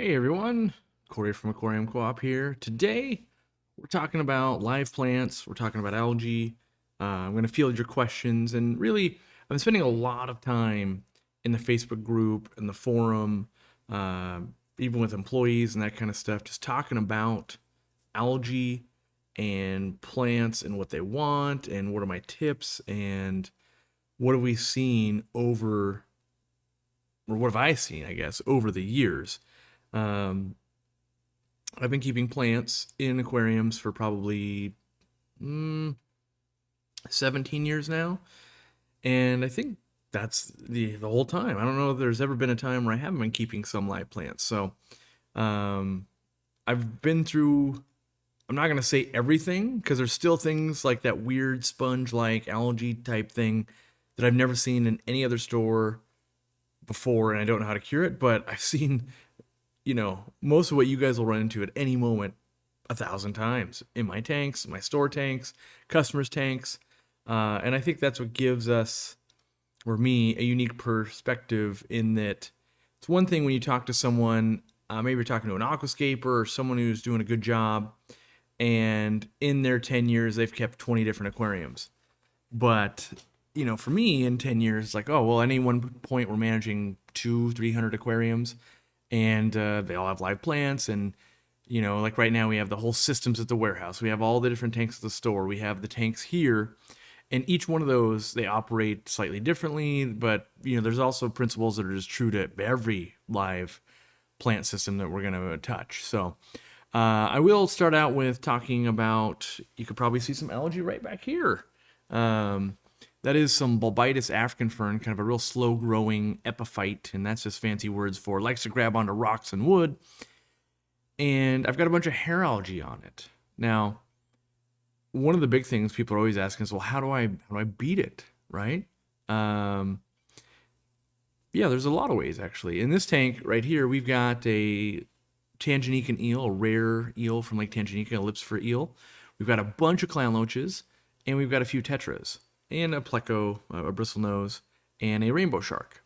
Hey everyone, Corey from Aquariumcoop here. Today we're talking about live plants, we're talking about algae. I'm going to field your questions, and really, I'm spending a lot of time in the Facebook group and the forum, uh, even with employees and that kind of stuff, just talking about algae and plants and what they want, and what are my tips, and what have we seen over, or what have I seen, I guess, over the years. Um, I've been keeping plants in aquariums for probably 17 years now, and I think that's the whole time. I don't know if there's ever been a time where I haven't been keeping some live plants. So um, I've been through. I'm not gonna say everything because there's still things like that weird sponge-like algae type thing that I've never seen in any other store before, and I don't know how to cure it. But I've seen most of what you guys will run into at any moment 1,000 times in my tanks, my store tanks, customers' tanks. And I think that's what gives us, or me, a unique perspective in that it's one thing when you talk to someone, maybe you're talking to an aquascaper or someone who's doing a good job, and in their 10 years, they've kept 20 different aquariums. But for me, in 10 years, it's like, oh, well, at any one point, we're managing 300 aquariums, and they all have live plants. And like right now, we have the whole systems at the warehouse. We have all the different tanks at the store. We have the tanks here, and each one of those, they operate slightly differently. But there's also principles that are just true to every live plant system that we're going to touch. So I will start out with talking about, you could probably see some algae right back here. That is some Bulbitis African fern, kind of a real slow growing epiphyte, and that's just fancy words for likes to grab onto rocks and wood. And I've got a bunch of hair algae on it. Now, one of the big things people are always asking is, well, how do I beat it, right? Yeah, there's a lot of ways actually. In this tank right here, we've got a Tanganyika eel, a rare eel from Lake Tanganyika, a lipsfer eel. We've got a bunch of clown loaches, and we've got a few tetras, and a pleco, a bristlenose, and a rainbow shark.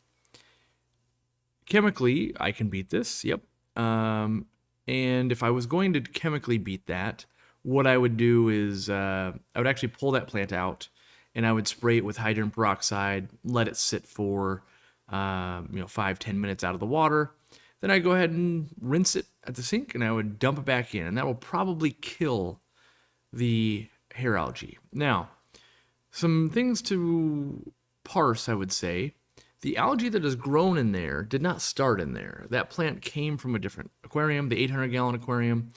Chemically, I can beat this, yep. And if I was going to chemically beat that, what I would do is I would actually pull that plant out, and I would spray it with hydrogen peroxide, let it sit for 5-10 minutes out of the water. Then I go ahead and rinse it at the sink, and I would dump it back in, and that will probably kill the hair algae. Now, some things to parse, I would say. The algae that is grown in there did not start in there. That plant came from a different aquarium, the 800-gallon aquarium,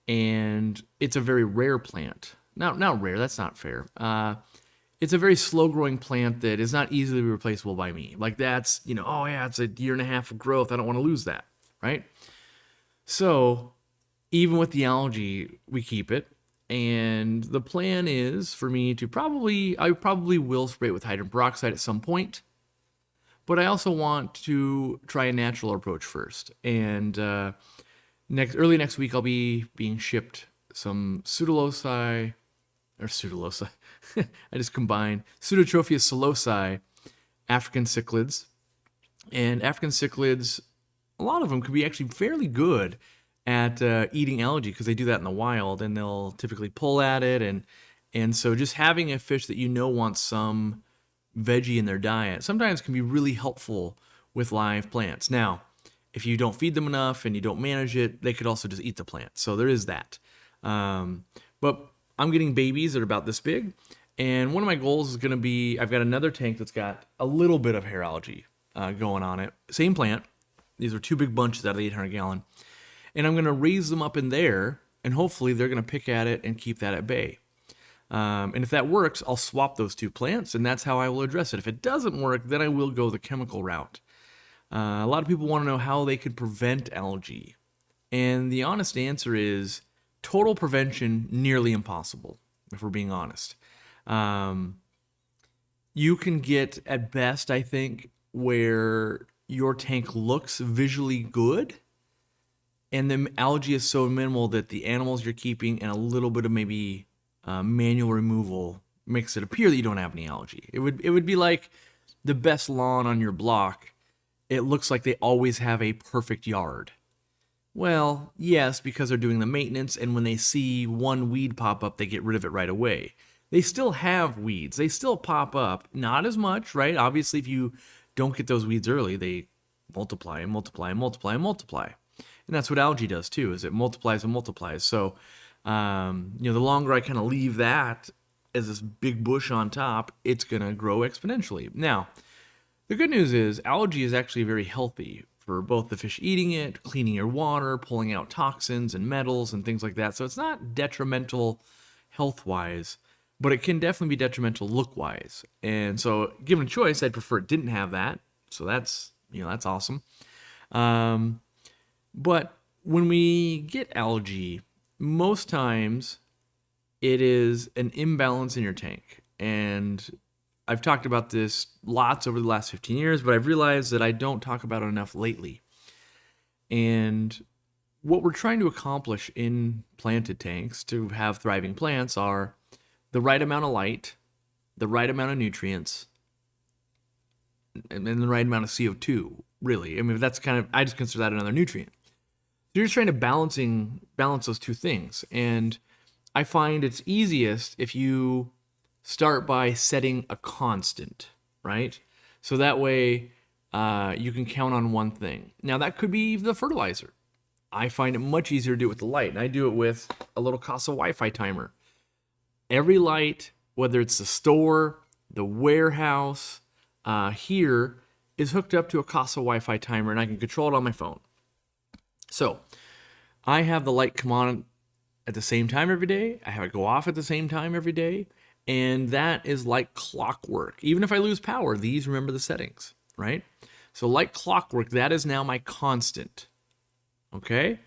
and it's a very rare plant. Not rare, that's not fair. It's a very slow-growing plant that is not easily replaceable by me. Like that's, oh yeah, it's a year and a half of growth. I don't want to lose that, right? So even with the algae, we keep it. And the plan is for me to I probably will spray it with hydrogen peroxide at some point. But I also want to try a natural approach first. And early next week, I'll be being shipped some pseudoloci, or pseudoloci. I just combined Pseudotropheus psilocy, African cichlids. And African cichlids, a lot of them could be actually fairly good at eating algae because they do that in the wild, and they'll typically pull at it. And so just having a fish that wants some veggie in their diet sometimes can be really helpful with live plants. Now, if you don't feed them enough and you don't manage it, they could also just eat the plant. So there is that. But I'm getting babies that are about this big. And one of my goals is going to be, I've got another tank that's got a little bit of hair algae going on it. Same plant. These are two big bunches out of the 800 gallon. And I'm going to raise them up in there, and hopefully they're going to pick at it and keep that at bay. And if that works, I'll swap those two plants, and that's how I will address it. If it doesn't work, then I will go the chemical route. A lot of people want to know how they could prevent algae. And the honest answer is total prevention, nearly impossible, if we're being honest. You can get, at best, I think, where your tank looks visually good, and the algae is so minimal that the animals you're keeping and a little bit of maybe manual removal makes it appear that you don't have any algae. It would be like the best lawn on your block. It looks like they always have a perfect yard. Well, yes, because they're doing the maintenance, and when they see one weed pop up, they get rid of it right away. They still have weeds. They still pop up, not as much, right? Obviously, if you don't get those weeds early, they multiply and multiply and multiply and multiply. And that's what algae does too, is it multiplies and multiplies. So, the longer I kind of leave that as this big bush on top, it's going to grow exponentially. Now, the good news is algae is actually very healthy for both the fish eating it, cleaning your water, pulling out toxins and metals and things like that. So it's not detrimental health-wise, but it can definitely be detrimental look-wise. And so given a choice, I'd prefer it didn't have that. So that's awesome. But when we get algae, most times it is an imbalance in your tank. And I've talked about this lots over the last 15 years, but I've realized that I don't talk about it enough lately. And what we're trying to accomplish in planted tanks to have thriving plants are the right amount of light, the right amount of nutrients, and the right amount of CO2, really. I mean, I just consider that another nutrient. So you're trying to balance those two things. And I find it's easiest if you start by setting a constant, right? So that way you can count on one thing. Now that could be the fertilizer. I find it much easier to do it with the light, and I do it with a little Costa Wi-Fi timer. Every light, whether it's the store, the warehouse, here, is hooked up to a Costa Wi-Fi timer, and I can control it on my phone. So I have the light come on at the same time every day. I have it go off at the same time every day. And that is like clockwork. Even if I lose power, these remember the settings, right? So like clockwork, that is now my constant, okay?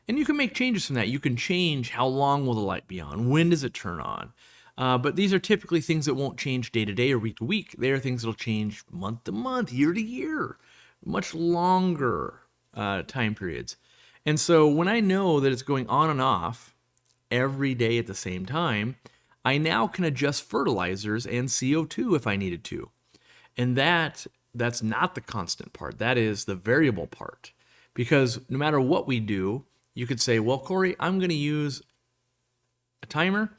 And you can make changes from that. You can change how long will the light be on, when does it turn on. But these are typically things that won't change day to day or week to week. They are things that will change month to month, year to year, much longer time periods. And so when I know that it's going on and off every day at the same time, I now can adjust fertilizers and CO2 if I needed to. And that's not the constant part. That is the variable part. Because no matter what we do, you could say, well, Corey, I'm going to use a timer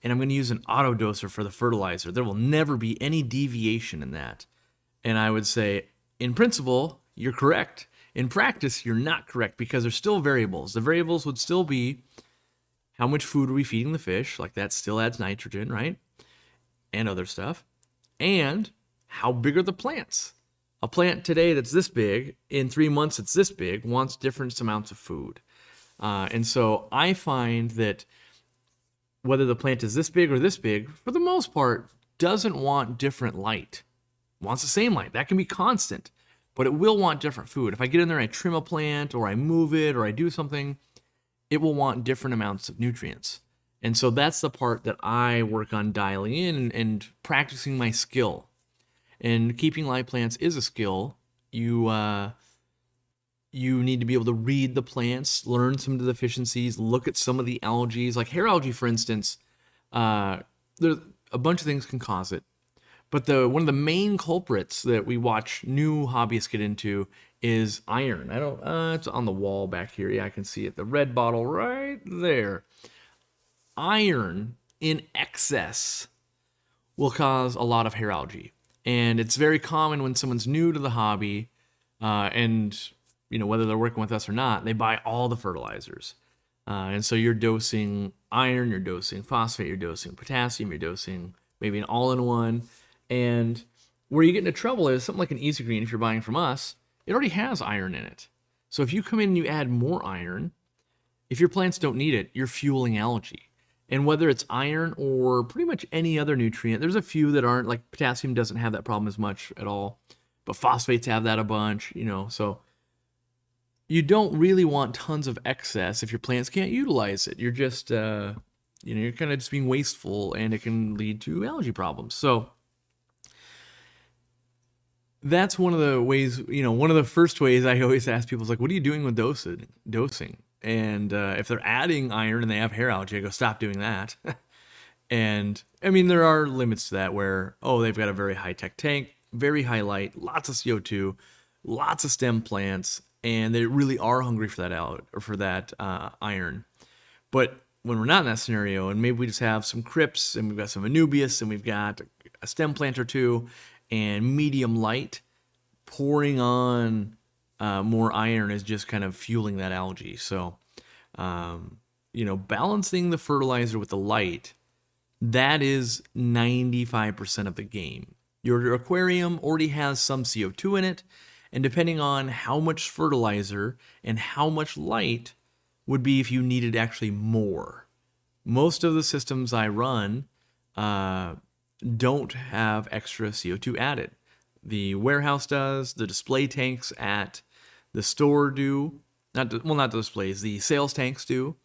and I'm going to use an auto doser for the fertilizer. There will never be any deviation in that. And I would say, in principle, you're correct. In practice, you're not correct because there's still variables. The variables would still be how much food are we feeding the fish? Like that still adds nitrogen, right? And other stuff. And how big are the plants? A plant today that's this big, in 3 months it's this big, wants different amounts of food. And so I find that whether the plant is this big or this big, for the most part, doesn't want different light. It wants the same light. That can be constant, but it will want different food. If I get in there and I trim a plant or I move it or I do something, it will want different amounts of nutrients. And so that's the part that I work on dialing in and practicing my skill. And keeping live plants is a skill. You need to be able to read the plants, learn some of the deficiencies, look at some of the algae. Like hair algae, for instance, there's a bunch of things can cause it. But one of the main culprits that we watch new hobbyists get into is iron. It's on the wall back here. Yeah, I can see it. The red bottle right there. Iron in excess will cause a lot of hair algae. And it's very common when someone's new to the hobby, and whether they're working with us or not, they buy all the fertilizers. And so you're dosing iron, you're dosing phosphate, you're dosing potassium, you're dosing maybe an all-in-one. And where you get into trouble is something like an Easy Green, if you're buying from us, it already has iron in it. So if you come in and you add more iron, if your plants don't need it, you're fueling algae. And whether it's iron or pretty much any other nutrient, there's a few that aren't, like potassium doesn't have that problem as much at all, but phosphates have that a bunch, so you don't really want tons of excess if your plants can't utilize it. You're just, you're kind of just being wasteful, and it can lead to algae problems. So that's one of the ways, one of the first ways I always ask people is like, what are you doing with dosing? And if they're adding iron and they have hair algae, I go, stop doing that. And I mean, there are limits to that where, they've got a very high-tech tank, very high light, lots of CO2, lots of stem plants, and they really are hungry for that iron. But when we're not in that scenario, and maybe we just have some crypts, and we've got some anubias, and we've got a stem plant or two, and medium light, pouring on more iron is just kind of fueling that algae. So, balancing the fertilizer with the light, that is 95% of the game. Your aquarium already has some CO2 in it, and depending on how much fertilizer and how much light would be if you needed actually more. Most of the systems I run don't have extra CO2 added. The warehouse does, the display tanks at the store do, not the displays, the sales tanks do,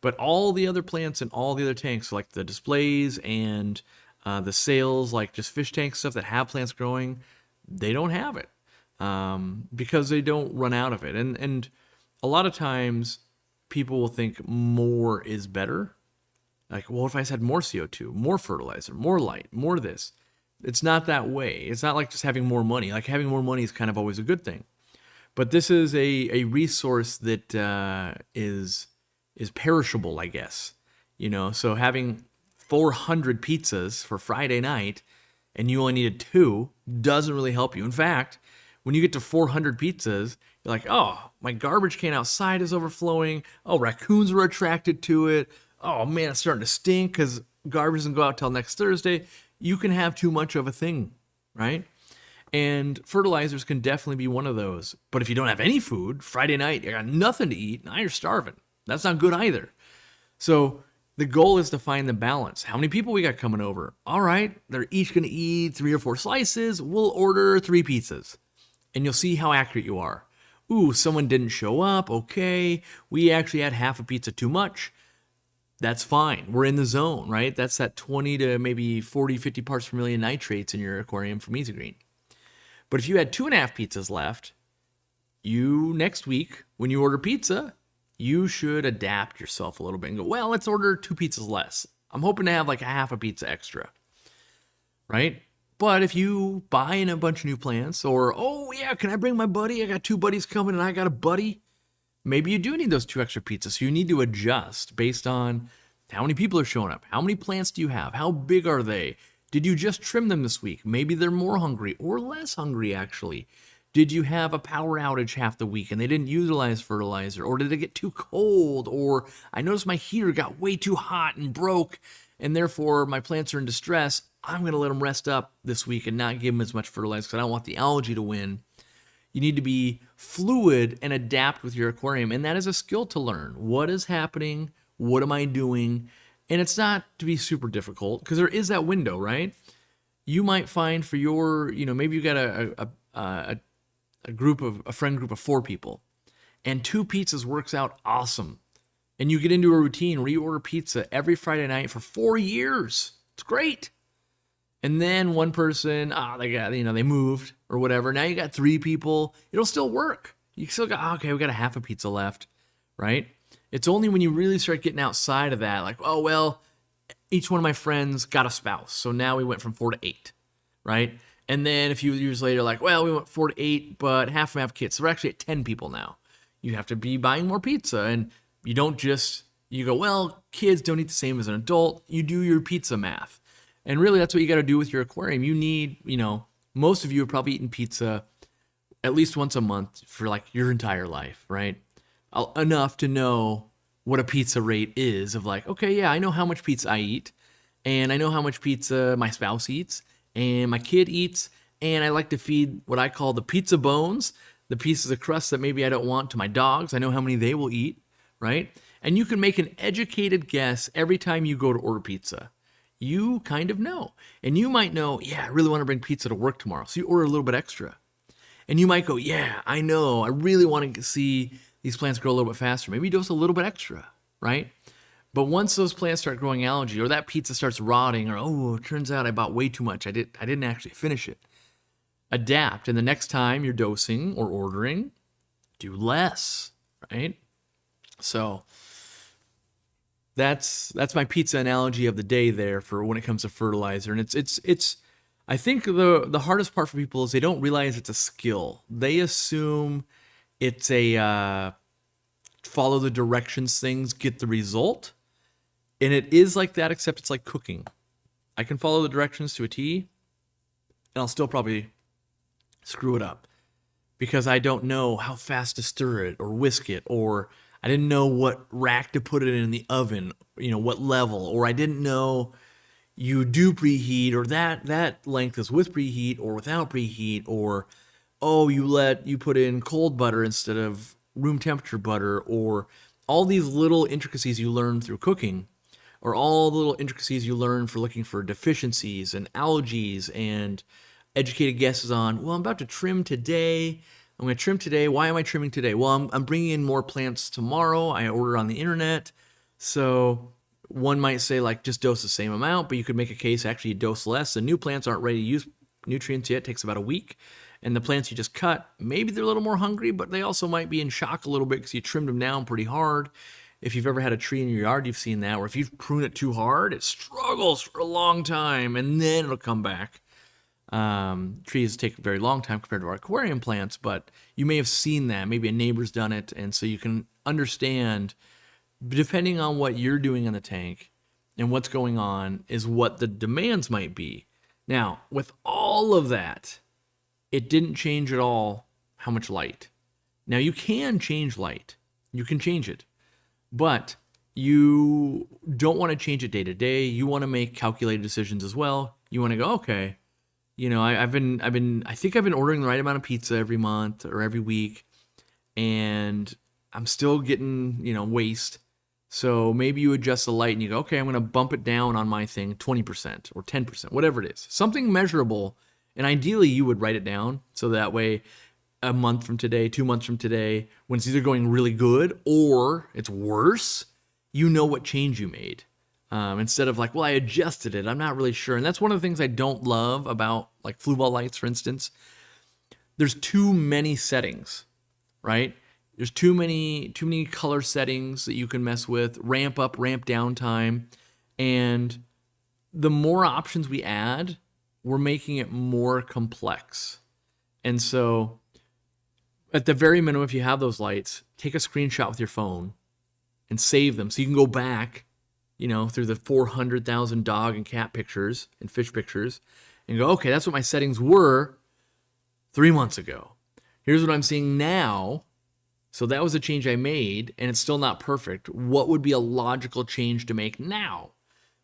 but all the other plants and all the other tanks, like the displays and the sales, like just fish tank stuff that have plants growing, they don't have it because they don't run out of it. And a lot of times people will think more is better. Like, well, if I just had more CO2, more fertilizer, more light, more this. It's not that way. It's not like just having more money. Like having more money is kind of always a good thing. But this is a resource that is perishable, I guess. So having 400 pizzas for Friday night and you only needed 2 doesn't really help you. In fact, when you get to 400 pizzas, you're like, oh, my garbage can outside is overflowing. Oh, raccoons were attracted to it. Oh, man, it's starting to stink because garbage doesn't go out till next Thursday. You can have too much of a thing, right? And fertilizers can definitely be one of those. But if you don't have any food, Friday night, you got nothing to eat, now you're starving. That's not good either. So the goal is to find the balance. How many people we got coming over? All right, they're each going to eat 3 or 4 slices. We'll order 3 pizzas. And you'll see how accurate you are. Ooh, someone didn't show up. Okay, we actually had half a pizza too much. That's fine. We're in the zone, right? That's that 20 to maybe 40, 50 parts per million nitrates in your aquarium from Easy Green. But if you had 2.5 pizzas left, next week, when you order pizza, you should adapt yourself a little bit and go, well, let's order 2 pizzas less. I'm hoping to have like a half a pizza extra, right? But if you buy in a bunch of new plants, or, oh yeah, can I bring my buddy? I got 2 buddies coming and I got a buddy. Maybe you do need those 2 extra pizzas. So you need to adjust based on how many people are showing up. How many plants do you have? How big are they? Did you just trim them this week? Maybe they're more hungry or less hungry, actually. Did you have a power outage half the week and they didn't utilize fertilizer? Or did it get too cold? Or I noticed my heater got way too hot and broke, and therefore my plants are in distress. I'm going to let them rest up this week and not give them as much fertilizer because I don't want the algae to win. You need to be fluid and adapt with your aquarium, and that is a skill to learn. What is happening? What am I doing? And it's not to be super difficult because there is that window, right? You might find for your, maybe you got a friend group of 4 people, and 2 pizzas works out awesome. And you get into a routine where you order pizza every Friday night for 4 years. It's great. And then one person, they moved or whatever. Now you got 3 people. It'll still work. You still got, okay, we got a half a pizza left, right? It's only when you really start getting outside of that, like, oh, well, each one of my friends got a spouse. So now we went from 4 to 8, right? And then a few years later, like, well, we went 4 to 8, but half of them have kids. So we're actually at 10 people now. You have to be buying more pizza. And you don't just, you go, well, kids don't eat the same as an adult. You do your pizza math. And really, that's what you got to do with your aquarium. You need, most of you have probably eaten pizza at least once a month for like your entire life, right? Enough to know what a pizza rate is of like, okay, yeah, I know how much pizza I eat, and I know how much pizza my spouse eats, and my kid eats, and I like to feed what I call the pizza bones, the pieces of crust that maybe I don't want, to my dogs. I know how many they will eat, right? And you can make an educated guess every time you go to order pizza. You kind of know. And you might know, yeah, I really want to bring pizza to work tomorrow. So you order a little bit extra. And you might go, yeah, I know. I really want to see these plants grow a little bit faster. Maybe you dose a little bit extra, right? But once those plants start growing algae, or that pizza starts rotting, or, oh, it turns out I bought way too much. I didn't actually finish it. Adapt. And the next time you're dosing or ordering, do less, right? So that's my pizza analogy of the day there for when it comes to fertilizer. And it's I think the hardest part for people is they don't realize it's a skill. They assume It's a follow the directions things, get the result. And it is like that, except it's like cooking. I can follow the directions to a T, and I'll still probably screw it up because I don't know how fast to stir it or whisk it, or I didn't know what rack to put it in the oven, what level, or I didn't know you do preheat, or that length is with preheat or without preheat, or you put in cold butter instead of room temperature butter, or all these little intricacies you learn through cooking, or all the little intricacies you learn for looking for deficiencies and algae and educated guesses on, well, I'm about to trim today. I'm going to trim today. Why am I trimming today? Well, I'm bringing in more plants tomorrow. I order on the internet. So one might say, like, just dose the same amount, but you could make a case actually you dose less. The new plants aren't ready to use nutrients yet. It takes about a week. And the plants you just cut, maybe they're a little more hungry, but they also might be in shock a little bit because you trimmed them down pretty hard. If you've ever had a tree in your yard, you've seen that. Or if you prune it too hard, it struggles for a long time, and then it'll come back. Trees take a very long time compared to our aquarium plants, but you may have seen that. Maybe a neighbor's done it, and so you can understand, depending on what you're doing in the tank and what's going on, is what the demands might be. Now, with all of that, it didn't change at all how much light. Now, you can change light. You can change it. But you don't want to change it day to day. You want to make calculated decisions as well. You want to go, okay, I think I've been ordering the right amount of pizza every month or every week, and I'm still getting, waste. So maybe you adjust the light and you go, okay, I'm going to bump it down on my thing 20% or 10%, whatever it is. Something measurable. And ideally you would write it down so that way a month from today, 2 months from today, when it's either going really good or it's worse, you know what change you made. Instead of like, well, I adjusted it, I'm not really sure. And that's one of the things I don't love about like flue ball lights, for instance. There's too many settings, right? There's too many color settings that you can mess with, ramp up, ramp down time. And the more options we add, we're making it more complex. And so at the very minimum, if you have those lights, take a screenshot with your phone and save them so you can go back, through the 400,000 dog and cat pictures and fish pictures and go, okay, that's what my settings were 3 months ago. Here's what I'm seeing now. So that was a change I made, and it's still not perfect. What would be a logical change to make now?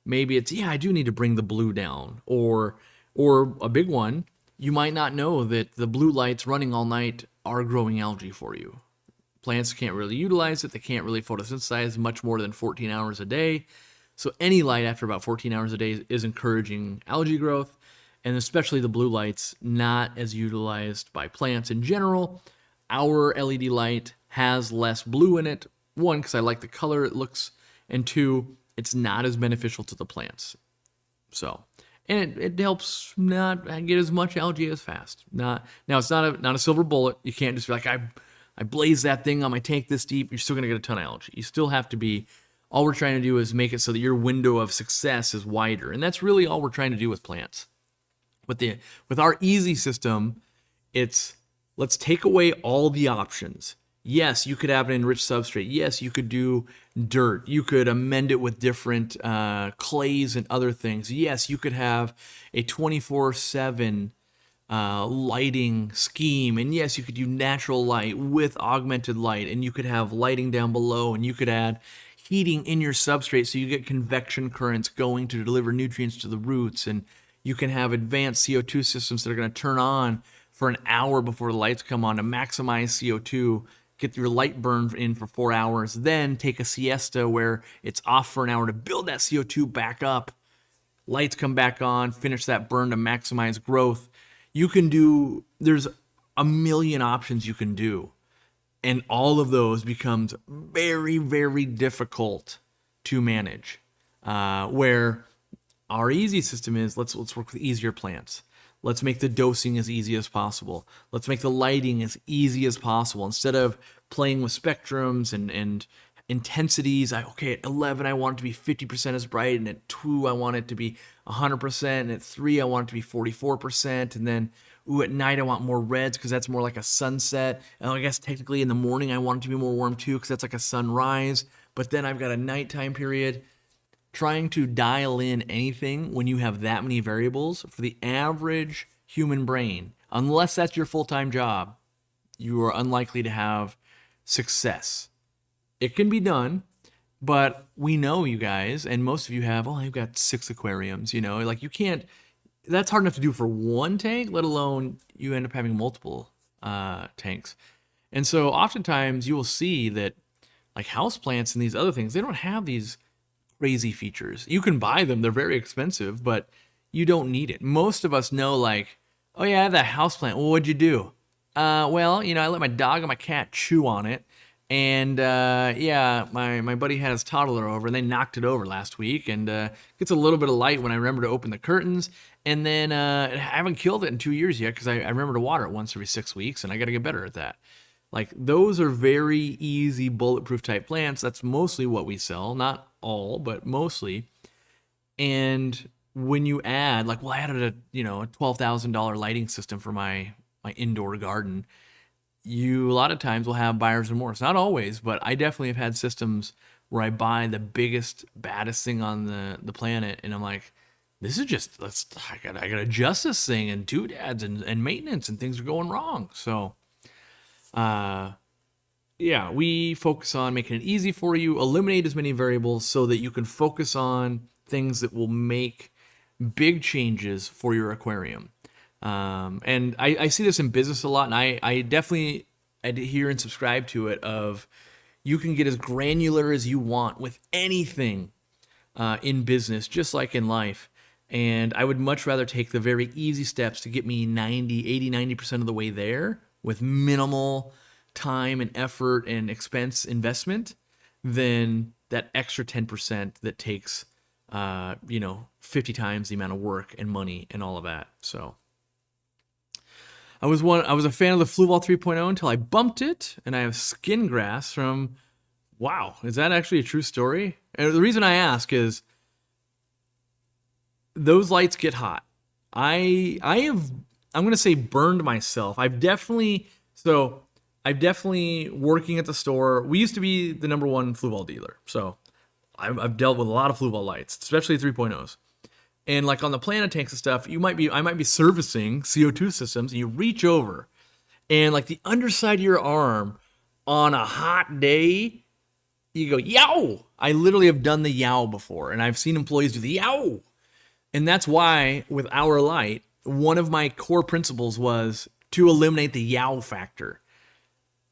Maybe it's, I do need to bring the blue down, or a big one, you might not know that the blue lights running all night are growing algae for you. Plants can't really utilize it. They can't really photosynthesize much more than 14 hours a day. So any light after about 14 hours a day is encouraging algae growth, and especially the blue lights, not as utilized by plants in general. Our LED light has less blue in it. One, because I like the color it looks, and two, it's not as beneficial to the plants. So, and it helps not get as much algae as fast. Now it's not a silver bullet. You can't just be like, I blaze that thing on my tank this deep. You're still gonna get a ton of algae. You still have to be. All we're trying to do is make it so that your window of success is wider, and that's really all we're trying to do with plants. With our easy system, it's let's take away all the options. Yes, you could have an enriched substrate. Yes, you could do dirt. You could amend it with different clays and other things. Yes, you could have a 24/7 lighting scheme. And yes, you could do natural light with augmented light. And you could have lighting down below. And you could add heating in your substrate so you get convection currents going to deliver nutrients to the roots. And you can have advanced CO2 systems that are going to turn on for an hour before the lights come on to maximize CO2. Get your light burn in for 4 hours, then take a siesta where it's off for an hour to build that CO2 back up. Lights come back on, finish that burn to maximize growth. There's a million options you can do. And all of those becomes very, very difficult to manage. Where our easy system is, let's work with easier plants. Let's make the dosing as easy as possible. Let's make the lighting as easy as possible. Instead of playing with spectrums and intensities, at 11 I want it to be 50% as bright, and at 2 I want it to be 100%, and at 3 I want it to be 44%, and then ooh, at night I want more reds because that's more like a sunset. And I guess technically in the morning I want it to be more warm too because that's like a sunrise. But then I've got a nighttime period. Trying to dial in anything when you have that many variables for the average human brain, unless that's your full-time job, you are unlikely to have success. It can be done, but we know you guys, and most of you have, oh, I've got 6 aquariums, you know, like you can't, that's hard enough to do for one tank, let alone you end up having multiple tanks. And so oftentimes you will see that like houseplants and these other things, they don't have these crazy features. You can buy them, they're very expensive, but you don't need it. Most of us know like, oh yeah, I have that houseplant. Well, what'd you do? Well, you know, I let my dog and my cat chew on it. And yeah, my buddy had his toddler over and they knocked it over last week, and gets a little bit of light when I remember to open the curtains. And then I haven't killed it in 2 years yet because I remember to water it once every 6 weeks, and I got to get better at that. Like those are very easy bulletproof type plants. That's mostly what we sell, not all, but mostly. And when you add, like, well, I added a $12,000 lighting system for my indoor garden. You a lot of times will have buyer's remorse. Not always, but I definitely have had systems where I buy the biggest, baddest thing on the planet, and I'm like, this is just I gotta adjust this thing and doodads and maintenance and things are going wrong. So yeah, we focus on making it easy for you, eliminate as many variables so that you can focus on things that will make big changes for your aquarium. And I see this in business a lot, and I definitely adhere and subscribe to it of you can get as granular as you want with anything in business, just like in life. And I would much rather take the very easy steps to get me 90% of the way there with minimal time and effort and expense investment than that extra 10% that takes 50 times the amount of work and money and all of that. So I was a fan of the FLAL 3.0 until I bumped it, and I have skin grass from, wow, is that actually a true story? And the reason I ask is those lights get hot. I'm going to say burned myself. I've definitely working at the store. We used to be the #1 FLAL dealer. So I've dealt with a lot of FLAL lights, especially 3.0s. And like on the Planet tanks and stuff, I might be servicing CO2 systems, and you reach over and like the underside of your arm on a hot day, you go, yow! I literally have done the yow before, and I've seen employees do the yow. And that's why with our light, one of my core principles was to eliminate the yow factor.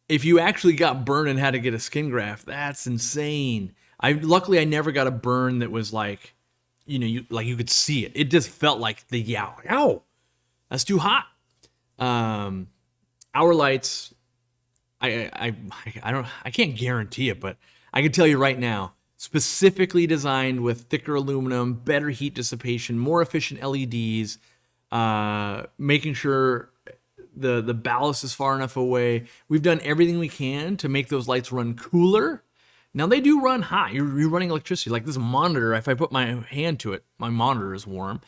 If you actually got burned and had to get a skin graft, that's insane. Luckily I never got a burn that was like, you could see it. It just felt like the yow. Yow! That's too hot. Our lights, I can't guarantee it, but I can tell you right now, specifically designed with thicker aluminum, better heat dissipation, more efficient LEDs, making sure the ballast is far enough away. We've done everything we can to make those lights run cooler. Now they do run hot. You're running electricity. Like this monitor, if I put my hand to it, my monitor is warm.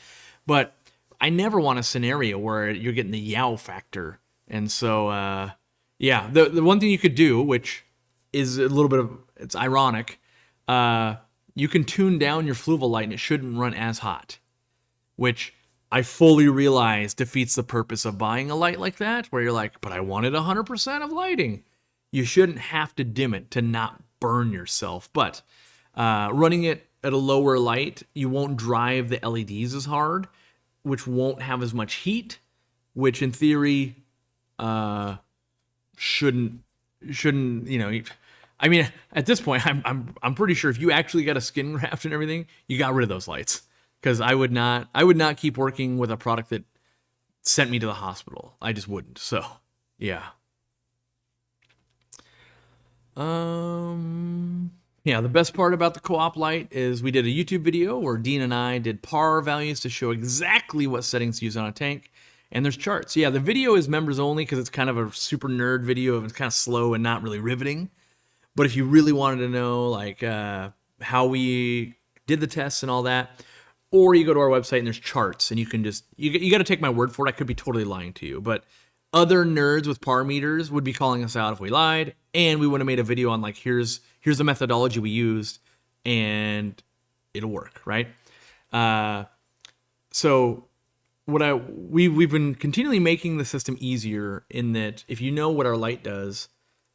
But I never want a scenario where you're getting the yow factor. And so, yeah, the one thing you could do, which is a little bit of, it's ironic, you can tune down your FLAL light and it shouldn't run as hot, which I fully realize defeats the purpose of buying a light like that, where you're like, but I wanted 100% of lighting. You shouldn't have to dim it to not burn yourself. But running it at a lower light, you won't drive the LEDs as hard, which won't have as much heat, which in theory shouldn't I mean, at this point, I'm pretty sure if you actually got a skin graft and everything, you got rid of those lights, because I would not keep working with a product that sent me to the hospital. I just wouldn't. So, yeah. Yeah, the best part about the co-op light is we did a YouTube video where Dean and I did PAR values to show exactly what settings to use on a tank, and there's charts. Yeah, the video is members only because it's kind of a super nerd video and it's kind of slow and not really riveting. But if you really wanted to know like how we did the tests and all that, or you go to our website and there's charts, and you can just you got to take my word for it. I could be totally lying to you, but other nerds with par meters would be calling us out if we lied, and we would have made a video on like here's the methodology we used, and it'll work, right? So we've been continually making the system easier in that if you know what our light does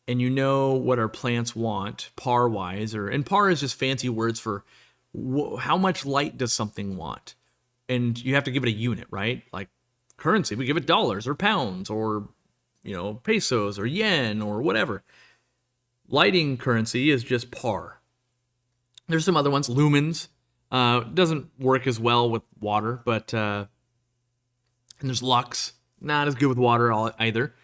and you know what our plants want par wise, and par is just fancy words for how much light does something want, and you have to give it a unit, right? Like currency, we give it dollars or pounds or pesos or yen or whatever. Lighting currency is just par. There's some other ones, lumens. Doesn't work as well with water, but and there's lux, not as good with water either.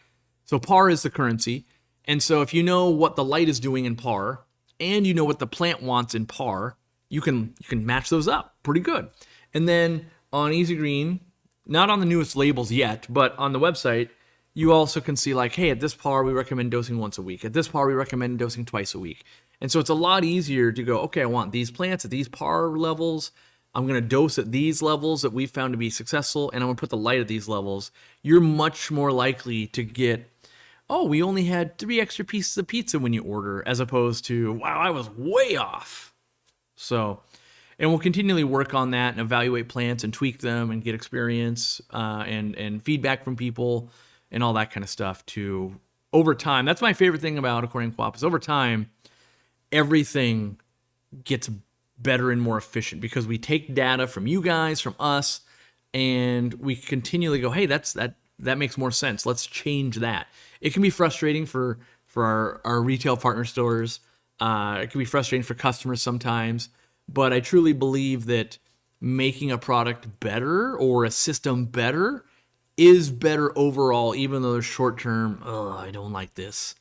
So par is the currency, and so if you know what the light is doing in par, and you know what the plant wants in par, you can match those up pretty good. And then on Easy Green, not on the newest labels yet, but on the website, you also can see like, hey, at this par we recommend dosing once a week. At this par we recommend dosing twice a week. And so it's a lot easier to go, okay, I want these plants at these par levels. I'm going to dose at these levels that we've found to be successful, and I'm going to put the light at these levels. You're much more likely to get, oh, we only had 3 extra pieces of pizza when you order, as opposed to, wow, I was way off. So, and we'll continually work on that and evaluate plants and tweak them and get experience and feedback from people and all that kind of stuff to over time. That's my favorite thing about Aquariumcoop is over time, everything gets better and more efficient because we take data from you guys, from us, and we continually go, hey, that makes more sense. Let's change that. It can be frustrating for our retail partner stores. It can be frustrating for customers sometimes, but I truly believe that making a product better or a system better is better overall, even though there's short-term, oh, I don't like this.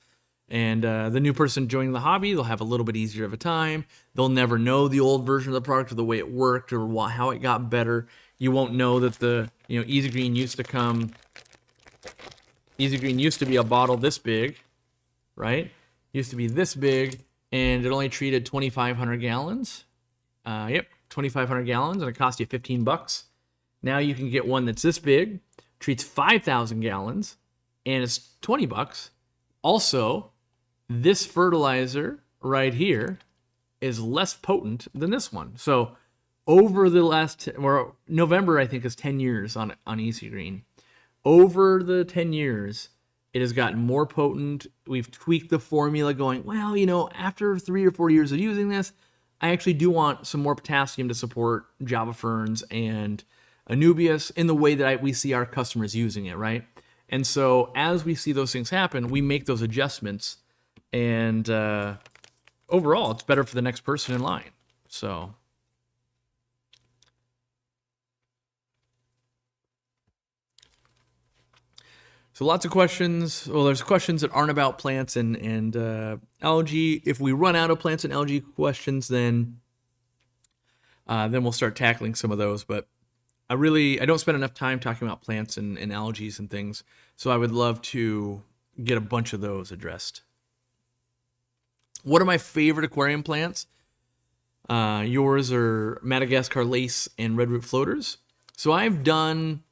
And the new person joining the hobby, they'll have a little bit easier of a time. They'll never know the old version of the product or the way it worked or how it got better. You won't know that the Easy Green used to come. Easy Green used to be a bottle this big, right? Used to be this big, and it only treated 2,500 gallons. 2,500 gallons, and it cost you $15. Now you can get one that's this big, treats 5,000 gallons, and it's $20. Also, this fertilizer right here is less potent than this one. So over the last, November I think is 10 years on Easy Green. Over the 10 years, it has gotten more potent. We've tweaked the formula going, well, after 3 or 4 years of using this, I actually do want some more potassium to support Java ferns and Anubias in the way that we see our customers using it, right? And so as we see those things happen, we make those adjustments, and overall, it's better for the next person in line. So lots of questions. Well, there's questions that aren't about plants and algae. If we run out of plants and algae questions, then we'll start tackling some of those. But I don't spend enough time talking about plants and algae and things. So I would love to get a bunch of those addressed. What are my favorite aquarium plants? Yours are Madagascar lace and redroot floaters. So I've done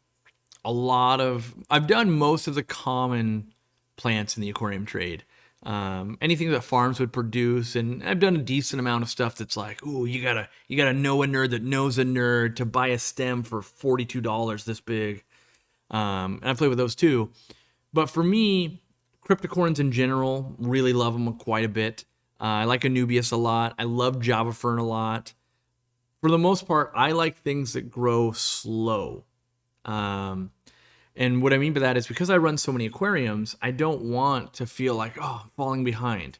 most of the common plants in the aquarium trade. Anything that farms would produce, and I've done a decent amount of stuff that's like, ooh, you gotta know a nerd that knows a nerd to buy a stem for $42 this big. And I play with those too. But for me, cryptocorns in general, really love them quite a bit. I like Anubias a lot. I love Java fern a lot. For the most part, I like things that grow slow. And what I mean by that is because I run so many aquariums, I don't want to feel like, oh, I'm falling behind.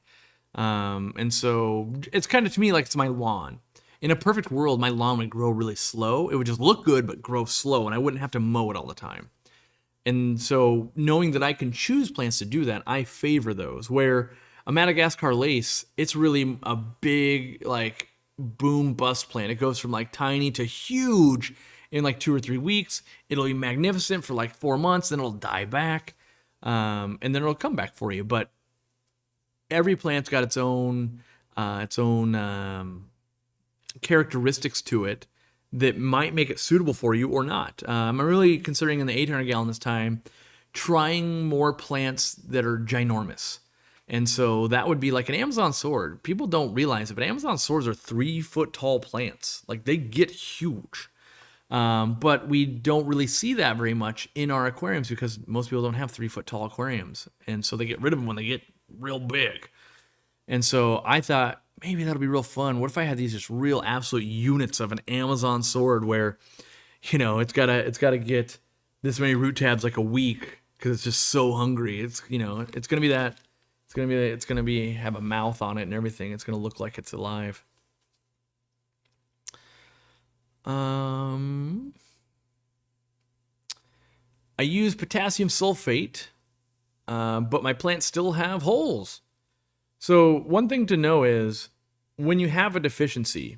And so it's kind of to me like it's my lawn. In a perfect world, my lawn would grow really slow. It would just look good, but grow slow, and I wouldn't have to mow it all the time. And so knowing that I can choose plants to do that, I favor those. Where a Madagascar lace, it's really a big, like, boom bust plant. It goes from like tiny to huge in like 2 or 3 weeks. It'll be magnificent for like 4 months, then it'll die back, and then it'll come back for you. But every plant's got its own characteristics to it that might make it suitable for you or not. I'm really considering in the 800 gallon this time, trying more plants that are ginormous. And so that would be like an Amazon sword. People don't realize it, but Amazon swords are 3-foot tall plants. Like they get huge. But we don't really see that very much in our aquariums because most people don't have 3-foot tall aquariums. And so they get rid of them when they get real big. And so I thought maybe that'll be real fun. What if I had these just real absolute units of an Amazon sword where, you know, it's gotta get this many root tabs like a week because it's just so hungry. It's, you know, it's gonna be that. It's gonna be have a mouth on it and everything. It's gonna look like it's alive. I use potassium sulfate, but my plants still have holes. So one thing to know is when you have a deficiency,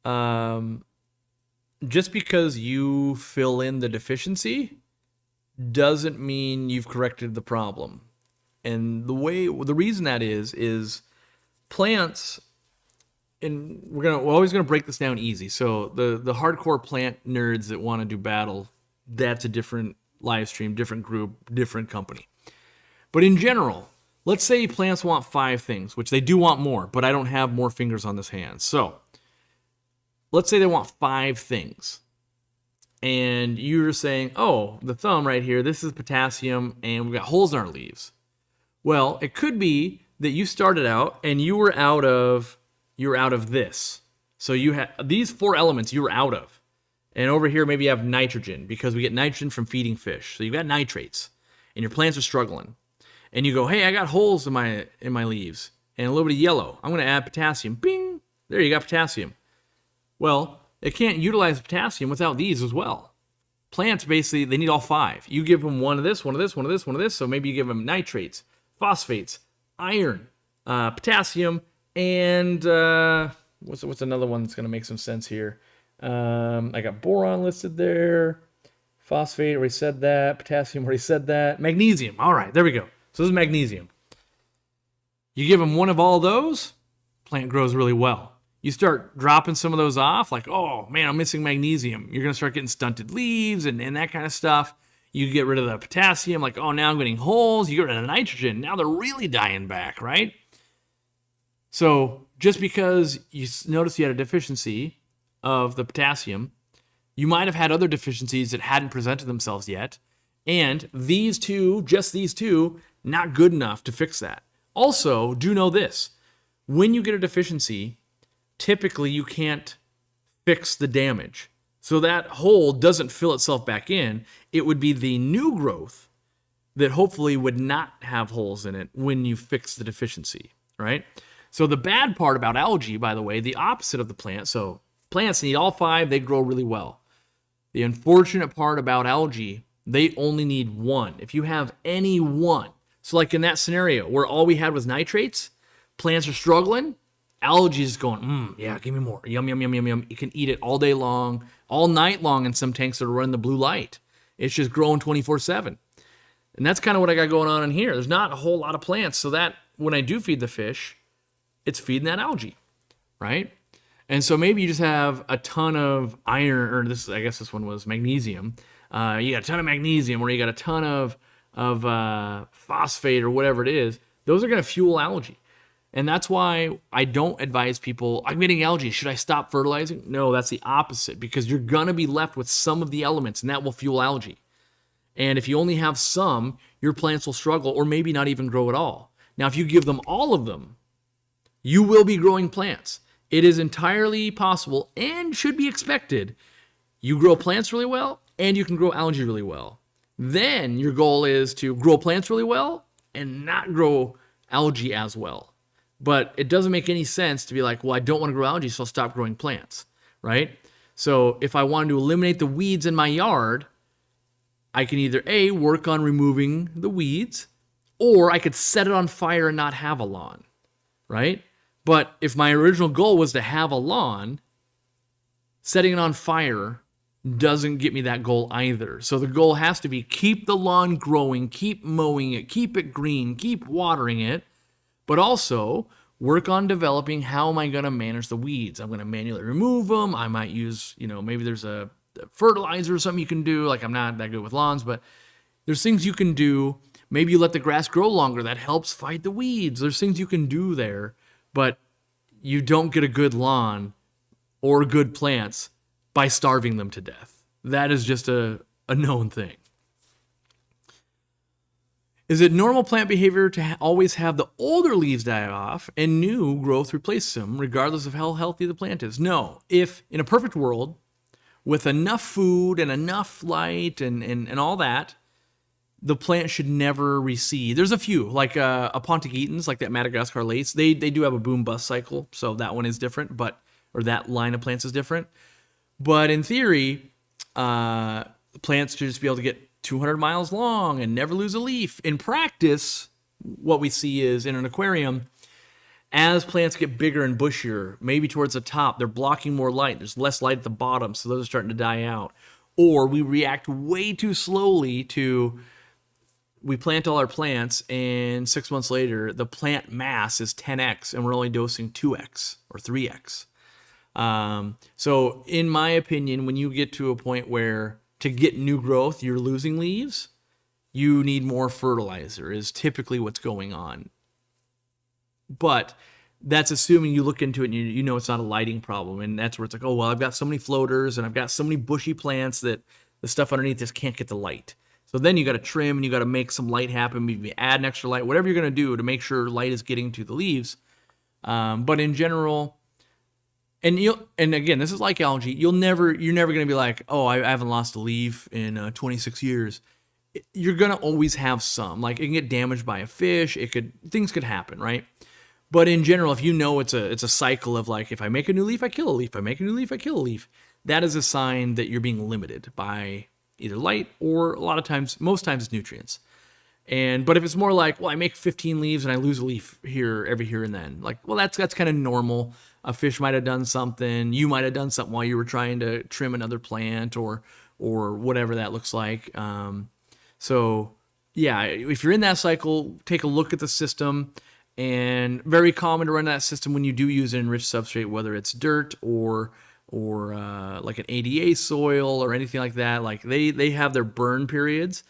just because you fill in the deficiency doesn't mean you've corrected the problem. And the reason that is plants, and we're always gonna break this down easy. So the hardcore plant nerds that want to do battle, that's a different live stream, different group, different company. But in general, let's say plants want 5 things, which they do want more, but I don't have more fingers on this hand. So let's say they want 5 things. And you're saying, oh, the thumb right here, this is potassium, and we've got holes in our leaves. Well, it could be that you started out and you were out of this. So you had these 4 elements you were out of. And over here, maybe you have nitrogen because we get nitrogen from feeding fish. So you've got nitrates and your plants are struggling. And you go, hey, I got holes in my leaves and a little bit of yellow. I'm going to add potassium. Bing! There, you got potassium. Well, it can't utilize potassium without these as well. Plants, basically, they need all 5. You give them one of this, one of this, one of this, one of this. So maybe you give them nitrates, phosphates, iron, potassium, and what's another one that's going to make some sense here? I got boron listed there. Phosphate, already said that. Potassium, already said that. Magnesium. All right, there we go. So this is magnesium. You give them one of all those, plant grows really well. You start dropping some of those off, like, oh, man, I'm missing magnesium. You're going to start getting stunted leaves and that kind of stuff. You get rid of the potassium, like, oh, now I'm getting holes. You get rid of the nitrogen. Now they're really dying back, right? So just because you notice you had a deficiency of the potassium, you might have had other deficiencies that hadn't presented themselves yet. And these two, just these two, not good enough to fix that. Also, do know this. When you get a deficiency, typically you can't fix the damage. So that hole doesn't fill itself back in. It would be the new growth that hopefully would not have holes in it when you fix the deficiency, right? So the bad part about algae, by the way, the opposite of the plant, so plants need all 5, they grow really well. The unfortunate part about algae, they only need 1. If you have any 1, so like in that scenario where all we had was nitrates, plants are struggling, algae is going, yeah, give me more. Yum, yum, yum, yum, yum. You can eat it all day long, all night long in some tanks that are running the blue light. It's just growing 24/7. And that's kind of what I got going on in here. There's not a whole lot of plants, so that when I do feed the fish, it's feeding that algae, right? And so maybe you just have a ton of iron, or I guess this one was magnesium. You got a ton of magnesium, or you got a ton of phosphate, or whatever it is. Those are going to fuel algae. And that's why I don't advise people, I'm getting algae, should I stop fertilizing? No, that's the opposite, because you're going to be left with some of the elements, and that will fuel algae. And if you only have some, your plants will struggle, or maybe not even grow at all. Now, if you give them all of them, you will be growing plants. It is entirely possible and should be expected. You grow plants really well, and you can grow algae really well. Then your goal is to grow plants really well and not grow algae as well. But it doesn't make any sense to be like, well, I don't want to grow algae, so I'll stop growing plants, right? So if I wanted to eliminate the weeds in my yard, I can either A, work on removing the weeds, or I could set it on fire and not have a lawn, right? But if my original goal was to have a lawn, setting it on fire doesn't get me that goal either. So the goal has to be keep the lawn growing, keep mowing it, keep it green, keep watering it, but also work on developing how am I going to manage the weeds. I'm going to manually remove them. I might use, maybe there's a fertilizer or something you can do. Like, I'm not that good with lawns, but there's things you can do. Maybe you let the grass grow longer. That helps fight the weeds. There's things you can do there, but you don't get a good lawn or good plants by starving them to death. That is just a known thing. Is it normal plant behavior to always have the older leaves die off and new growth replace them, regardless of how healthy the plant is? No. If in a perfect world, with enough food and enough light and all that, the plant should never reseed. There's a few, like Pontichetans, like that Madagascar lace. They do have a boom-bust cycle, so that one is different, or that line of plants is different. But in theory, plants should just be able to get 200 miles long and never lose a leaf. In practice, what we see is in an aquarium, as plants get bigger and bushier, maybe towards the top, they're blocking more light. There's less light at the bottom, so those are starting to die out. Or we react way too slowly to, we plant all our plants, and 6 months later, the plant mass is 10x, and we're only dosing 2x or 3x. So in my opinion, when you get to a point where to get new growth, you're losing leaves, you need more fertilizer is typically what's going on. But that's assuming you look into it and you know it's not a lighting problem. And that's where it's like, oh, well, I've got so many floaters and I've got so many bushy plants that the stuff underneath just can't get the light. So then you got to trim and you got to make some light happen, maybe add an extra light, whatever you're going to do to make sure light is getting to the leaves. But in general, and again, this is like algae. You're never going to be like, oh, I haven't lost a leaf in 26 years. You're going to always have some. Like, it can get damaged by a fish. Things could happen, right? But in general, if you know it's a cycle of like, if I make a new leaf, I kill a leaf. If I make a new leaf, I kill a leaf. That is a sign that you're being limited by either light or most times it's nutrients. But if it's more like, well, I make 15 leaves and I lose a leaf every here and then, like, well, that's kind of normal. A fish might have done something. You might have done something while you were trying to trim another plant or whatever that looks like. So yeah, if you're in that cycle, take a look at the system. And very common to run that system when you do use an enriched substrate, whether it's dirt or like an ADA soil or anything like that. Like they have their burn periods,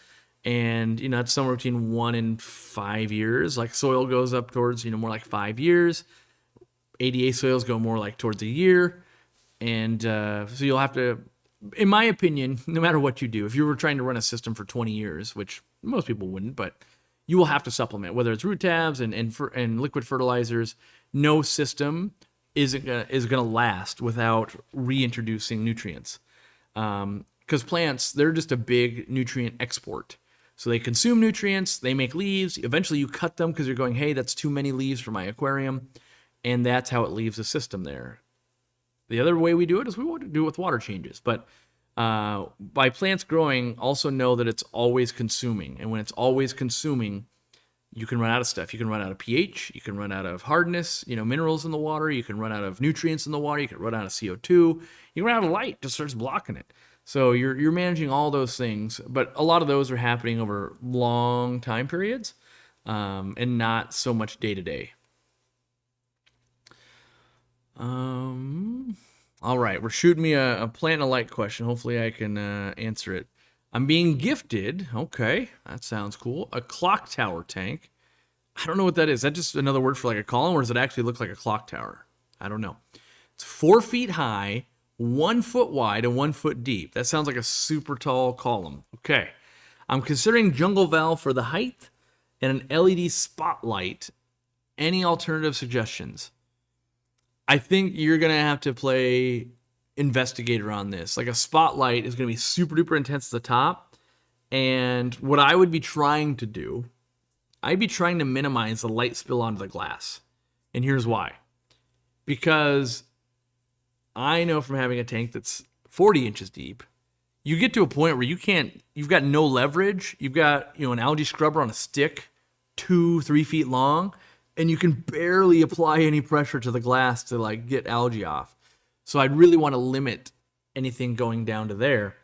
and it's somewhere between 1 and 5 years. Like soil goes up towards more like 5 years. ADA soils go more like towards a year, and so you'll have to, in my opinion, no matter what you do, if you were trying to run a system for 20 years, which most people wouldn't, but you will have to supplement, whether it's root tabs and liquid fertilizers. No system is gonna last without reintroducing nutrients, because plants, they're just a big nutrient export. So they consume nutrients, they make leaves. Eventually, you cut them because you're going, hey, that's too many leaves for my aquarium, and that's how it leaves the system there. The other way we do it is we want to do it with water changes, but by plants growing, also know that it's always consuming. And when it's always consuming, you can run out of stuff. You can run out of pH. You can run out of hardness, minerals in the water. You can run out of nutrients in the water. You can run out of CO2. You can run out of light. Just starts blocking it. So you're managing all those things. But a lot of those are happening over long time periods, and not so much day to day. All right, we're shooting me a plant and a light question. Hopefully I can answer it. I'm being gifted, okay, that sounds cool, a clock tower tank. I don't know what that is. Is that just another word for like a column, or does it actually look like a clock tower? I don't know. It's 4 feet high, 1 foot wide, and 1 foot deep. That sounds like a super tall column. Okay, I'm considering jungle valve for the height and an LED spotlight. Any alternative suggestions? I think you're going to have to play investigator on this. Like, a spotlight is going to be super duper intense at the top. And what I would be trying to do, I'd be trying to minimize the light spill onto the glass. And here's why. Because I know from having a tank that's 40 inches deep, you get to a point where you've got no leverage. You've got, an algae scrubber on a stick, 2-3 feet long, and you can barely apply any pressure to the glass to like get algae off. So I'd really want to limit anything going down to there.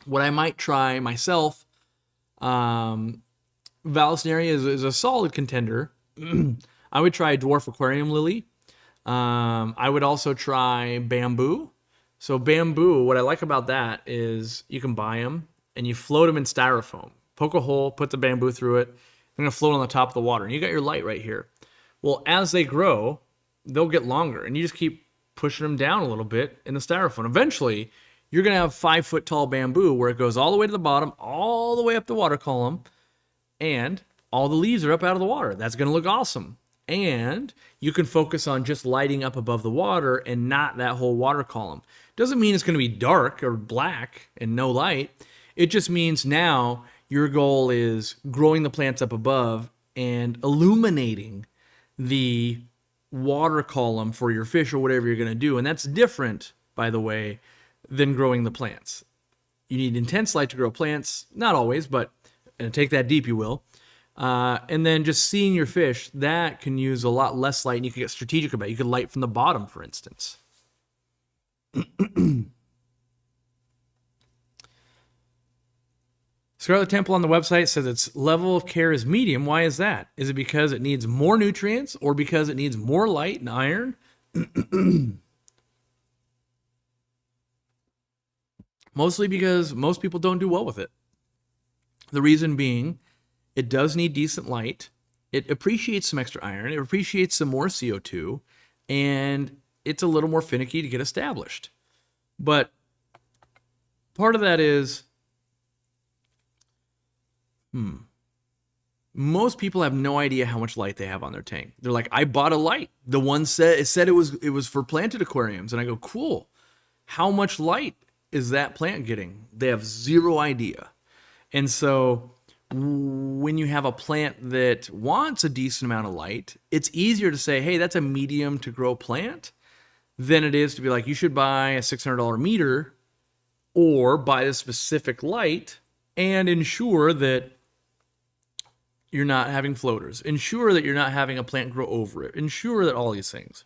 What I might try myself, Vallisneria is a solid contender. I would try dwarf aquarium lily. I would also try bamboo. So bamboo, what I like about that is you can buy them and you float them in styrofoam. Poke a hole, put the bamboo through it. They're going to float on the top of the water. And you got your light right here. Well, as they grow, they'll get longer. And you just keep pushing them down a little bit in the styrofoam. Eventually, you're going to have 5-foot tall bamboo where it goes all the way to the bottom, all the way up the water column, and all the leaves are up out of the water. That's going to look awesome. And you can focus on just lighting up above the water and not that whole water column. Doesn't mean it's going to be dark or black and no light. It just means now your goal is growing the plants up above and illuminating the water column for your fish or whatever you're going to do. And that's different, by the way, than growing the plants. You need intense light to grow plants. Not always, but and take that deep, you will. And then just seeing your fish, that can use a lot less light, and you can get strategic about it. You could light from the bottom, for instance. Scarlet Temple on the website says its level of care is medium. Why is that? Is it because it needs more nutrients or because it needs more light and iron? Mostly because most people don't do well with it. The reason being, it does need decent light. It appreciates some extra iron. It appreciates some more CO2. And it's a little more finicky to get established. But part of that is, most people have no idea how much light they have on their tank. They're like, I bought a light. The one said it was for planted aquariums. And I go, cool. How much light is that plant getting? They have zero idea. And so when you have a plant that wants a decent amount of light, it's easier to say, hey, that's a medium to grow plant, than it is to be like, you should buy a $600 meter or buy a specific light and ensure that you're not having floaters. Ensure that you're not having a plant grow over it. Ensure that all these things.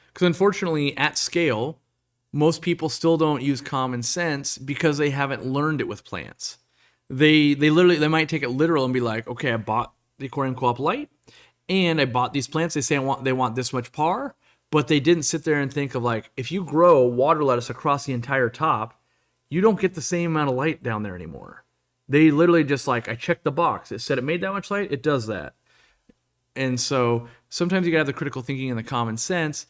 Because unfortunately, at scale, most people still don't use common sense because they haven't learned it with plants. They might take it literal and be like, okay, I bought the Aquariumcoop light and I bought these plants. They say they want this much par, but they didn't sit there and think of like, if you grow water lettuce across the entire top, you don't get the same amount of light down there anymore. They literally just like, I checked the box. It said it made that much light. It does that. And so sometimes you gotta have the critical thinking and the common sense.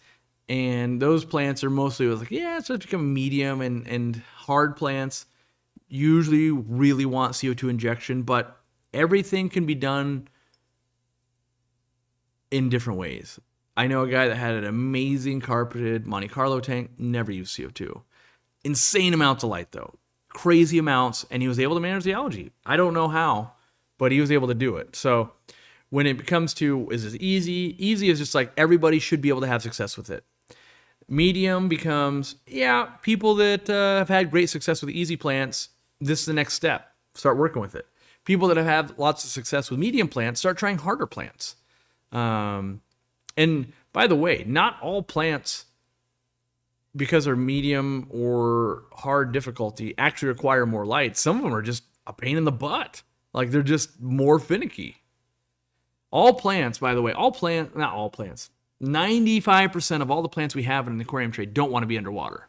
And those plants are mostly like, yeah, it's supposed to become medium, and hard plants usually really want CO2 injection, but everything can be done in different ways. I know a guy that had an amazing carpeted Monte Carlo tank, never used CO2. Insane amounts of light though. Crazy amounts, and he was able to manage the algae. I don't know how, but he was able to do it. So when it comes to, is this easy? Easy is just like everybody should be able to have success with it. Medium becomes, yeah, people that have had great success with easy plants, this is the next step. Start working with it. People that have had lots of success with medium plants, start trying harder plants. And by the way, not all plants, because they're medium or hard difficulty, actually require more light. Some of them are just a pain in the butt. Like they're just more finicky. All plants, by the way, not all plants, 95% of all the plants we have in an aquarium tray don't want to be underwater.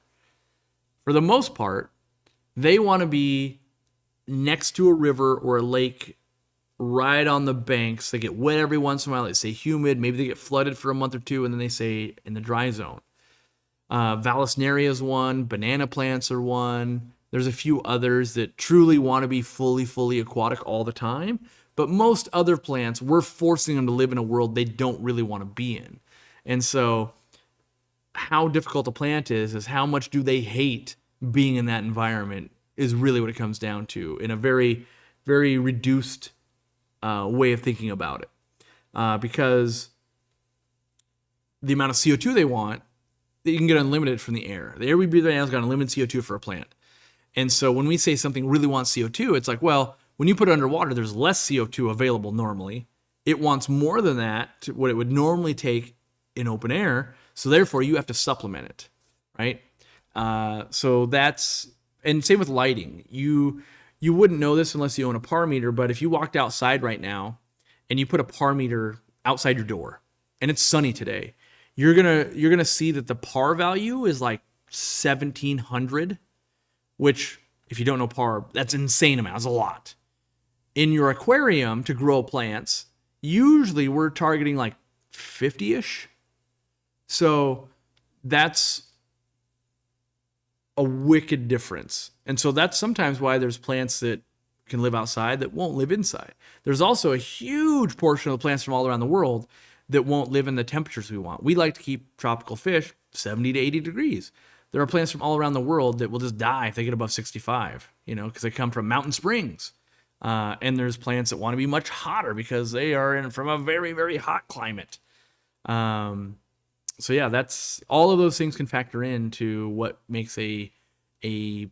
For the most part, they want to be next to a river or a lake, right on the banks. They get wet every once in a while. They stay humid. Maybe they get flooded for a month or two, and then they stay in the dry zone. Vallisneria is one. Banana plants are one. There's a few others that truly want to be fully aquatic all the time. But most other plants, we're forcing them to live in a world they don't really want to be in. And so how difficult a plant is how much do they hate being in that environment is really what it comes down to in a very, very reduced way of thinking about it. Because the amount of CO2 they want, you can get unlimited from the air. The air we breathe right now has got unlimited CO2 for a plant. And so when we say something really wants CO2, it's like, well, when you put it underwater, there's less CO2 available normally. It wants more than that, to what it would normally take in open air. So therefore, you have to supplement it, right? So that's, and same with lighting. You wouldn't know this unless you own a par meter, but if you walked outside right now and you put a par meter outside your door and it's sunny today, you're gonna see that the par value is like 1,700, which if you don't know par, that's an insane amount. That's a lot. In your aquarium to grow plants, usually we're targeting like 50-ish. So that's a wicked difference. And so that's sometimes why there's plants that can live outside that won't live inside. There's also a huge portion of the plants from all around the world that won't live in the temperatures we want. We like to keep tropical fish 70 to 80 degrees. There are plants from all around the world that will just die if they get above 65, because they come from mountain springs. And there's plants that want to be much hotter because they are from a very, very hot climate. So yeah, that's all of those things can factor into what makes a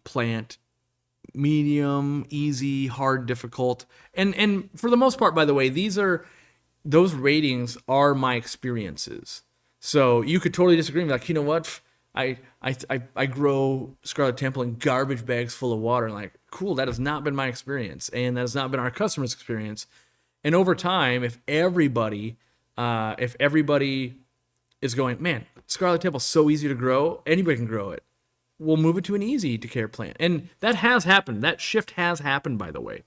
plant medium, easy, hard, difficult. And for the most part, by the way, those ratings are my experiences. So you could totally disagree and be like, you know what? I grow Scarlet Temple in garbage bags full of water. And like, cool, that has not been my experience. And that has not been our customer's experience. And over time, if everybody is going, man, Scarlet Temple is so easy to grow, anybody can grow it, we'll move it to an easy to care plant. And that has happened. That shift has happened, by the way.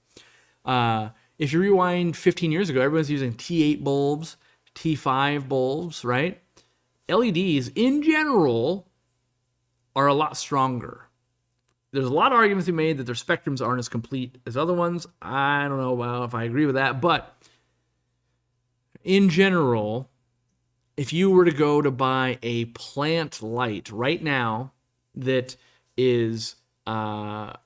If you rewind 15 years ago, everyone's using T8 bulbs, T5 bulbs, right? LEDs in general are a lot stronger. There's a lot of arguments to be made that their spectrums aren't as complete as other ones. I don't know if I agree with that, but in general, if you were to go to buy a plant light right now that is LED,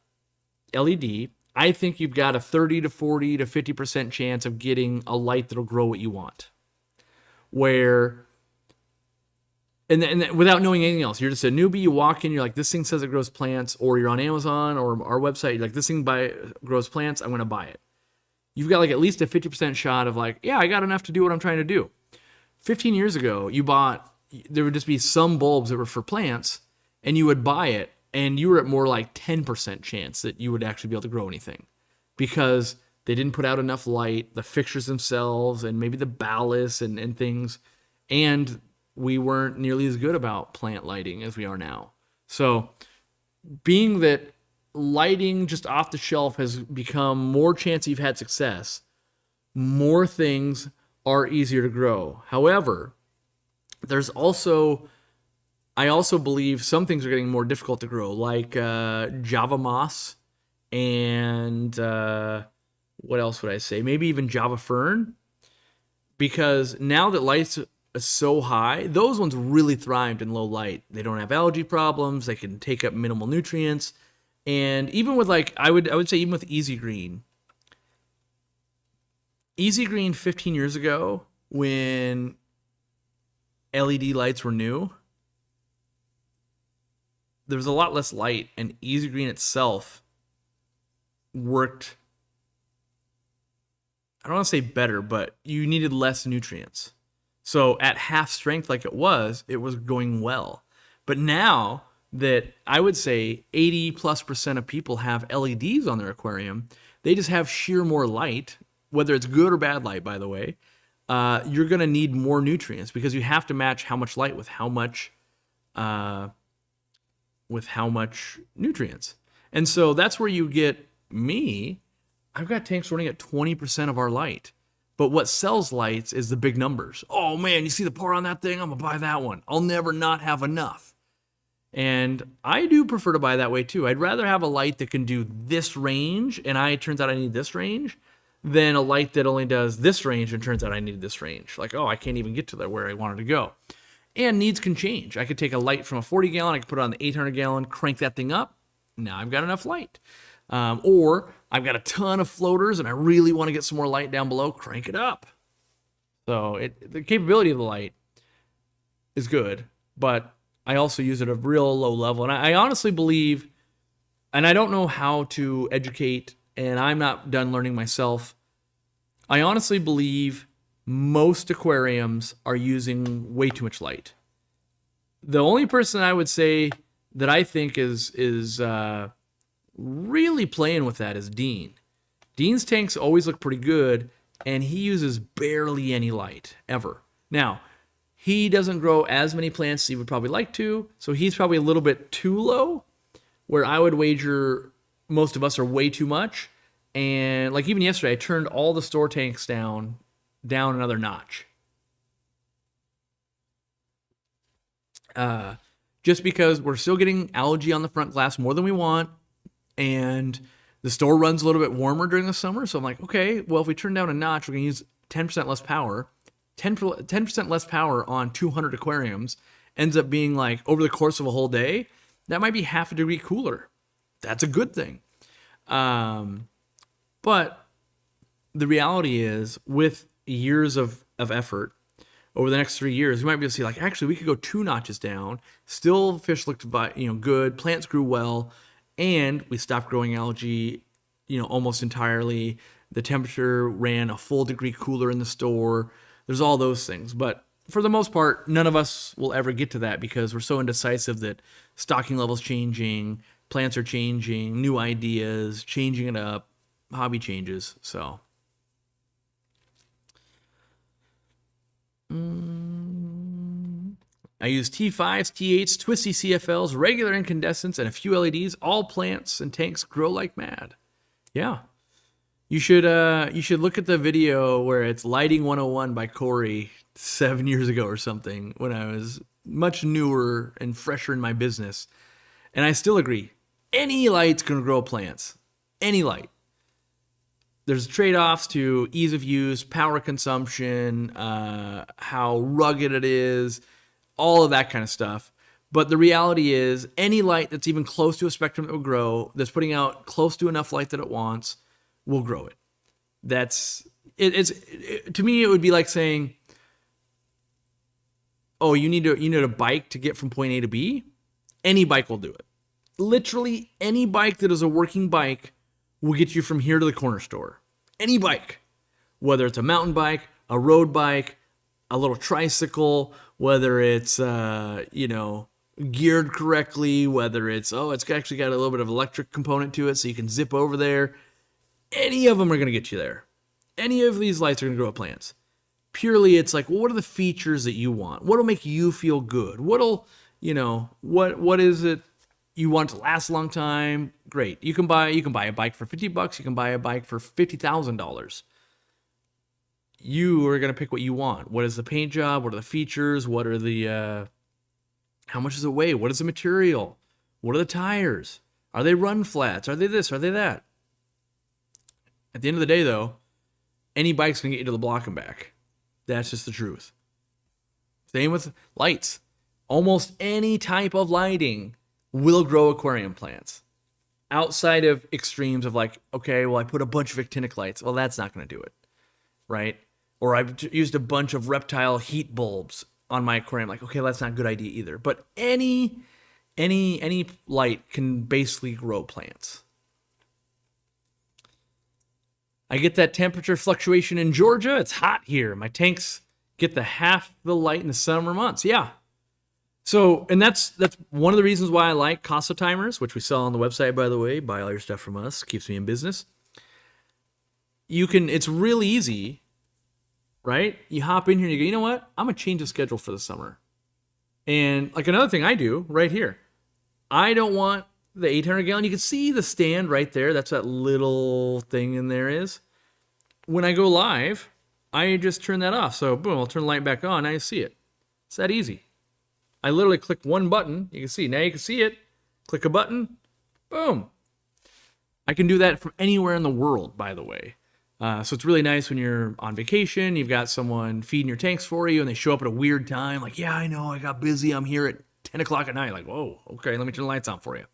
I think you've got a 30 to 40 to 50% chance of getting a light that'll grow what you want. And without knowing anything else, you're just a newbie, you walk in, you're like, this thing says it grows plants, or you're on Amazon or our website, you're like, this thing grows plants, I'm going to buy it. You've got like at least a 50% shot of like, yeah, I got enough to do what I'm trying to do. 15 years ago, there would just be some bulbs that were for plants, and you would buy it, and you were at more like 10% chance that you would actually be able to grow anything because they didn't put out enough light, the fixtures themselves, and maybe the ballast and things. And we weren't nearly as good about plant lighting as we are now. So being that lighting just off the shelf has become more chance you've had success, more things are easier to grow. However, I also believe some things are getting more difficult to grow, like Java moss and what else would I say? Maybe even Java fern, because now that light's so high, those ones really thrived in low light. They don't have algae problems. They can take up minimal nutrients. And even with I would say even with Easy Green 15 years ago when LED lights were new, there was a lot less light, and Easy Green itself worked, I don't want to say better, but you needed less nutrients. So at half strength like it was going well. But now that I would say 80+% of people have LEDs on their aquarium, they just have sheer more light, whether it's good or bad light, by the way. You're going to need more nutrients because you have to match how much light with how much nutrients. And so that's where you get me. I've got tanks running at 20% of our light. But what sells lights is the big numbers. Oh man, you see the par on that thing? I'm going to buy that one. I'll never not have enough. And I do prefer to buy that way too. I'd rather have a light that can do this range, and it turns out I need this range, than a light that only does this range and turns out I need this range. Like, oh, I can't even get to where I wanted to go. And needs can change. I could take a light from a 40 gallon, I could put it on the 800 gallon, crank that thing up. Now I've got enough light. Or I've got a ton of floaters and I really want to get some more light down below, crank it up. So the capability of the light is good, but I also use it at a real low level. And I honestly believe, and I don't know how to educate, and I'm not done learning myself, I honestly believe most aquariums are using way too much light. The only person I would say that I think is really playing with that is Dean. Dean's tanks always look pretty good, and he uses barely any light ever. Now, he doesn't grow as many plants as he would probably like to, so he's probably a little bit too low, where I would wager most of us are way too much. And like even yesterday, I turned all the store tanks down another notch. Just because we're still getting algae on the front glass more than we want, and the store runs a little bit warmer during the summer. So I'm like, okay, well, if we turn down a notch, we're going to use 10% less power. 10% less power on 200 aquariums ends up being like, over the course of a whole day, that might be half a degree cooler. That's a good thing. But the reality is, with years of effort, over the next 3 years, we might be able to see, like, actually, we could go 2 notches down. Still, fish looked, good. Plants grew well, and we stopped growing algae, almost entirely. The temperature ran a full degree cooler in the store. There's all those things, but for the most part, none of us will ever get to that because we're so indecisive that stocking levels changing, plants are changing, new ideas, changing it up, hobby changes. So. I use T5s, T8s, twisty CFLs, regular incandescents, and a few LEDs. All plants and tanks grow like mad. Yeah. You should look at the video where it's Lighting 101 by Corey 7 years ago or something, when I was much newer and fresher in my business. And I still agree. Any light's going to grow plants. Any light. There's trade-offs to ease of use, power consumption, how rugged it is, all of that kind of stuff. But the reality is, any light that's even close to a spectrum that will grow, that's putting out close to enough light that it wants, will grow it. To me, it would be like saying, oh, you need a bike to get from point A to B. Any bike will do it. Literally any bike that is a working bike will get you from here to the corner store. Any bike, whether it's a mountain bike, a road bike, a little tricycle, whether it's geared correctly, whether it's actually got a little bit of electric component to it so you can zip over there. Any of them are going to get you there. Any of these lights are going to grow plants. Purely, it's like, well, what are the features that you want? What'll make you feel good? What is it you want to last a long time? Great. You can buy a bike for $50. You can buy a bike for $50,000. You are going to pick what you want. What is the paint job? What are the features? What are the how much does it weigh? What is the material? What are the tires? Are they run flats? Are they this? Are they that? At the end of the day, though, any bike's going to get you to the block and back. That's just the truth. Same with lights. Almost any type of lighting will grow aquarium plants. Outside of extremes of like, okay, well, I put a bunch of actinic lights. Well, that's not going to do it, right? Or I've used a bunch of reptile heat bulbs on my aquarium. Like, okay, that's not a good idea either. But any light can basically grow plants. I get that temperature fluctuation in Georgia. It's hot here. My tanks get the half the light in the summer months. Yeah. So, and that's one of the reasons why I like Costa timers, which we sell on the website, by the way. Buy all your stuff from us. Keeps me in business. It's really easy, right? You hop in here and you go, you know what? I'm going to change the schedule for the summer. And like another thing I do right here, I don't want the 800 gallon. You can see the stand right there. That's that little thing in there is. When I go live, I just turn that off. So boom, I'll turn the light back on. Now you see it. It's that easy. I literally click one button. You can see. Now you can see it. Click a button. Boom. I can do that from anywhere in the world, by the way. So it's really nice when you're on vacation. You've got someone feeding your tanks for you, and they show up at a weird time. Like, yeah, I know. I got busy. I'm here at 10 o'clock at night. Like, whoa, okay, let me turn the lights on for you.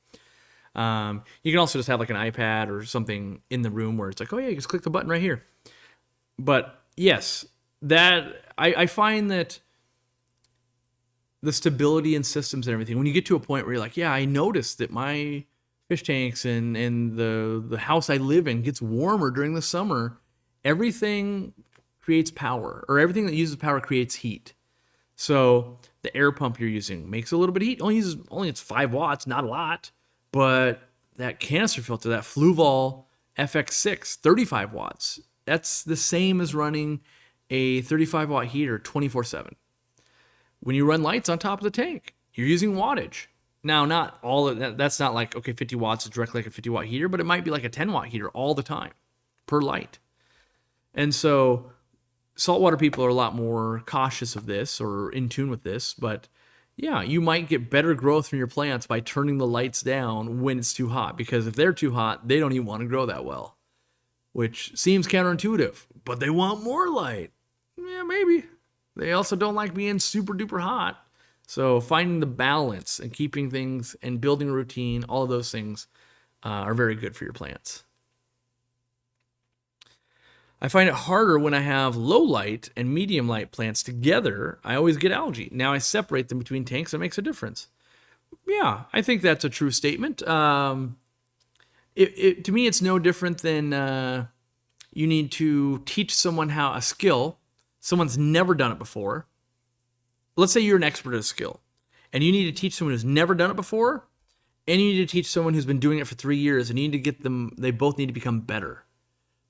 You can also just have like an iPad or something in the room where it's like, oh yeah, you just click the button right here. But yes, that I find that the stability in systems and everything, when you get to a point where you're like, yeah, I noticed that my fish tanks and the house I live in gets warmer during the summer, everything creates power, or everything that uses power creates heat. So the air pump you're using makes a little bit of heat. Only it's 5 watts, not a lot. But that canister filter, that FLAL FX6, 35 watts, That's the same as running a 35 watt heater 24/7. When you run lights on top of the tank, you're using wattage. Now, not all of that, that's not like, okay, 50 watts is directly like a 50 watt heater, but it might be like a 10 watt heater all the time per light. And so saltwater people are a lot more cautious of this or in tune with this, but yeah, you might get better growth from your plants by turning the lights down when it's too hot, because if they're too hot, they don't even want to grow that well, which seems counterintuitive, but they want more light. Yeah, maybe. They also don't like being super duper hot. So finding the balance and keeping things and building a routine, all of those things are very good for your plants. I find it harder when I have low light and medium light plants together. I always get algae. Now I separate them between tanks. It makes a difference. Yeah, I think that's a true statement. To me, it's no different than you need to teach someone how a skill. Someone's never done it before. Let's say you're an expert at a skill, and you need to teach someone who's never done it before, and you need to teach someone who's been doing it for 3 years, and you need to get them, they both need to become better.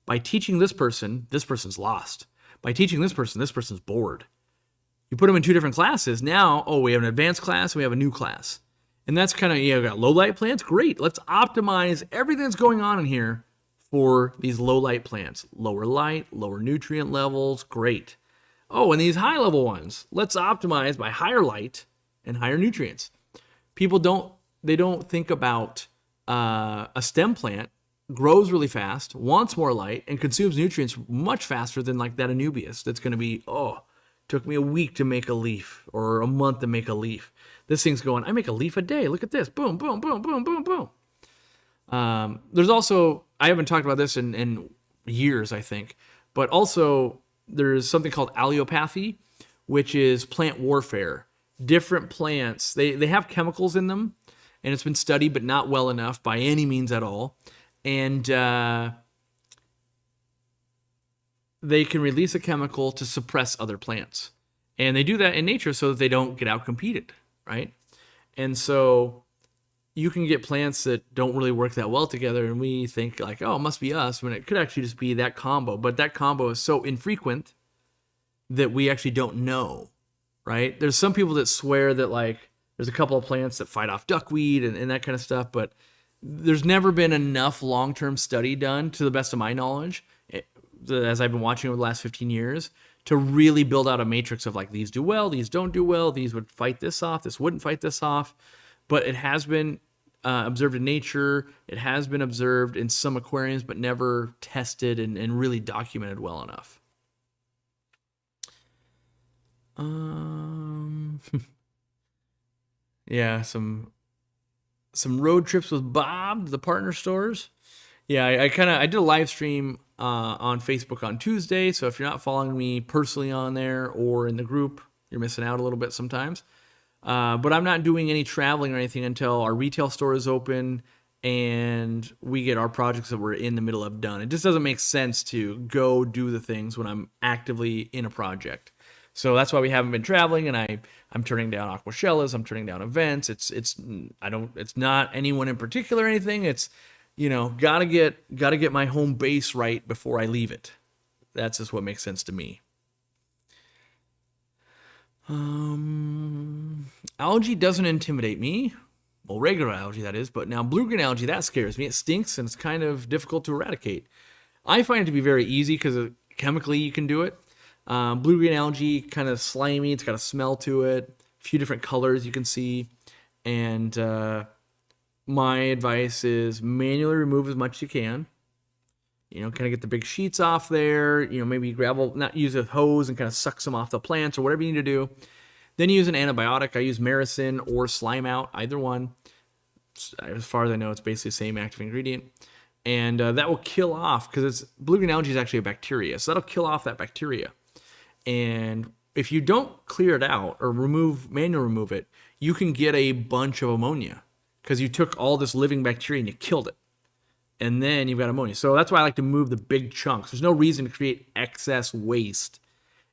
By teaching this person's lost. By teaching this person's bored. You put them in 2 different classes. Now, we have an advanced class and we have a new class. And that's kind of, we've got low light plants. Great. Let's optimize everything that's going on in here for these low light plants. Lower light, lower nutrient levels. Great. And these high level ones, let's optimize by higher light and higher nutrients. People don't think about a stem plant grows really fast, wants more light, and consumes nutrients much faster than like that anubias. That's going to be, took me a week to make a leaf or a month to make a leaf. This thing's going, I make a leaf a day. Look at this. Boom, boom, boom, boom, boom, boom. There's also, I haven't talked about this in years, I think, but also there's something called allelopathy, which is plant warfare. Different plants, they have chemicals in them, and it's been studied, but not well enough by any means at all. And they can release a chemical to suppress other plants. And they do that in nature so that they don't get outcompeted, right? And so you can get plants that don't really work that well together, and we think like, it must be us, when it could actually just be that combo. But that combo is so infrequent that we actually don't know, right? There's some people that swear that like there's a couple of plants that fight off duckweed and that kind of stuff, but there's never been enough long-term study done, to the best of my knowledge, as I've been watching over the last 15 years, to really build out a matrix of like, these do well, these don't do well, these would fight this off, this wouldn't fight this off. But it has been observed in nature. It has been observed in some aquariums, but never tested and really documented well enough. Yeah, some road trips with Bob, the partner stores. Yeah, I did a live stream on Facebook on Tuesday. So if you're not following me personally on there or in the group, you're missing out a little bit sometimes. But I'm not doing any traveling or anything until our retail store is open and we get our projects that we're in the middle of done. It just doesn't make sense to go do the things when I'm actively in a project. So that's why we haven't been traveling, and I'm turning down aquashellas, I'm turning down events. It's not anyone in particular or anything. It's, gotta get my home base right before I leave it. That's just what makes sense to me. Algae doesn't intimidate me. Well, regular algae, that is. But now blue-green algae, that scares me. It stinks, and it's kind of difficult to eradicate. I find it to be very easy because chemically you can do it. Blue-green algae, kind of slimy. It's got a smell to it. A few different colors you can see. And my advice is manually remove as much as you can. Kind of get the big sheets off there. Maybe not use a hose and kind of suck some off the plants or whatever you need to do. Then you use an antibiotic. I use Maricin or Slime Out, either one. As far as I know, it's basically the same active ingredient. And that will kill off, because blue-green algae is actually a bacteria. So that'll kill off that bacteria. And if you don't clear it out or manually remove it, you can get a bunch of ammonia because you took all this living bacteria and you killed it. And then you've got ammonia. So that's why I like to move the big chunks. There's no reason to create excess waste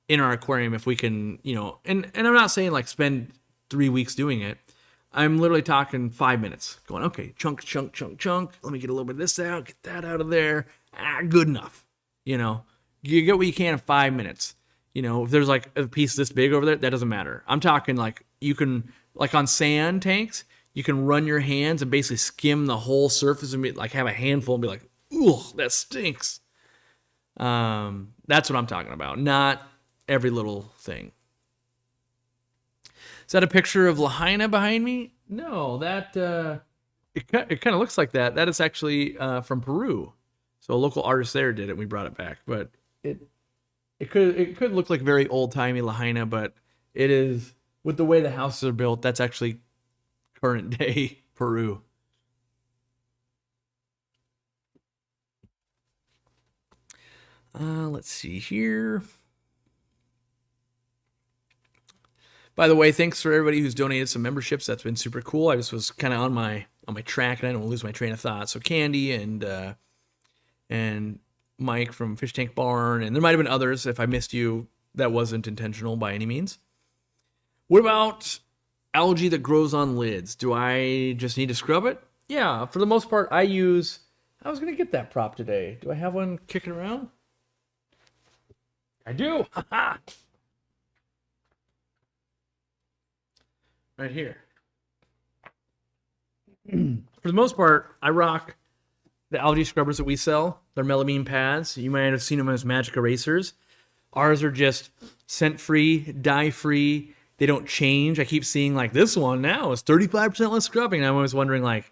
in our aquarium if we can, and I'm not saying like spend 3 weeks doing it. I'm literally talking 5 minutes going, okay, chunk. Let me get a little bit of this out, get that out of there. Good enough. you get what you can in 5 minutes. You know, if there's like a piece this big over there, that doesn't matter. I'm talking like you can, like on sand tanks, you can run your hands and basically skim the whole surface and be, like have a handful and be like, ooh, that stinks. That's what I'm talking about, not every little thing. Is that a picture of Lahaina behind me? No, that it kind of looks like that. That is actually from Peru. So a local artist there did it. And we brought it back, but it could look like very old timey Lahaina, but it is, with the way the houses are built, that's actually current day Peru. Let's see here. By the way, thanks for everybody who's donated some memberships. That's been super cool. I just was kind of on my track, and I don't want to lose my train of thought. So Candy and Mike from Fish Tank Barn, and there might have been others. If I missed you, that wasn't intentional by any means. What about algae that grows on lids? Do I just need to scrub it? Yeah, for the most part, I was going to get that prop today. Do I have one kicking around? I do. Right here. For the most part, I rock the algae scrubbers that we sell. They're melamine pads. You might have seen them as magic erasers. Ours are just scent-free, dye-free. They don't change. I keep seeing like this one now is 35% less scrubbing. And I'm always wondering like,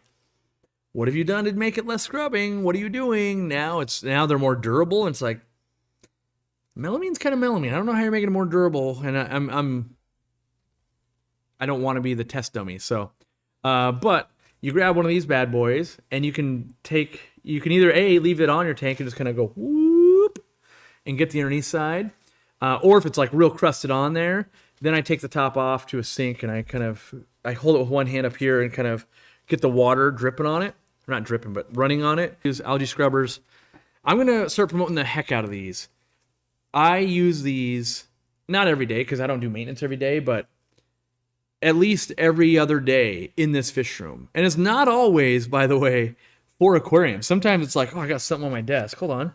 what have you done to make it less scrubbing? What are you doing? Now they're more durable. And it's like, melamine's kind of melamine. I don't know how you're making it more durable. And I don't want to be the test dummy. So, but you grab one of these bad boys and you can either leave it on your tank and just kind of go whoop and get the underneath side. Or if it's like real crusted on there, then I take the top off to a sink and I hold it with one hand up here and kind of get the water dripping on it. Or not dripping, but running on it. Use algae scrubbers. I'm going to start promoting the heck out of these. I use these not every day because I don't do maintenance every day, but at least every other day in this fish room. And it's not always, by the way, for aquarium. Sometimes it's like, oh, I got something on my desk. Hold on.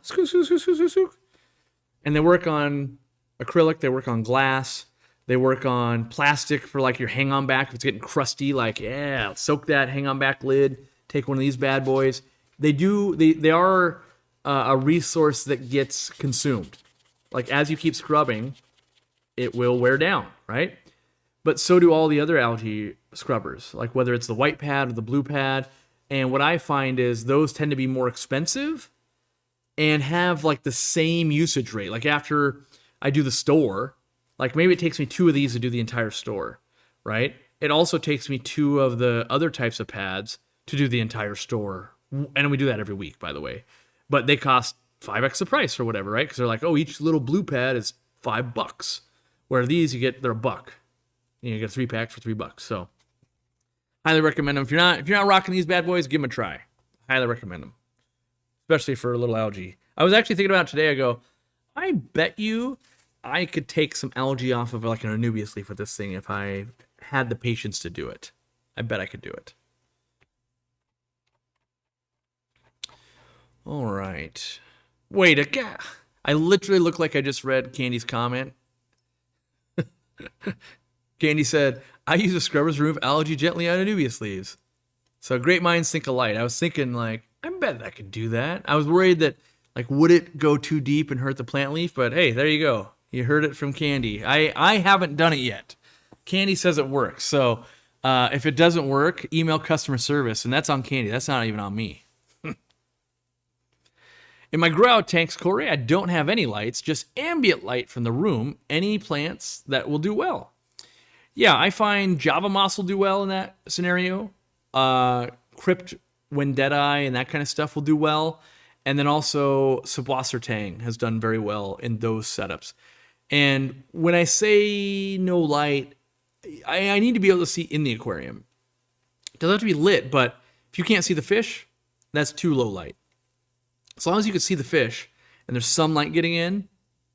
And they work on acrylic. They work on glass. They work on plastic for like your hang-on back. If it's getting crusty, like, yeah, soak that hang-on back lid. Take one of these bad boys. They are a resource that gets consumed. Like as you keep scrubbing, it will wear down, right? But so do all the other algae scrubbers, like whether it's the white pad or the blue pad. And what I find is those tend to be more expensive and have like the same usage rate. Like after I do the store, like maybe it takes me 2 of these to do the entire store, right? It also takes me 2 of the other types of pads to do the entire store. And we do that every week, by the way. But they cost 5x the price or whatever, right? Because they're like, oh, each little blue pad is $5. Where these, they're $1. You get a 3-pack for $3. So highly recommend them. If you're not rocking these bad boys, give them a try. Highly recommend them, especially for a little algae. I was actually thinking about it today. I go, I bet you I could take some algae off of like an Anubias leaf with this thing if I had the patience to do it. I bet I could do it. All right. Wait a minute. I literally look like I just read Candy's comment. Candy said, I use a scrubber to remove algae gently on Anubias leaves. So great minds think alike. I was thinking like, I bet I could do that. I was worried that like, would it go too deep and hurt the plant leaf? But hey, there you go. You heard it from Candy. I haven't done it yet. Candy says it works. So if it doesn't work, email customer service. And that's on Candy. That's not even on me. In my grow out tanks, Corey, I don't have any lights, just ambient light from the room. Any plants that will do well. Yeah, I find Java moss will do well in that scenario. Crypt Wendetti and that kind of stuff will do well. And then also Subwasser Tang has done very well in those setups. And when I say no light, I need to be able to see in the aquarium. It doesn't have to be lit, but if you can't see the fish, that's too low light. As long as you can see the fish and there's some light getting in,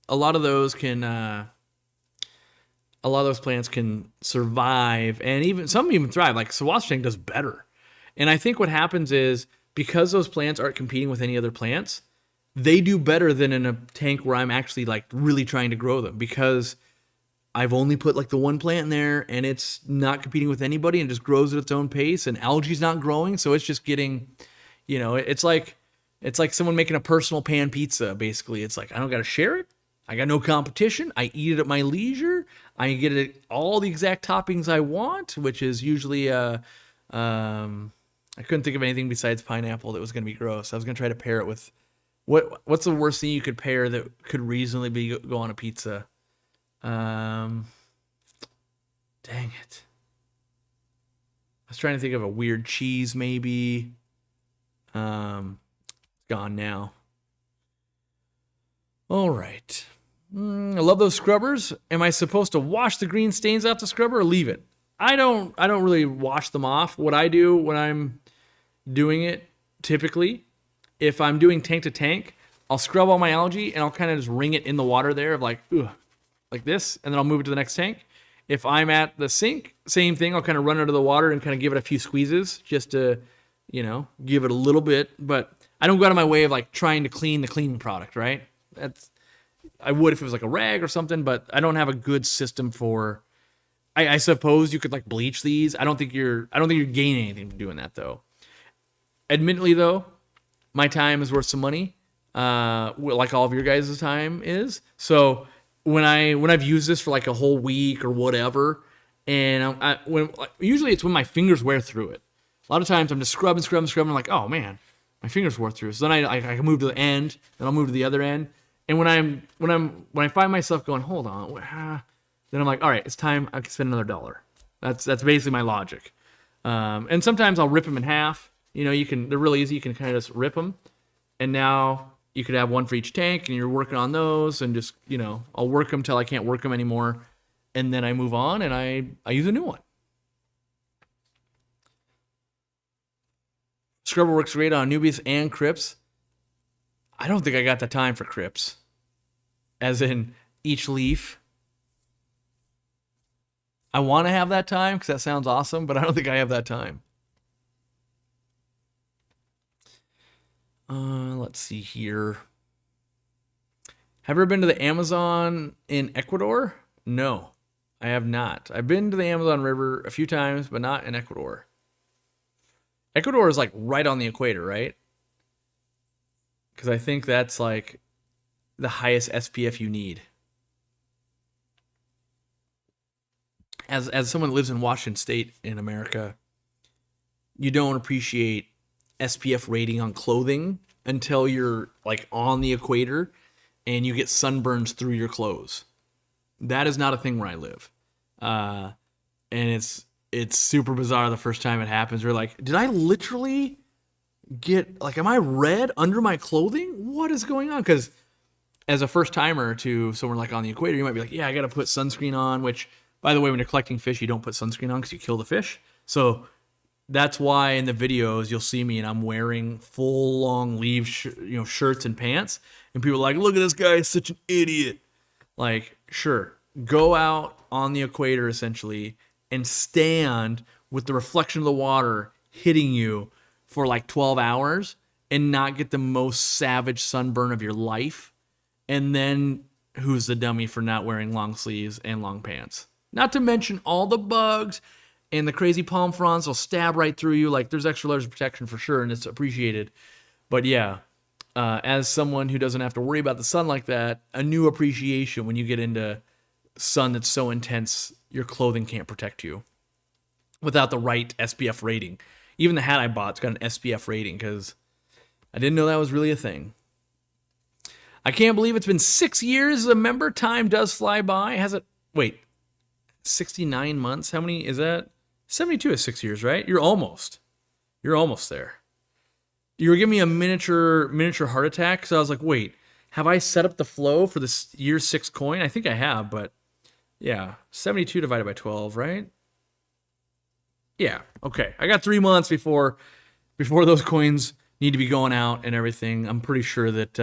a lot of those plants can survive, and even some even thrive. Like Subwasser Tang does better. And I think what happens is because those plants aren't competing with any other plants, they do better than in a tank where I'm actually like really trying to grow them, because I've only put like the one plant in there and it's not competing with anybody and just grows at its own pace, and algae's not growing. So it's just getting, it's like someone making a personal pan pizza. Basically, it's like, I don't got to share it. I got no competition. I eat it at my leisure. I get it all the exact toppings I want, which is usually I couldn't think of anything besides pineapple that was going to be gross. I was going to try to pair it with what's the worst thing you could pair that could reasonably go on a pizza? Dang it. I was trying to think of a weird cheese, maybe. Gone now. All right. I love those scrubbers. Am I supposed to wash the green stains off the scrubber or leave it? I don't really wash them off. What I do when I'm doing it, typically, if I'm doing tank to tank, I'll scrub all my algae and I'll kind of just wring it in the water there of like, ugh, like this, and then I'll move it to the next tank. If I'm at the sink, same thing. I'll kind of run under the water and kind of give it a few squeezes just to, give it a little bit. But I don't go out of my way of like trying to clean the cleaning product, right? I would if it was like a rag or something, but I don't have a good system for. I suppose you could like bleach these. I don't think you're gaining anything from doing that though. Admittedly though, my time is worth some money, like all of your guys' time is. So when I've used this for like a whole week or whatever, and usually it's when my fingers wear through it. A lot of times I'm just scrubbing, I'm like, oh man, my fingers wore through. So then I can move to the end, then I'll move to the other end. And when I find myself going, hold on, then I'm like, all right, it's time. I can spend another $1. That's basically my logic. And sometimes I'll rip them in half. They're really easy. You can kind of just rip them, and now you could have one for each tank, and you're working on those, and just I'll work them till I can't work them anymore, and then I move on and I use a new one. Scrubber works great on newbies and crypts. I don't think I got the time for crypts, as in each leaf. I want to have that time because that sounds awesome, but I don't think I have that time. Let's see here. Have you ever been to the Amazon in Ecuador? No, I have not. I've been to the Amazon River a few times, but not in Ecuador. Ecuador is like right on the equator, right? Because I think that's like the highest SPF you need. As someone that lives in Washington State in America, you don't appreciate SPF rating on clothing until you're like on the equator and you get sunburns through your clothes. That is not a thing where I live. And it's super bizarre the first time it happens. We're like, did I literally get, like, am I red under my clothing? What is going on? Because as a first timer to someone like on the equator, you might be like, yeah, I got to put sunscreen on, which, by the way, when you're collecting fish, you don't put sunscreen on because you kill the fish. So that's why in the videos you'll see me and I'm wearing full long sleeve shirts and pants, and people are like, look at this guy, he's such an idiot. Like, sure, go out on the equator essentially and stand with the reflection of the water hitting you for like 12 hours and not get the most savage sunburn of your life. And then who's the dummy for not wearing long sleeves and long pants? Not to mention all the bugs and the crazy palm fronds will stab right through you. Like, there's extra layers of protection for sure, and it's appreciated. But yeah, as someone who doesn't have to worry about the sun like that, a new appreciation when you get into sun that's so intense, your clothing can't protect you without the right SPF rating. Even the hat I bought's got an SPF rating because I didn't know that was really a thing. I can't believe it's been 6 years as a member. Time does fly by. Has it? Wait, 69 months? How many is that? 72 is 6 years, right? You're almost there. You were giving me a miniature heart attack, so I was like, wait, have I set up the flow for this year 6 coin? I think I have, but yeah, 72 divided by 12, right? Yeah, okay. I got 3 months before those coins need to be going out and everything. I'm pretty sure that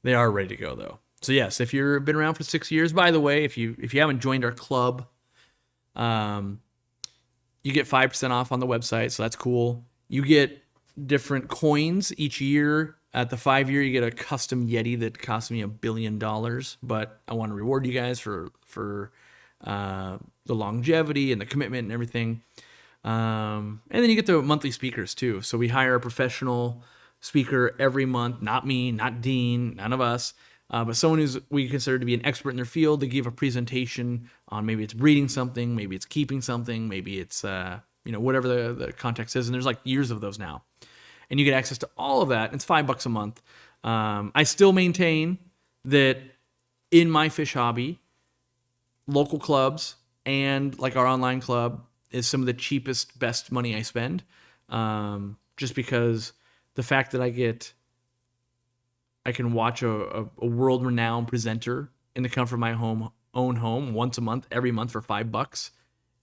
they are ready to go, though. So yes, if you've been around for 6 years, by the way, if you haven't joined our club, you get 5% off on the website, so that's cool. You get different coins each year At the 5-year, you get a custom Yeti that cost me $1 billion, but I want to reward you guys for the longevity and the commitment and everything. And then you get the monthly speakers too. So we hire a professional speaker every month, not me, not Dean, none of us, but someone who's we consider to be an expert in their field to give a presentation on maybe it's breeding something, maybe it's keeping something, maybe it's whatever the context is. And there's like years of those now. And you get access to all of that. It's $5 a month. I still maintain that in my fish hobby, local clubs and like our online club is some of the cheapest, best money I spend. Just because the fact that I can watch a world-renowned presenter in the comfort of my own home once a month, every month for $5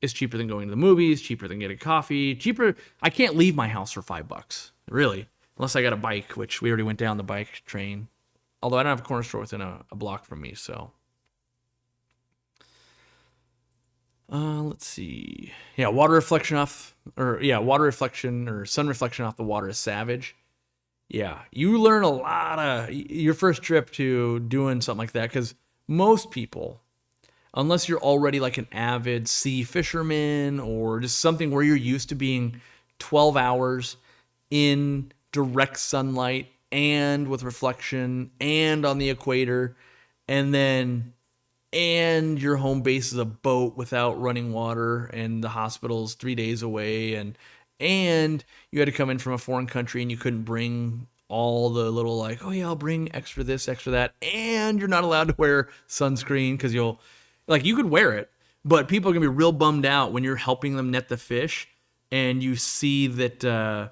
is cheaper than going to the movies, cheaper than getting coffee, cheaper. I can't leave my house for $5, really, unless I got a bike, which we already went down the bike train. Although I don't have a corner store within a block from me, so. Let's see. Yeah, water reflection or sun reflection off the water is savage. Yeah, you learn a lot of your first trip to doing something like that, because most people, unless you're already like an avid sea fisherman or just something where you're used to being 12 hours in direct sunlight and with reflection and on the equator, and your home base is a boat without running water and the hospital's 3 days away, and you had to come in from a foreign country and you couldn't bring all the little like, oh yeah, I'll bring extra this, extra that, and you're not allowed to wear sunscreen because you could wear it, but people are gonna be real bummed out when you're helping them net the fish and you see that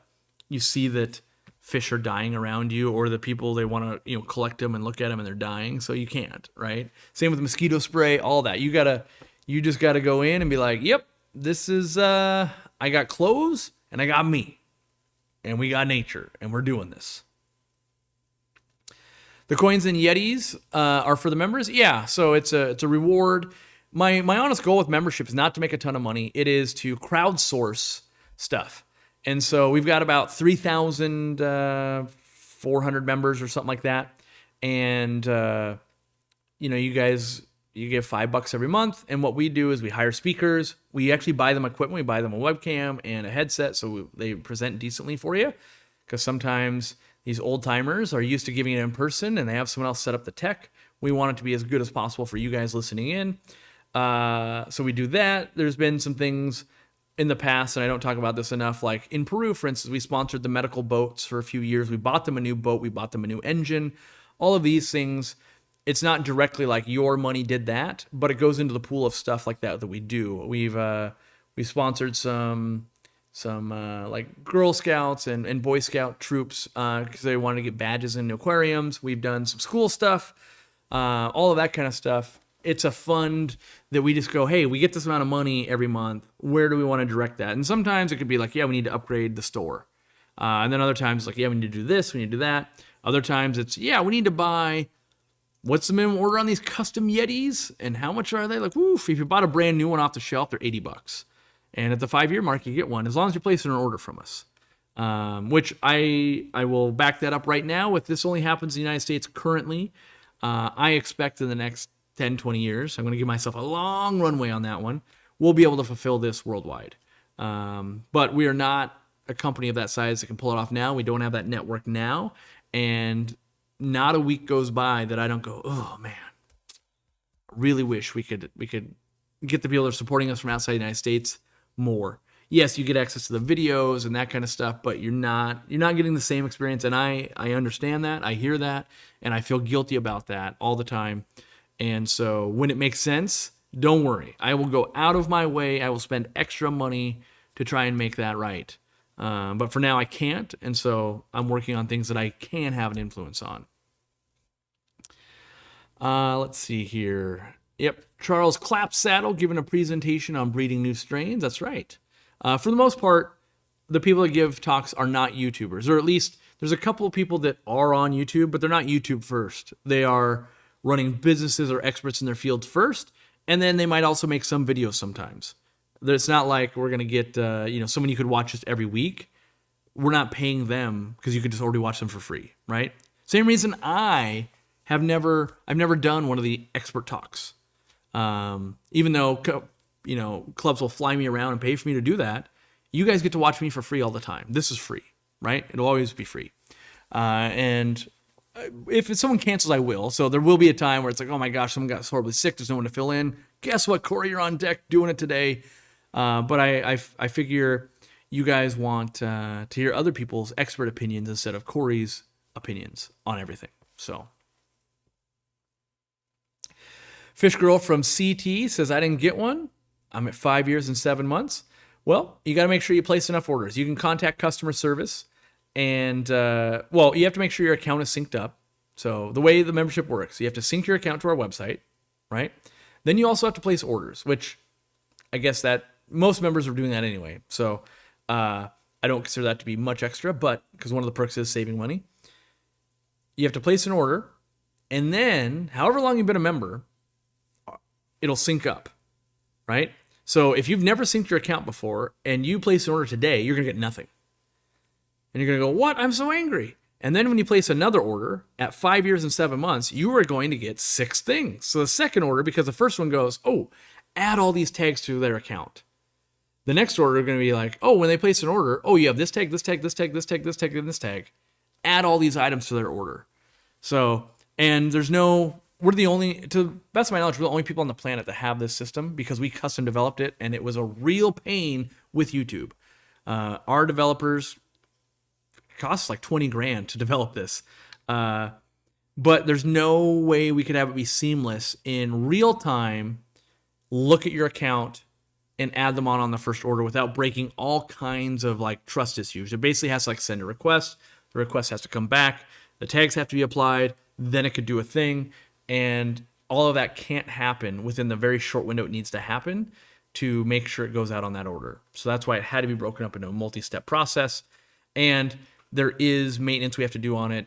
fish are dying around you, or the people they want to collect them and look at them and they're dying, so you can't, right? Same with mosquito spray, all that. You just gotta go in and be like, yep, this is I got clothes and I got me, and we got nature, and we're doing this. The coins and Yetis are for the members. Yeah, so it's a reward. My honest goal with membership is not to make a ton of money. It is to crowdsource stuff. And so we've got about 3,400 members or something like that. And, you guys, you give $5 every month. And what we do is we hire speakers. We actually buy them equipment. We buy them a webcam and a headset so they present decently for you. Because sometimes these old timers are used to giving it in person and they have someone else set up the tech. We want it to be as good as possible for you guys listening in. So we do that. There's been some things in the past, and I don't talk about this enough, like in Peru, for instance, we sponsored the medical boats for a few years. We bought them a new boat. We bought them a new engine. All of these things, it's not directly like your money did that, but it goes into the pool of stuff like that we do. We sponsored some like Girl Scouts and Boy Scout troops because they wanted to get badges into aquariums. We've done some school stuff, all of that kind of stuff. It's a fund that we just go, hey, we get this amount of money every month. Where do we want to direct that? And sometimes it could be like, yeah, we need to upgrade the store. And then other times, like, yeah, we need to do this, we need to do that. Other times it's, yeah, we need to buy, what's the minimum order on these custom Yetis? And how much are they? Like, woof, if you bought a brand new one off the shelf, they're $80. And at the 5-year mark, you get one, as long as you're placing an order from us. Which I will back that up right now. If this only happens in the United States currently, I expect in the next 10, 20 years, I'm going to give myself a long runway on that one, we'll be able to fulfill this worldwide. But we are not a company of that size that can pull it off now. We don't have that network now. And not a week goes by that I don't go, oh man, I really wish we could get the people that are supporting us from outside the United States more. Yes, you get access to the videos and that kind of stuff, but you're not getting the same experience. And I understand that. I hear that. And I feel guilty about that all the time. And so when it makes sense, don't worry. I will go out of my way. I will spend extra money to try and make that right. But for now, I can't. And so I'm working on things that I can have an influence on. Let's see here. Yep. Charles Clapsaddle giving a presentation on breeding new strains. That's right. For the most part, the people that give talks are not YouTubers, or at least there's a couple of people that are on YouTube, but they're not YouTube first. They are running businesses or experts in their field first, and then they might also make some videos sometimes. It's not like we're going to get someone you could watch just every week. we're not paying them because you could just already watch them for free, right? Same reason I've never done one of the expert talks. Even though, clubs will fly me around and pay for me to do that, you guys get to watch me for free all the time. This is free, right? It'll always be free. And if someone cancels, I will. So there will be a time where it's like, oh my gosh, someone got horribly sick. There's no one to fill in. Guess what, Corey, you're on deck doing it today. But I figure you guys want to hear other people's expert opinions instead of Corey's opinions on everything. So Fish Girl from CT says, I didn't get one. I'm at 5 years and 7 months. Well, you got to make sure you place enough orders. You can contact customer service. And, you have to make sure your account is synced up. So the way the membership works, you have to sync your account to our website, right? Then you also have to place orders, which I guess that most members are doing that anyway. So I don't consider that to be much extra, but because one of the perks is saving money. You have to place an order, and then however long you've been a member, it'll sync up, right? So if you've never synced your account before and you place an order today, you're going to get nothing. And you're going to go, what? I'm so angry. And then when you place another order at 5 years and 7 months, you are going to get 6 things. So the second order, because the first one goes, oh, add all these tags to their account. The next order is going to be like, oh, when they place an order, oh, you have this tag, this tag, this tag, this tag, this tag, and this tag. Add all these items to their order. So, and we're the only, to the best of my knowledge, we're the only people on the planet that have this system because we custom developed it, and it was a real pain with YouTube. Our developers costs like 20 grand to develop this. But there's no way we could have it be seamless in real time. Look at your account and add them on the first order without breaking all kinds of like trust issues. It basically has to like send a request. The request has to come back. The tags have to be applied. Then it could do a thing. And all of that can't happen within the very short window it needs to happen to make sure it goes out on that order. So that's why it had to be broken up into a multi-step process. And there is maintenance we have to do on it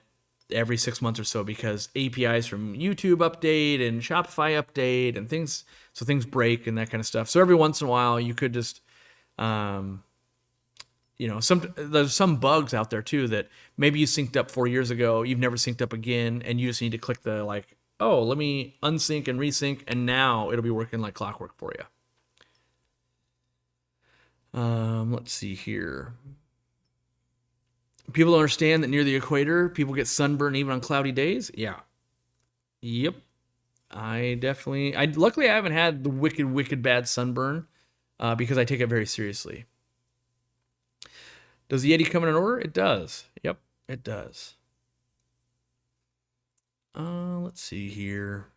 every 6 months or so because APIs from YouTube update and Shopify update and things, so things break and that kind of stuff. So every once in a while you could just, there's some bugs out there too that maybe you synced up 4 years ago, you've never synced up again, and you just need to click the like, oh, let me unsync and resync, and now it'll be working like clockwork for you. Let's see here. People don't understand that near the equator, people get sunburn even on cloudy days. Yeah. Yep. Luckily I haven't had the wicked bad sunburn because I take it very seriously. Does the Yeti come in an order? It does. Yep, it does. Let's see here.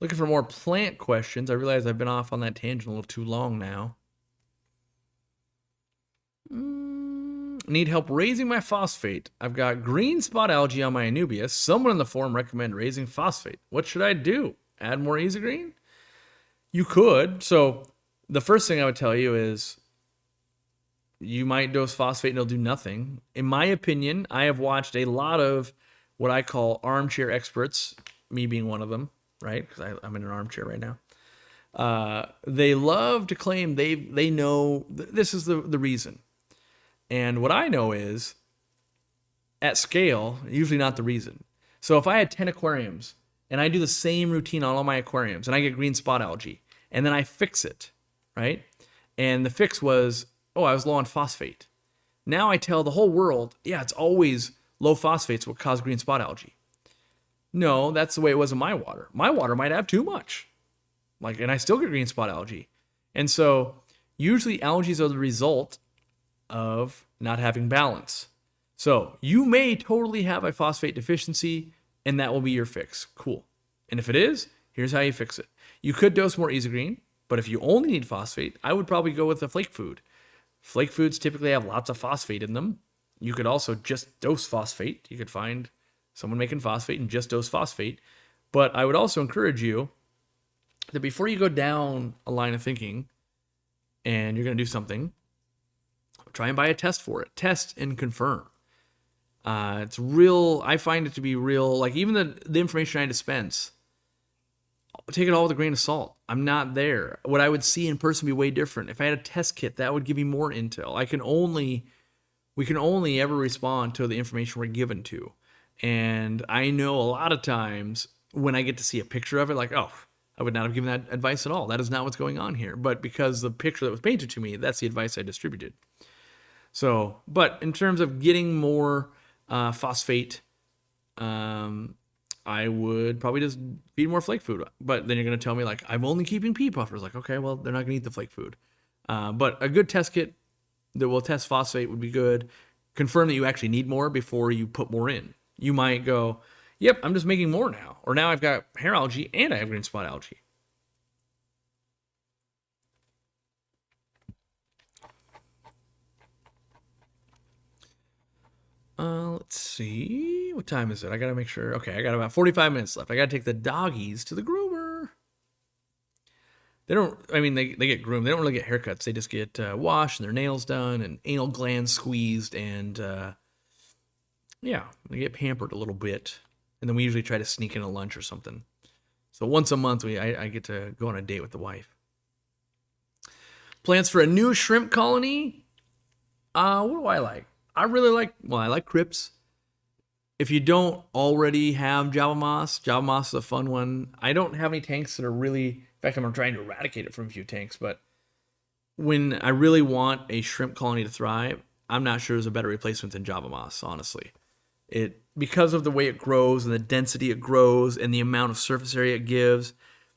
Looking for more plant questions. I realize I've been off on that tangent a little too long now. Need help raising my phosphate. I've got green spot algae on my Anubias. Someone in the forum recommend raising phosphate. What should I do? Add more easy green? You could. So the first thing I would tell you is you might dose phosphate and it'll do nothing. In my opinion, I have watched a lot of what I call armchair experts, me being one of them, right? Because I'm in an armchair right now. They love to claim they know this is the reason. And what I know is, at scale, usually not the reason. So if I had 10 aquariums, and I do the same routine on all my aquariums, and I get green spot algae, and then I fix it, right? And the fix was, oh, I was low on phosphate. Now I tell the whole world, yeah, it's always low phosphates what cause green spot algae. No, that's the way it was in my water. My water might have too much. And I still get green spot algae. And so usually algae are the result of not having balance. So you may totally have a phosphate deficiency and that will be your fix. Cool. And if it is, here's how you fix it. You could dose more easy green, but if you only need phosphate, I would probably go with the flake food. Flake foods typically have lots of phosphate in them. You could also just dose phosphate. You could find someone making phosphate and just dose phosphate. But I would also encourage you that before you go down a line of thinking and you're going to do something, try and buy a test for it. Test and confirm. It's real. I find it to be real. Like even the information I dispense, take it all with a grain of salt. I'm not there. What I would see in person would be way different. If I had a test kit, that would give me more intel. I can only We can only ever respond to the information we're given to. And I know a lot of times when I get to see a picture of it, like, oh, I would not have given that advice at all. That is not what's going on here. But because the picture that was painted to me, that's the advice I distributed. So, but in terms of getting more phosphate, I would probably just feed more flake food. But then you're going to tell me, like, I'm only keeping pea puffers. Like, okay, well, they're not going to eat the flake food. But a good test kit that will test phosphate would be good. Confirm that you actually need more before you put more in. You might go, yep, I'm just making more now. Or now I've got hair algae and I have green spot algae. Let's see. What time is it? I got to make sure. Okay, I got about 45 minutes left. I got to take the doggies to the groomer. They don't, I mean, they get groomed. They don't really get haircuts. They just get washed and their nails done and anal glands squeezed. And yeah, they get pampered a little bit. And then we usually try to sneak in a lunch or something. So once a month, I get to go on a date with the wife. Plans for a new shrimp colony. What do I like? I like crypts. If you don't already have Java moss is a fun one. I don't have any tanks that are really, in fact, I'm trying to eradicate it from a few tanks, but when I really want a shrimp colony to thrive, I'm not sure there's a better replacement than Java moss, honestly. Because of the way it grows and the density it grows and the amount of surface area it gives.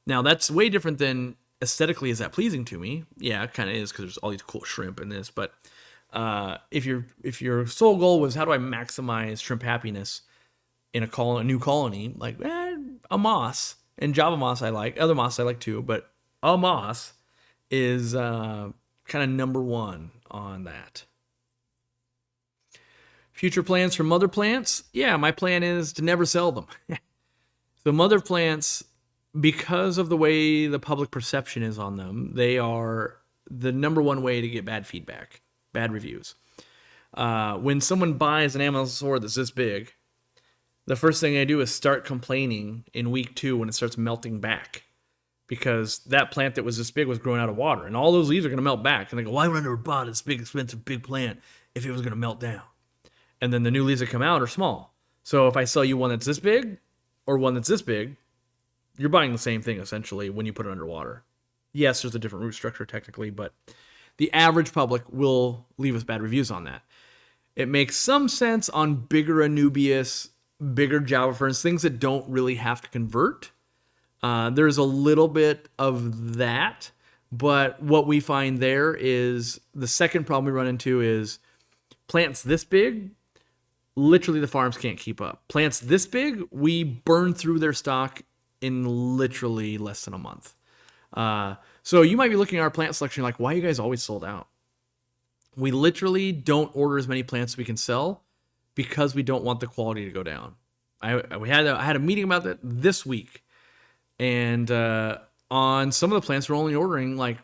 Now, that's way different than aesthetically, is that pleasing to me? Yeah, it kind of is because there's all these cool shrimp in this, but if your sole goal was how do I maximize shrimp happiness in a new colony, like a moss and Java moss I like, other moss I like too, but a moss is kind of number one on that. Future plans for mother plants? Yeah, my plan is to never sell them. So mother plants, because of the way the public perception is on them, they are the number one way to get bad feedback. Bad reviews. When someone buys an Amazon sword that's this big, the first thing I do is start complaining in week 2 when it starts melting back. Because that plant that was this big was growing out of water. And all those leaves are going to melt back. And they go, why would I never buy this big, expensive, big plant if it was going to melt down? And then the new leaves that come out are small. So if I sell you one that's this big or one that's this big, you're buying the same thing essentially when you put it underwater. Yes, there's a different root structure technically, but the average public will leave us bad reviews on that. It makes some sense on bigger Anubias, bigger Java ferns, things that don't really have to convert. There's a little bit of that, but what we find there is the second problem we run into is plants this big, literally the farms can't keep up. Plants this big, we burn through their stock in literally less than a month. So you might be looking at our plant selection like, why are you guys always sold out? We literally don't order as many plants as we can sell because we don't want the quality to go down. I had a meeting about that this week. And on some of the plants, we're only ordering like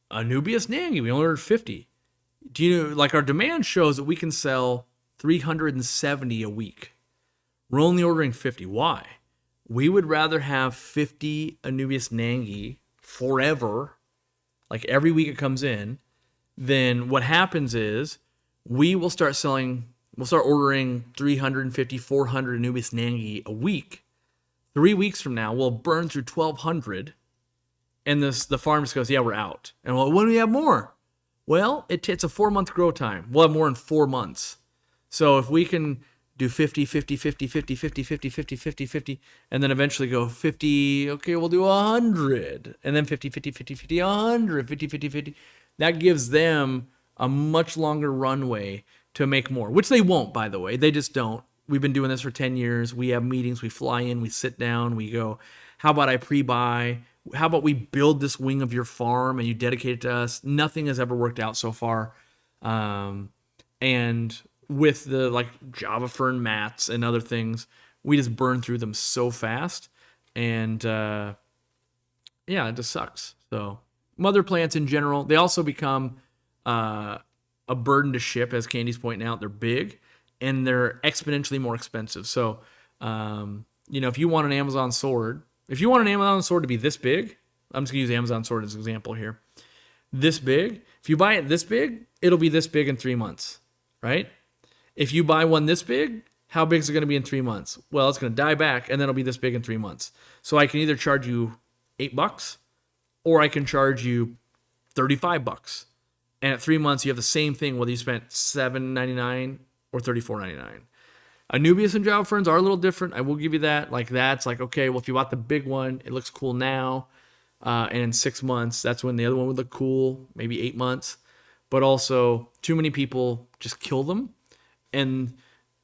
Anubias Nangi. We only ordered 50. Do you know, like our demand shows that we can sell 370 a week. We're only ordering 50. Why? We would rather have 50 Anubias Nangi forever, like every week it comes in, then what happens is we'll start ordering 350, 400 Anubias Nangi a week. 3 weeks from now, we'll burn through 1,200, and the farm just goes, yeah, we're out. And well, when do we have more? Well, it's a 4-month grow time. We'll have more in 4 months. So if we can do 50, 50, 50, 50, 50, 50, 50, 50, 50, and then eventually go 50, okay, we'll do 100, and then 50, 50, 50, 50, 100, 50, 50, 50. That gives them a much longer runway to make more, which they won't, by the way. They just don't. We've been doing this for 10 years. We have meetings. We fly in. We sit down. We go, how about I pre-buy? How about we build this wing of your farm and you dedicate it to us? Nothing has ever worked out so far. And with the like Java fern mats and other things, we just burn through them so fast. And yeah, it just sucks. So mother plants in general, they also become a burden to ship, as Candy's pointing out. They're big and they're exponentially more expensive. So, if you want an Amazon sword, to be this big, I'm just gonna use Amazon sword as an example here. This big, if you buy it this big, it'll be this big in 3 months, right? If you buy one this big, how big is it going to be in 3 months? Well, it's going to die back, and then it'll be this big in 3 months. So I can either charge you $8, or I can charge you $35. And at 3 months, you have the same thing whether you spent $7.99 or $34.99. Anubias and Java ferns are a little different. I will give you that. Like that's like, okay, well, if you bought the big one, it looks cool now. And in 6 months, that's when the other one would look cool, maybe 8 months. But also, too many people just kill them. And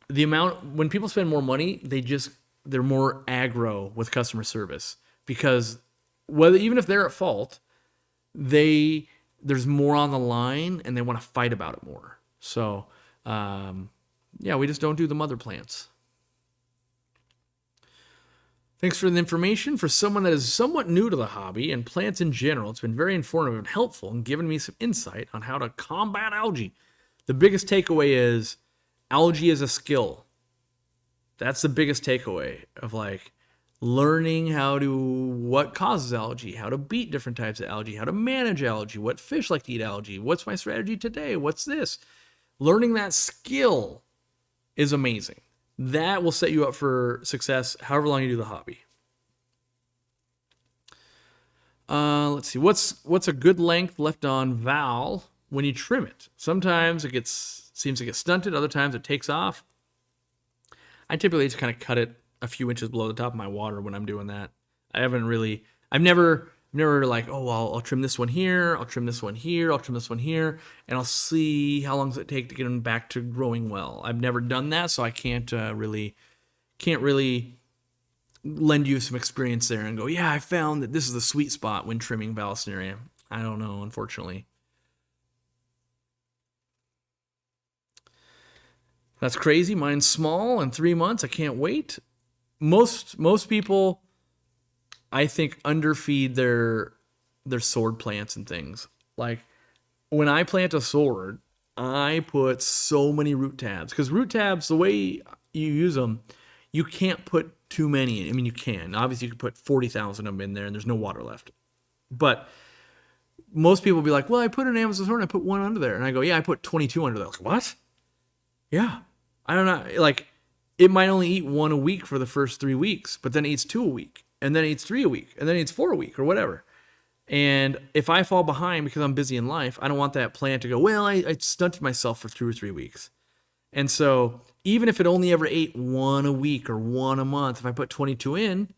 the amount, when people spend more money, they're more aggro with customer service. Because even if they're at fault, there's more on the line and they want to fight about it more. So, yeah, we just don't do the mother plants. Thanks for the information. For someone that is somewhat new to the hobby and plants in general, it's been very informative and helpful and given me some insight on how to combat algae. The biggest takeaway is algae is a skill. That's the biggest takeaway of like learning what causes algae, how to beat different types of algae, how to manage algae, what fish like to eat algae, what's my strategy today, what's this. Learning that skill is amazing. That will set you up for success however long you do the hobby. Let's see. What's a good length left on FLAL when you trim it? Sometimes it seems to get stunted. Other times it takes off. I typically just kind of cut it a few inches below the top of my water when I'm doing that. I've never like, oh, well, I'll trim this one here, I'll trim this one here, I'll trim this one here, and I'll see how long does it take to get them back to growing well. I've never done that, so I can't really lend you some experience there and go, yeah, I found that this is the sweet spot when trimming Vallisneria. I don't know, unfortunately. That's crazy. Mine's small in 3 months. I can't wait. Most people, I think, underfeed their sword plants and things. Like when I plant a sword, I put so many root tabs because root tabs, the way you use them, you can't put too many in. I mean, you can. Obviously, you can put 40,000 of them in there and there's no water left. But most people will be like, well, I put an Amazon sword and I put one under there. And I go, yeah, I put 22 under there. Like, what? Yeah. I don't know. Like, it might only eat one a week for the first 3 weeks, but then it eats 2 a week. And then it eats 3 a week, and then it eats 4 a week, or whatever. And if I fall behind because I'm busy in life, I don't want that plant to go, well, I stunted myself for 2 or 3 weeks. And so even if it only ever ate one a week or one a month, if I put 22 in,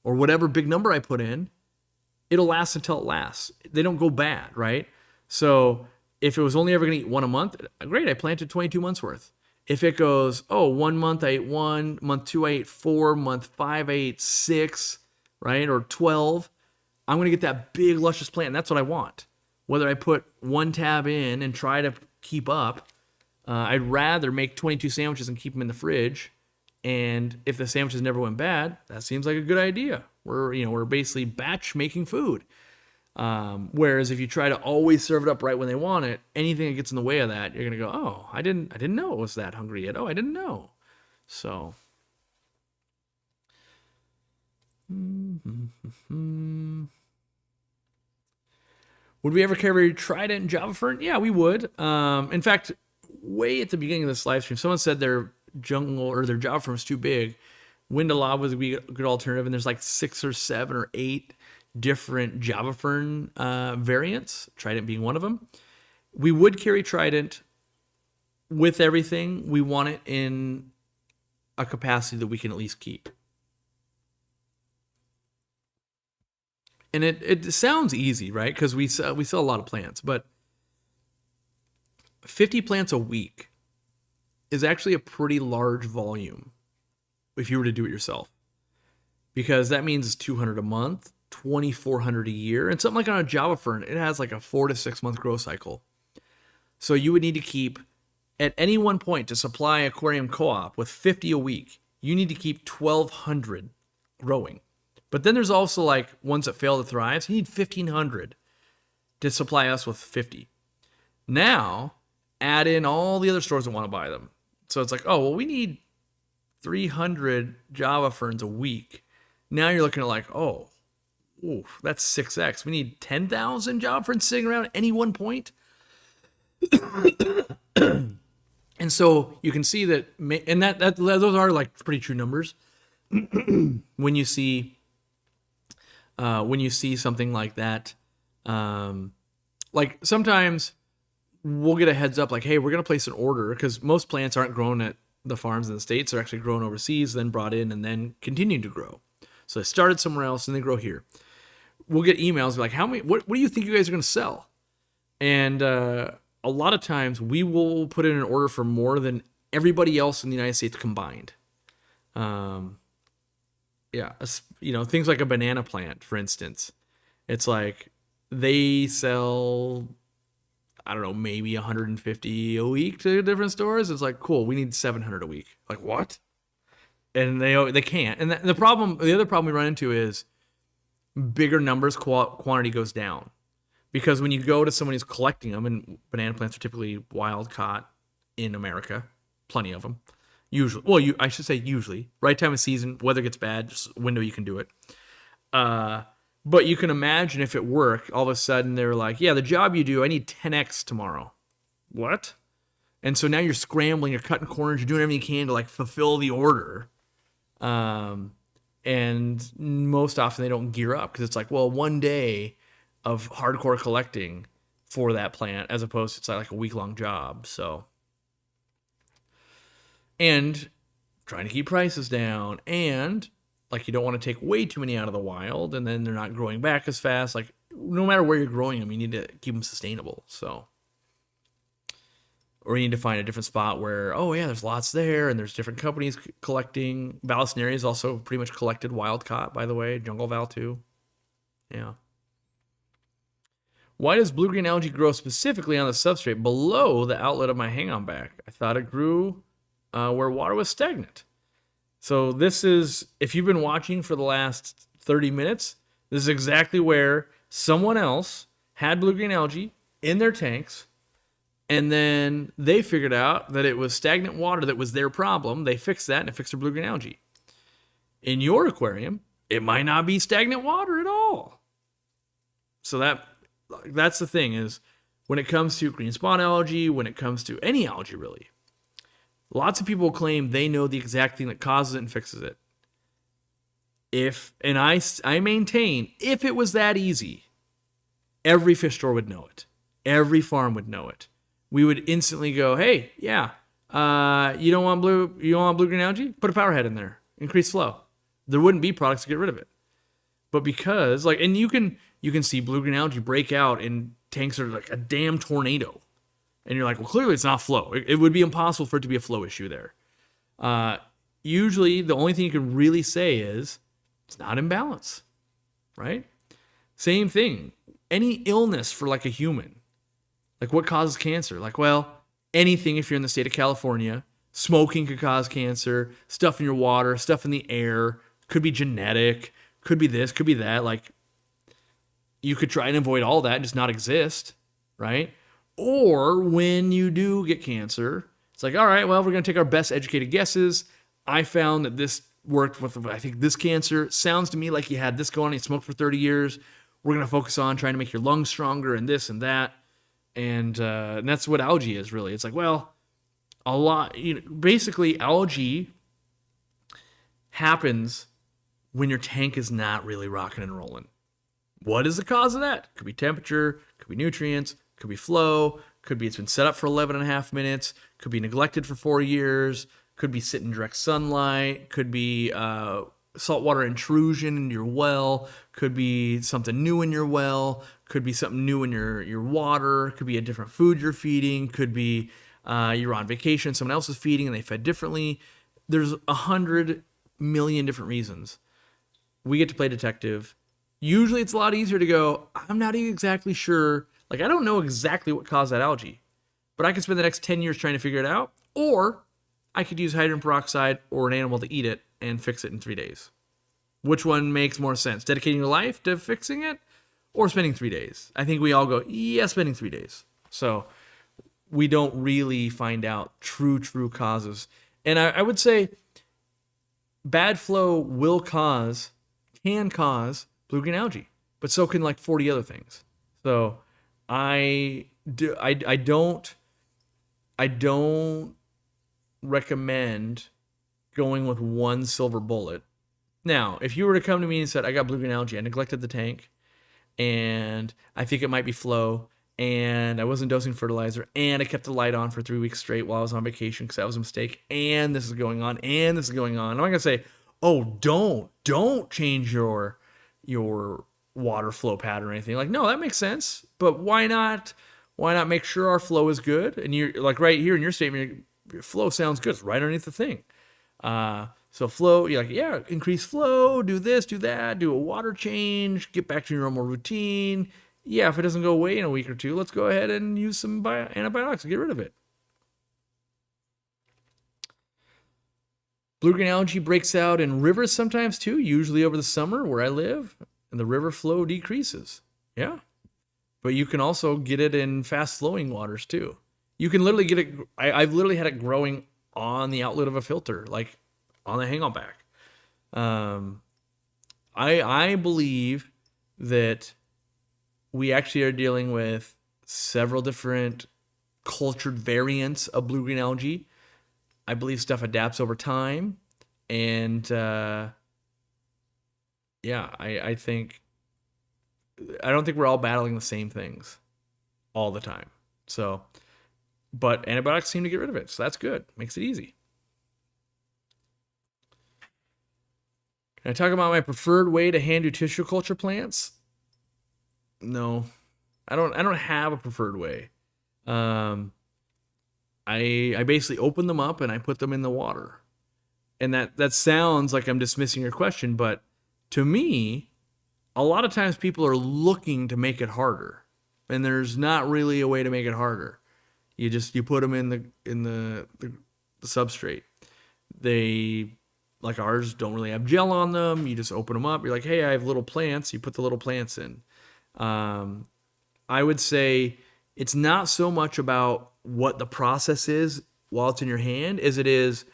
or whatever big number I put in, it'll last until it lasts. They don't go bad, right? So if it was only ever going to eat one a month, great, I planted 22 months worth. If it goes, oh, 1 month I ate 1, month 2 I ate 4, month 5 I ate 6, right? Or 12, I'm going to get that big, luscious plant. And that's what I want. Whether I put 1 tab in and try to keep up, I'd rather make 22 sandwiches and keep them in the fridge. And if the sandwiches never went bad, that seems like a good idea. We're basically batch making food. Whereas if you try to always serve it up right when they want it, anything that gets in the way of that, you're going to go, oh, I didn't know it was that hungry yet. Oh, I didn't know. So. Would we ever carry Trident and Java Fern? Yeah, we would. In fact, way at the beginning of this live stream, someone said their jungle or their Java Fern was too big. Wind of Lava would be a good alternative, and there's like 6 or 7 or 8 different Java Fern variants, Trident being one of them. We would carry Trident with everything. We want it in a capacity that we can at least keep. And it sounds easy, right? Because we sell a lot of plants, but 50 plants a week is actually a pretty large volume if you were to do it yourself. Because that means it's 200 a month, 2,400 a year, and something like on a Java Fern, it has like a 4 to 6 month growth cycle. So you would need to keep, at any one point, to supply Aquarium Co-op with 50 a week, you need to keep 1,200 growing. But then there's also like ones that fail to thrive, so you need 1,500 to supply us with 50. Now, add in all the other stores that want to buy them. So it's like, oh, well, we need 300 Java Ferns a week. Now you're looking at like, oh, ooh, that's 6x. We need 10,000 Java Ferns sitting around at any one point. And so you can see that, and that those are like pretty true numbers. When you see something like that, like sometimes we'll get a heads up, like, hey, we're gonna place an order, because most plants aren't grown at the farms in the States; they're actually grown overseas, then brought in, and then continue to grow. So they started somewhere else and they grow here. We'll get emails like, how many? What do you think you guys are gonna sell? And a lot of times we will put in an order for more than everybody else in the United States combined. Yeah, things like a banana plant, for instance. It's like they sell, I don't know, maybe 150 a week to different stores. It's like, cool, we need 700 a week. Like, what? And they can't. And the other problem we run into is bigger numbers, quantity goes down. Because when you go to someone who's collecting them, and banana plants are typically wild caught in America, plenty of them. Usually, well, I should say usually. Right time of season, weather gets bad, just window you can do it. But you can imagine if it worked, all of a sudden they're like, yeah, the job you do, I need 10x tomorrow. What? And so now you're scrambling, you're cutting corners, you're doing everything you can to like fulfill the order. And most often they don't gear up because it's like, well, one day of hardcore collecting for that plant as opposed to it's like a week-long job. So, and trying to keep prices down, and like you don't want to take way too many out of the wild and then they're not growing back as fast. Like no matter where you're growing them, you need to keep them sustainable. So, or you need to find a different spot where, oh yeah, there's lots there and there's different companies collecting. Vallisneria is also pretty much collected wild caught, by the way. Jungle Val too. Yeah. Why does blue-green algae grow specifically on the substrate below the outlet of my hang-on back? I thought it grew where water was stagnant. So this is, if you've been watching for the last 30 minutes, this is exactly where someone else had blue-green algae in their tanks, and then they figured out that it was stagnant water that was their problem. They fixed that, and it fixed their blue-green algae. In your aquarium, it might not be stagnant water at all. So that's the thing, is when it comes to green spot algae, when it comes to any algae really, lots of people claim they know the exact thing that causes it and fixes it. I maintain, if it was that easy, every fish store would know it. Every farm would know it. We would instantly go, hey, yeah, you don't want blue-green algae? Put a power head in there. Increase flow. There wouldn't be products to get rid of it. But because, like, and you can see blue-green algae break out in tanks that are like a damn tornado. And you're like, well, clearly it's not flow. It would be impossible for it to be a flow issue there. Usually, the only thing you can really say is it's not in balance, right? Same thing. Any illness for like a human, like what causes cancer? Like, well, anything if you're in the state of California, smoking could cause cancer, stuff in your water, stuff in the air, could be genetic, could be this, could be that. Like, you could try and avoid all that and just not exist, right? Or when you do get cancer, it's like, all right, well, we're going to take our best educated guesses. I found that this worked with, I think, this cancer. Sounds to me like you had this going on. You smoked for 30 years. We're going to focus on trying to make your lungs stronger and this and that. And that's what algae is, really. It's like, well, a lot, basically algae happens when your tank is not really rocking and rolling. What is the cause of that? Could be temperature, could be nutrients, could be flow, could be it's been set up for 11 and a half minutes, could be neglected for 4 years, could be sitting in direct sunlight, could be saltwater intrusion into your well, could be something new in your well, could be something new in your water, could be a different food you're feeding, could be you're on vacation, someone else is feeding and they fed differently. There's 100 million different reasons. We get to play detective. Usually it's a lot easier to go, I'm not exactly sure. Like, I don't know exactly what caused that algae, but I could spend the next 10 years trying to figure it out, or I could use hydrogen peroxide or an animal to eat it and fix it in 3 days. Which one makes more sense? Dedicating your life to fixing it or spending 3 days? I think we all go, yeah, spending 3 days. So we don't really find out true causes. And I would say bad flow can cause blue-green algae, but so can like 40 other things. So I don't recommend going with one silver bullet. Now, if you were to come to me and said, I got blue-green algae, I neglected the tank, and I think it might be flow, and I wasn't dosing fertilizer, and I kept the light on for 3 weeks straight while I was on vacation because that was a mistake, and this is going on, and this is going on. I'm not gonna say, oh, don't change your water flow pattern or anything. Like, no, that makes sense, but why not make sure our flow is good? And you're like right here in your statement, your flow sounds good. It's right underneath the thing. So flow, you're like, yeah, increase flow, do this, do that, do a water change, get back to your normal routine. Yeah, if it doesn't go away in a week or two, let's go ahead and use some antibiotics to get rid of it. Blue-green algae breaks out in rivers sometimes too, usually over the summer where I live, and the river flow decreases. Yeah. But you can also get it in fast-flowing waters too. You can literally get it, I've literally had it growing on the outlet of a filter, like on the hang-on back. I believe that we actually are dealing with several different cultured variants of blue-green algae. I believe stuff adapts over time. And I don't think we're all battling the same things all the time. So, but antibiotics seem to get rid of it. So that's good. Makes it easy. Can I talk about my preferred way to hand do tissue culture plants? No, I don't have a preferred way. I basically open them up and I put them in the water. And that sounds like I'm dismissing your question, but to me, a lot of times people are looking to make it harder. And there's not really a way to make it harder. You put them in the substrate. They, like ours, don't really have gel on them. You just open them up. You're like, hey, I have little plants. You put the little plants in. I would say it's not so much about what the process is while it's in your hand as it is,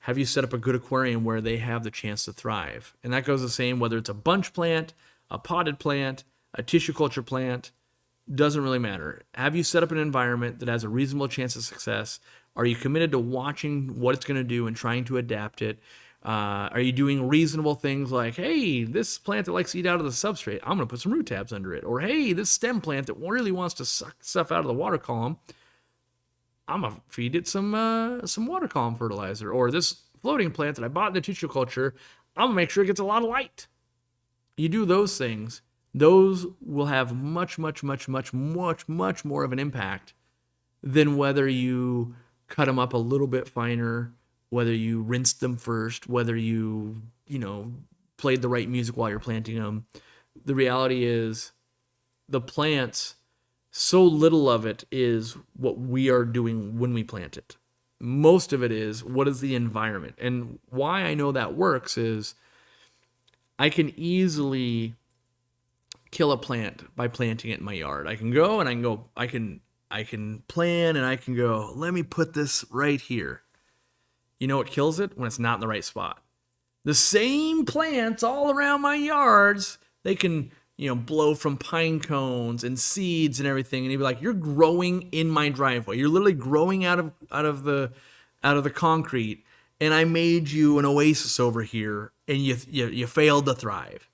have you set up a good aquarium where they have the chance to thrive? And that goes the same whether it's a bunch plant, a potted plant, a tissue culture plant, doesn't really matter. Have you set up an environment that has a reasonable chance of success? Are you committed to watching what it's going to do and trying to adapt it? Are you doing reasonable things like, hey, this plant that likes to eat out of the substrate, I'm going to put some root tabs under it. Or, hey, this stem plant that really wants to suck stuff out of the water column, I'm going to feed it some water column fertilizer. Or this floating plant that I bought in the tissue culture, I'm going to make sure it gets a lot of light. You do those things, those will have much, much, much, much, much, much more of an impact than whether you cut them up a little bit finer, whether you rinsed them first, whether you played the right music while you're planting them. The reality is the plants, so little of it is what we are doing when we plant it. Most of it is what is the environment. And why I know that works is I can easily kill a plant by planting it in my yard. I can plan and I can go, let me put this right here. You know what kills it? When it's not in the right spot. The same plants all around my yards, they can, blow from pine cones and seeds and everything. And you'd be like, you're growing in my driveway. You're literally growing out of the concrete. And I made you an oasis over here and you failed to thrive.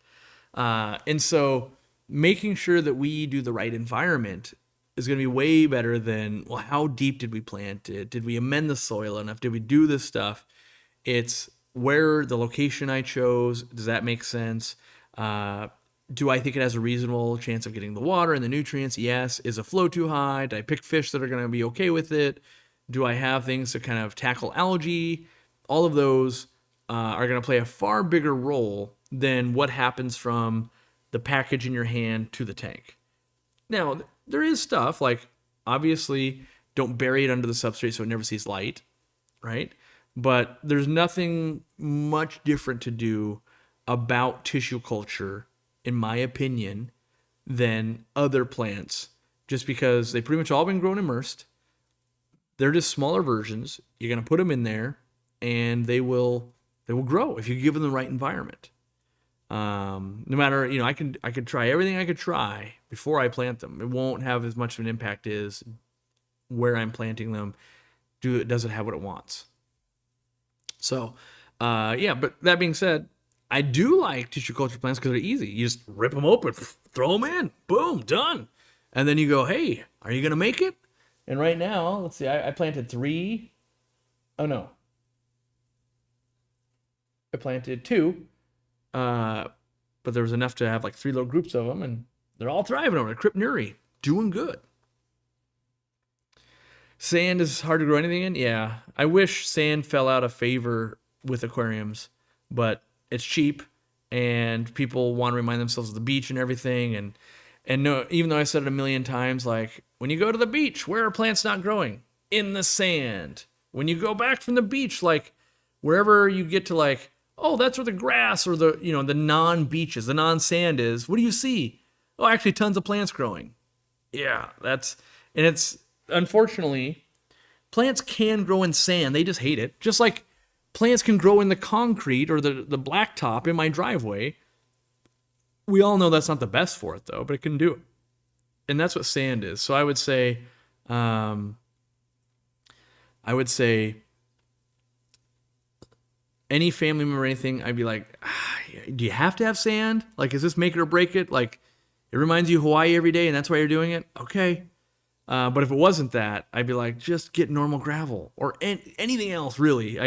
And so making sure that we do the right environment is going to be way better than, well, how deep did we plant it? Did we amend the soil enough? Did we do this stuff? It's where the location I chose. Does that make sense? Do I think it has a reasonable chance of getting the water and the nutrients? Yes. Is the flow too high? Did I pick fish that are going to be okay with it? Do I have things to kind of tackle algae? All of those are going to play a far bigger role than what happens from the package in your hand to the tank. Now, there is stuff like, obviously, don't bury it under the substrate so it never sees light, right? But there's nothing much different to do about tissue culture, in my opinion, than other plants, just because they've pretty much all been grown immersed. They're just smaller versions. You're going to put them in there, and they will grow if you give them the right environment. No matter, I could try everything I could try before I plant them. It won't have as much of an impact as where I'm planting them. Does it have what it wants? So, yeah, but that being said, I do like tissue culture plants because they're easy. You just rip them open, throw them in, boom, done. And then you go, hey, are you going to make it? And right now, let's see, I planted 3. Oh, no. I planted 2. But there was enough to have like 3 little groups of them, and they're all thriving over there. Crypnuri, doing good. Sand is hard to grow anything in? Yeah. I wish sand fell out of favor with aquariums, but it's cheap, and people want to remind themselves of the beach and everything. And no, even though I said it a million times, like, when you go to the beach, where are plants not growing? In the sand. When you go back from the beach, like, wherever you get to, like, oh, that's where the grass or the, the non-beaches, the non-sand is. What do you see? Oh, actually tons of plants growing. Yeah, and it's, unfortunately, plants can grow in sand. They just hate it. Just like plants can grow in the concrete or the blacktop in my driveway. We all know that's not the best for it, though, but it can do it. And that's what sand is. So I would say, any family member or anything, I'd be like, do you have to have sand? Like, is this make it or break it? Like, it reminds you of Hawaii every day and that's why you're doing it? Okay. But if it wasn't that, I'd be like, just get normal gravel or anything else, really.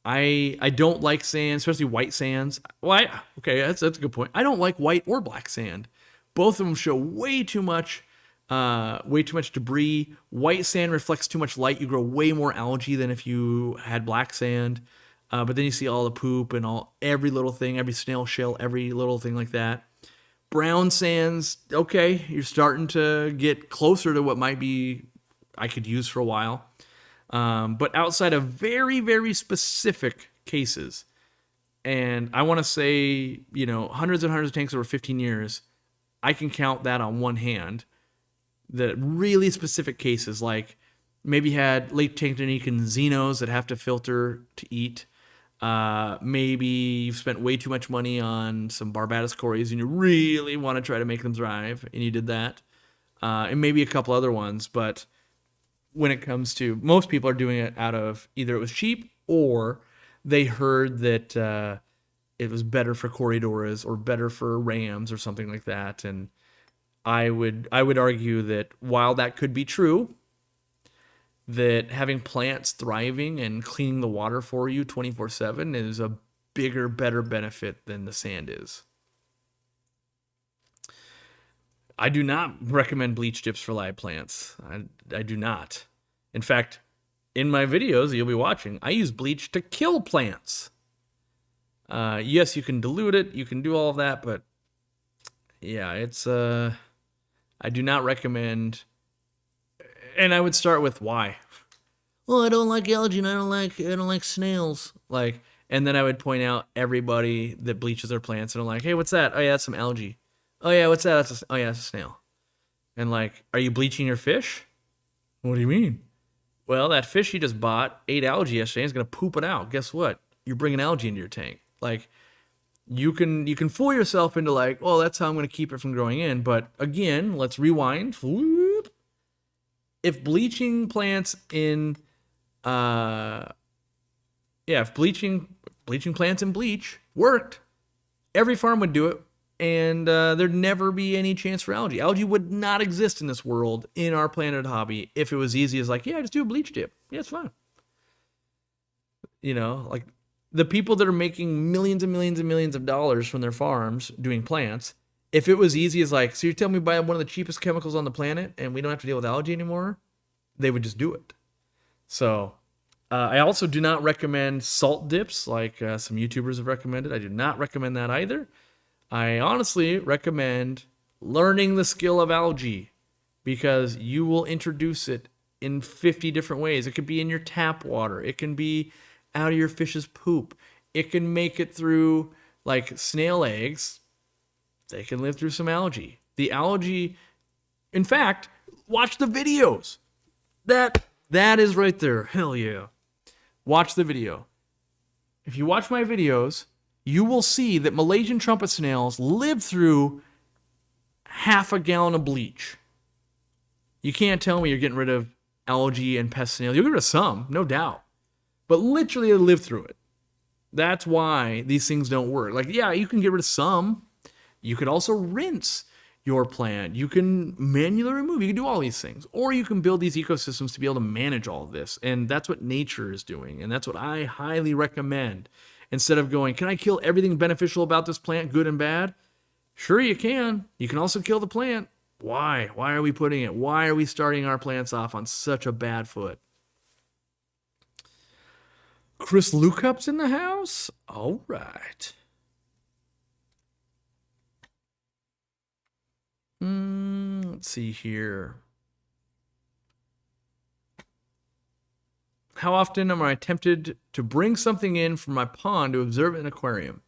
I don't like sand, especially white sands. Well, okay, that's a good point. I don't like white or black sand. Both of them show way too much debris. White sand reflects too much light. You grow way more algae than if you had black sand. But then you see all the poop and every little thing, every snail shell, every little thing like that. Brown sands, okay, you're starting to get closer to what might be I could use for a while. But outside of very, very specific cases, and I want to say, hundreds and hundreds of tanks over 15 years, I can count that on one hand. The really specific cases, like maybe had Lake Tanganyika xenos that have to filter to eat. Maybe you've spent way too much money on some Barbados cories and you really want to try to make them thrive, and you did that. And maybe a couple other ones, but when it comes to, most people are doing it out of either it was cheap or they heard that it was better for Corridoras or better for rams or something like that. And I would argue that while that could be true, that having plants thriving and cleaning the water for you 24/7 is a bigger, better benefit than the sand is. I do not recommend bleach dips for live plants. I do not. In fact, in my videos that you'll be watching, I use bleach to kill plants. Yes, you can dilute it, you can do all of that, but yeah, it's I do not recommend. And I would start with why. Well, I don't like algae and I don't like snails. Like, and then I would point out everybody that bleaches their plants and I'm like, hey, what's that? Oh yeah, that's some algae. Oh yeah, what's that? That's a snail. And like, are you bleaching your fish? What do you mean? Well, that fish you just bought ate algae yesterday and is gonna poop it out. Guess what? You're bringing algae into your tank. Like, you can fool yourself into like, oh, that's how I'm gonna keep it from growing in. But again, let's rewind. If bleaching plants in, if bleaching plants in bleach worked, every farm would do it, and there'd never be any chance for algae. Algae would not exist in this world, in our planet hobby, if it was easy as like, yeah, just do a bleach dip. Yeah, it's fine. Like the people that are making millions and millions and millions of dollars from their farms doing plants, if it was easy as like, so you're telling me buy one of the cheapest chemicals on the planet and we don't have to deal with algae anymore, they would just do it. So I also do not recommend salt dips like some YouTubers have recommended. I do not recommend that either. I honestly recommend learning the skill of algae because you will introduce it in 50 different ways. It could be in your tap water. It can be out of your fish's poop. It can make it through like snail eggs. They can live through some algae. The algae, in fact, watch the videos. That is right there. Hell yeah. Watch the video. If you watch my videos, you will see that Malaysian trumpet snails live through half a gallon of bleach. You can't tell me you're getting rid of algae and pest snails. You'll get rid of some, no doubt. but literally live through it. That's why these things don't work. Like, yeah, you can get rid of some. You could also rinse your plant. You can manually remove. You can do all these things. Or you can build these ecosystems to be able to manage all of this. And that's what nature is doing. And that's what I highly recommend. Instead of going, can I kill everything beneficial about this plant, good and bad? Sure you can. You can also kill the plant. Why? Why are we putting it? Why are we starting our plants off on such a bad foot? Chris Lukup's in the house? All right. Let's see here. How often am I tempted to bring something in from my pond to observe it in an aquarium?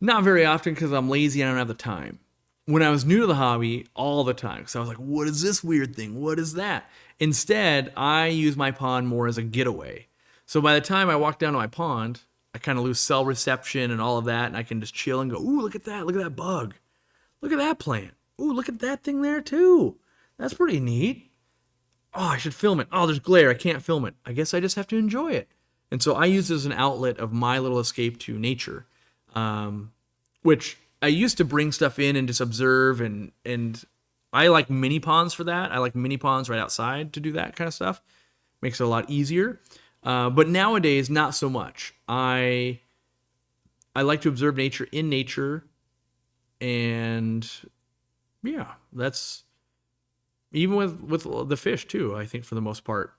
Not very often because I'm lazy and I don't have the time. When I was new to the hobby, all the time. Because I was like, what is this weird thing? What is that? Instead, I use my pond more as a getaway. So by the time I walk down to my pond, I kind of lose cell reception and all of that. And I can just chill and go, ooh, look at that. Look at that bug. Look at that plant. Ooh, look at that thing there too. That's pretty neat. Oh, I should film it. Oh, there's glare. I can't film it. I guess I just have to enjoy it. And so I use it as an outlet of my little escape to nature, which I used to bring stuff in and just observe. And I like mini ponds for that. I like mini ponds right outside to do that kind of stuff. Makes it a lot easier. But nowadays, not so much. I like to observe nature in nature. And yeah, that's even with the fish too, I think, for the most part,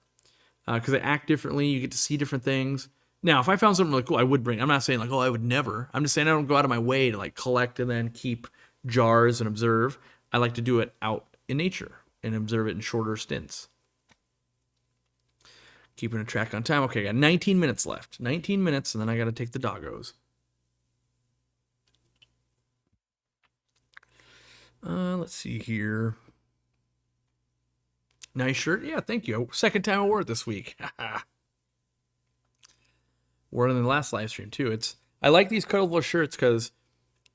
because they act differently. You get to see different things. Now, if I found something really cool, I would bring. I'm not saying like, oh, I would never. I'm just saying I don't go out of my way to like collect and then keep jars and observe. I like to do it out in nature and observe it in shorter stints. Keeping a track on time. Okay, I got 19 minutes left. 19 minutes, and then I got to take the doggos. Let's see here. Nice shirt. Yeah, thank you. Second time I wore it this week. Wore it in the last live stream too. I like these colorful shirts because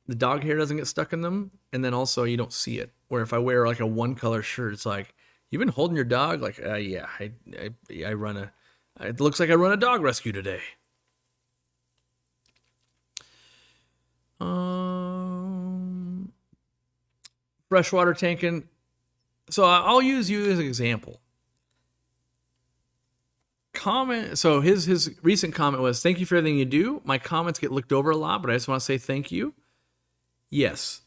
the dog hair doesn't get stuck in them, and then also you don't see it. Where if I wear like a one color shirt, it's like, you've been holding your dog? Like, yeah, I run it looks like I run a dog rescue today. Freshwater tanking. So I'll use you as an example. Comment. So his recent comment was, thank you for everything you do. My comments get looked over a lot, but I just want to say thank you. Yes.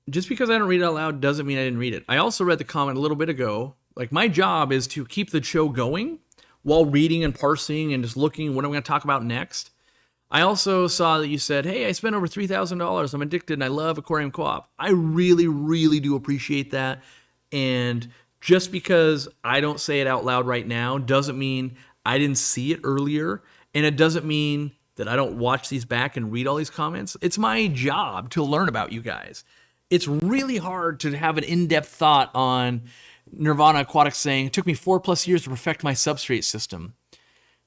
Just because I don't read it out loud doesn't mean I didn't read it. I also read the comment a little bit ago. Like, my job is to keep the show going while reading and parsing and just looking what I'm going to talk about next. I also saw that you said, hey, I spent over $3,000. I'm addicted and I love Aquariumcoop. I really, really do appreciate that. And just because I don't say it out loud right now doesn't mean I didn't see it earlier. And it doesn't mean that I don't watch these back and read all these comments. It's my job to learn about you guys. It's really hard to have an in-depth thought on Nirvana Aquatics saying, it took me 4+ years to perfect my substrate system.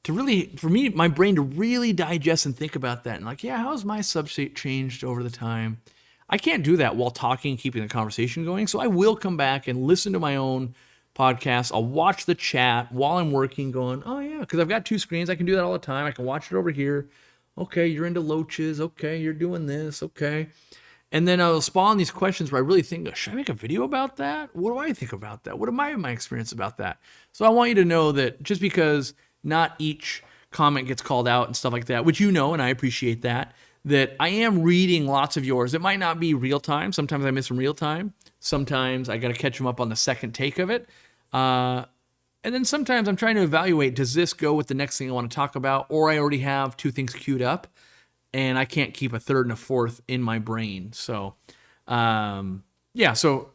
To really, for me, my brain to really digest and think about that. And like, yeah, how's my substrate changed over the time? I can't do that while talking, keeping the conversation going. So I will come back and listen to my own podcast. I'll watch the chat while I'm working going, oh yeah, because I've got 2 screens. I can do that all the time. I can watch it over here. Okay, you're into loaches. Okay, you're doing this. Okay. And then I'll spawn these questions where I really think, should I make a video about that? What do I think about that? What am my experience about that? So I want you to know that just because not each comment gets called out and stuff like that, which you know, and I appreciate that I am reading lots of yours. It might not be real time. Sometimes I miss them real time. Sometimes I got to catch them up on the second take of it. And then sometimes I'm trying to evaluate, does this go with the next thing I want to talk about? Or I already have 2 things queued up and I can't keep a third and a fourth in my brain. So, yeah, so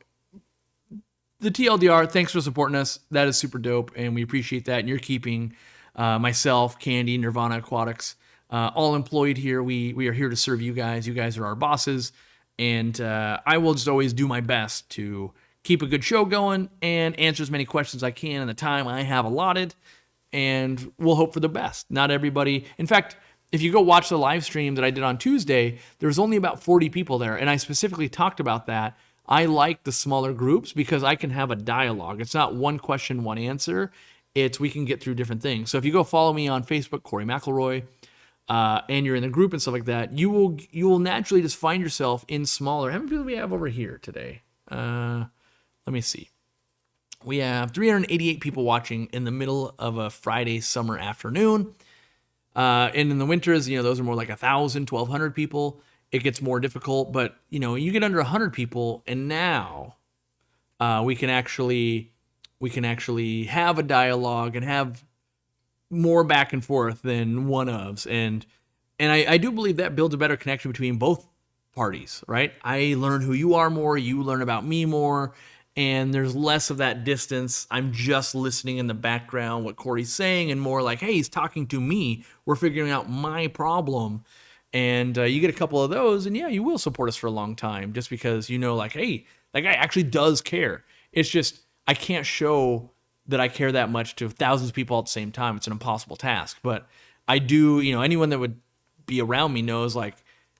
the TLDR, thanks for supporting us. That is super dope, and we appreciate that. And you're keeping myself, Candy, Nirvana Aquatics, all employed here. We are here to serve you guys. You guys are our bosses, and I will just always do my best to keep a good show going and answer as many questions as I can in the time I have allotted, and we'll hope for the best. Not everybody. In fact, if you go watch the live stream that I did on Tuesday, there was only about 40 people there, and I specifically talked about that. I like the smaller groups because I can have a dialogue. It's not one question, one answer. It's we can get through different things. So if you go follow me on Facebook, Corey McElroy, and you're in the group and stuff like that, you will naturally just find yourself in smaller. How many people do we have over here today? Let me see. We have 388 people watching in the middle of a Friday summer afternoon. And in the winters, those are more like 1,000, 1,200 people. It gets more difficult, but you get under 100 people, and now we can actually have a dialogue and have more back and forth than one-ofs. And I do believe that builds a better connection between both parties, right? I learn who you are more, you learn about me more, and there's less of that distance. I'm just listening in the background what Corey's saying, and more like, hey, he's talking to me. We're figuring out my problem. And you get a couple of those, and yeah, you will support us for a long time just because like, hey, that guy actually does care. It's just I can't show that I care that much to thousands of people at the same time. It's an impossible task. But I do, anyone that would be around me knows, like,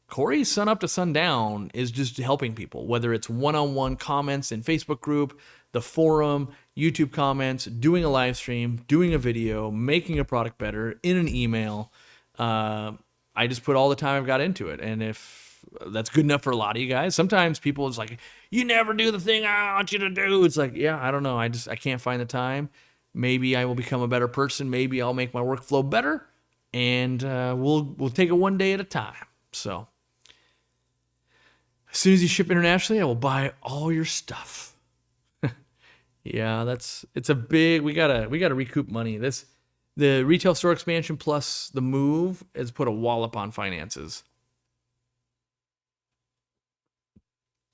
Corey, sun up to sundown, is just helping people, whether it's one-on-one comments in Facebook group, the forum, YouTube comments, doing a live stream, doing a video, making a product better, in an email. I just put all the time I've got into it. And if that's good enough for a lot of you guys, sometimes people is like, you never do the thing I want you to do. It's like, yeah, I don't know. I can't find the time. Maybe I will become a better person. Maybe I'll make my workflow better, and we'll take it one day at a time. So as soon as you ship internationally, I will buy all your stuff. Yeah, it's a big, we gotta recoup money. The retail store expansion plus the move has put a wallop on finances.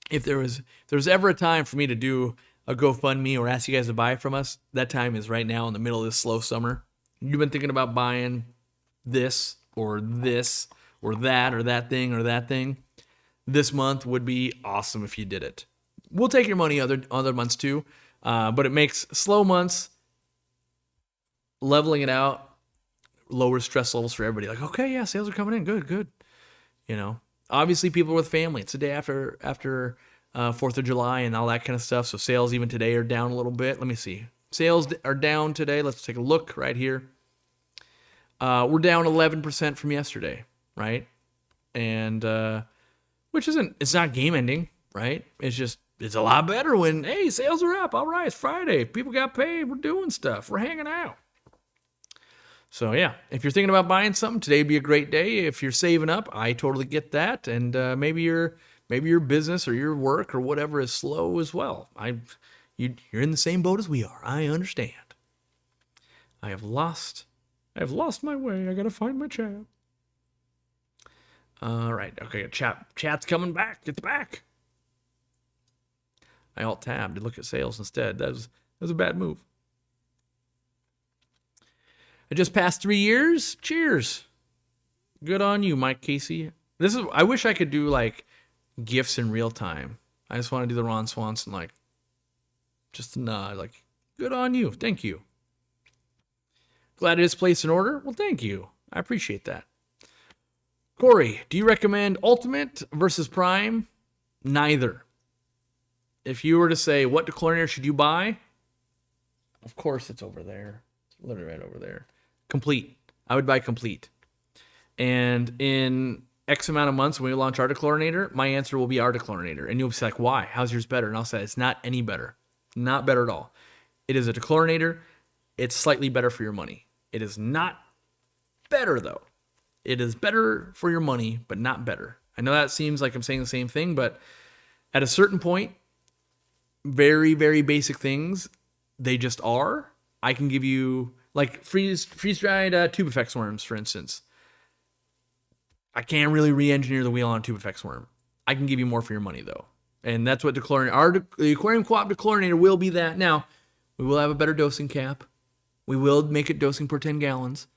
If there was ever a time for me to do a GoFundMe or ask you guys to buy from us, that time is right now in the middle of this slow summer. You've been thinking about buying this or that thing. This month would be awesome if you did it. We'll take your money other months too, but it makes slow months, leveling it out, lower stress levels for everybody. Like, okay, yeah, sales are coming in, good. Obviously people with family. It's the day after 4th of July and all that kind of stuff. So sales even today are down a little bit. Let me see. Sales are down today. Let's take a look right here. We're down 11% from yesterday, right? And it's not game ending, right? It's a lot better when, hey, sales are up. All right, it's Friday. People got paid. We're doing stuff. We're hanging out. So yeah, if you're thinking about buying something, today would be a great day. If you're saving up, I totally get that. And maybe your business or your work or whatever is slow as well. You're in the same boat as we are. I understand. I have lost my way. I gotta find my chat. All right, okay, chat's coming back. It's back. I alt-tabbed to look at sales instead. That was a bad move. I just passed 3 years. Cheers. Good on you, Mike Casey. I wish I could do like gifts in real time. I just want to do the Ron Swanson, like, just a nod, like, good on you. Thank you. Glad it is placed in order. Well, thank you. I appreciate that. Corey, do you recommend Ultimate versus Prime? Neither. If you were to say, what dechlorinator should you buy? Of course it's over there. It's literally right over there. Complete. I would buy Complete. And in X amount of months when we launch our dechlorinator, my answer will be our dechlorinator. And you'll be like, why? How's yours better? And I'll say, it's not any better. Not better at all. It is a dechlorinator. It's slightly better for your money. It is not better, though. It is better for your money, but not better. I know that seems like I'm saying the same thing, but at a certain point, very, very basic things, they just are. I can give you, like, freeze-dried tubifex worms, for instance. I can't really re-engineer the wheel on a tubifex worm. I can give you more for your money, though. And that's what the Aquariumcoop dechlorinator will be that. Now, we will have a better dosing cap. We will make it dosing per 10 gallons.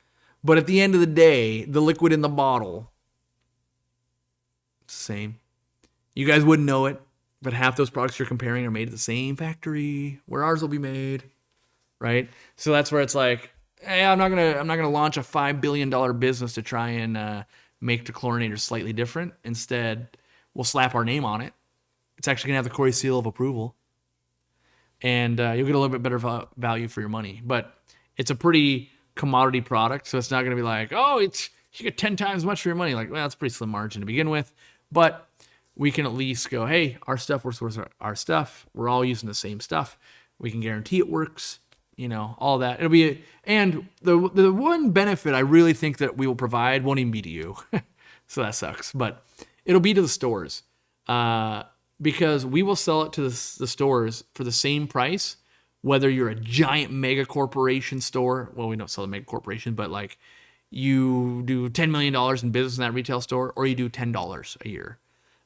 But at the end of the day, the liquid in the bottle, it's the same. You guys wouldn't know it, but half those products you're comparing are made at the same factory where ours will be made, right? So that's where it's like, hey, I'm not gonna launch a $5 billion business to try and make dechlorinator slightly different. Instead, we'll slap our name on it. It's actually gonna have the Corey seal of approval, and you'll get a little bit better value for your money. But it's a pretty commodity product, so it's not going to be like, oh, it's you get 10 times as much for your money. Like, well, that's a pretty slim margin to begin with. But we can at least go, hey, our stuff, we're sourcing our stuff. We're all using the same stuff. We can guarantee it works, all that. It'll be, and the one benefit I really think that we will provide won't even be to you. So that sucks. But it'll be to the stores. Because we will sell it to the stores for the same price, whether you're a giant mega corporation store. Well, we don't sell to mega corporation, but like you do $10 million in business in that retail store, or you do $10 a year.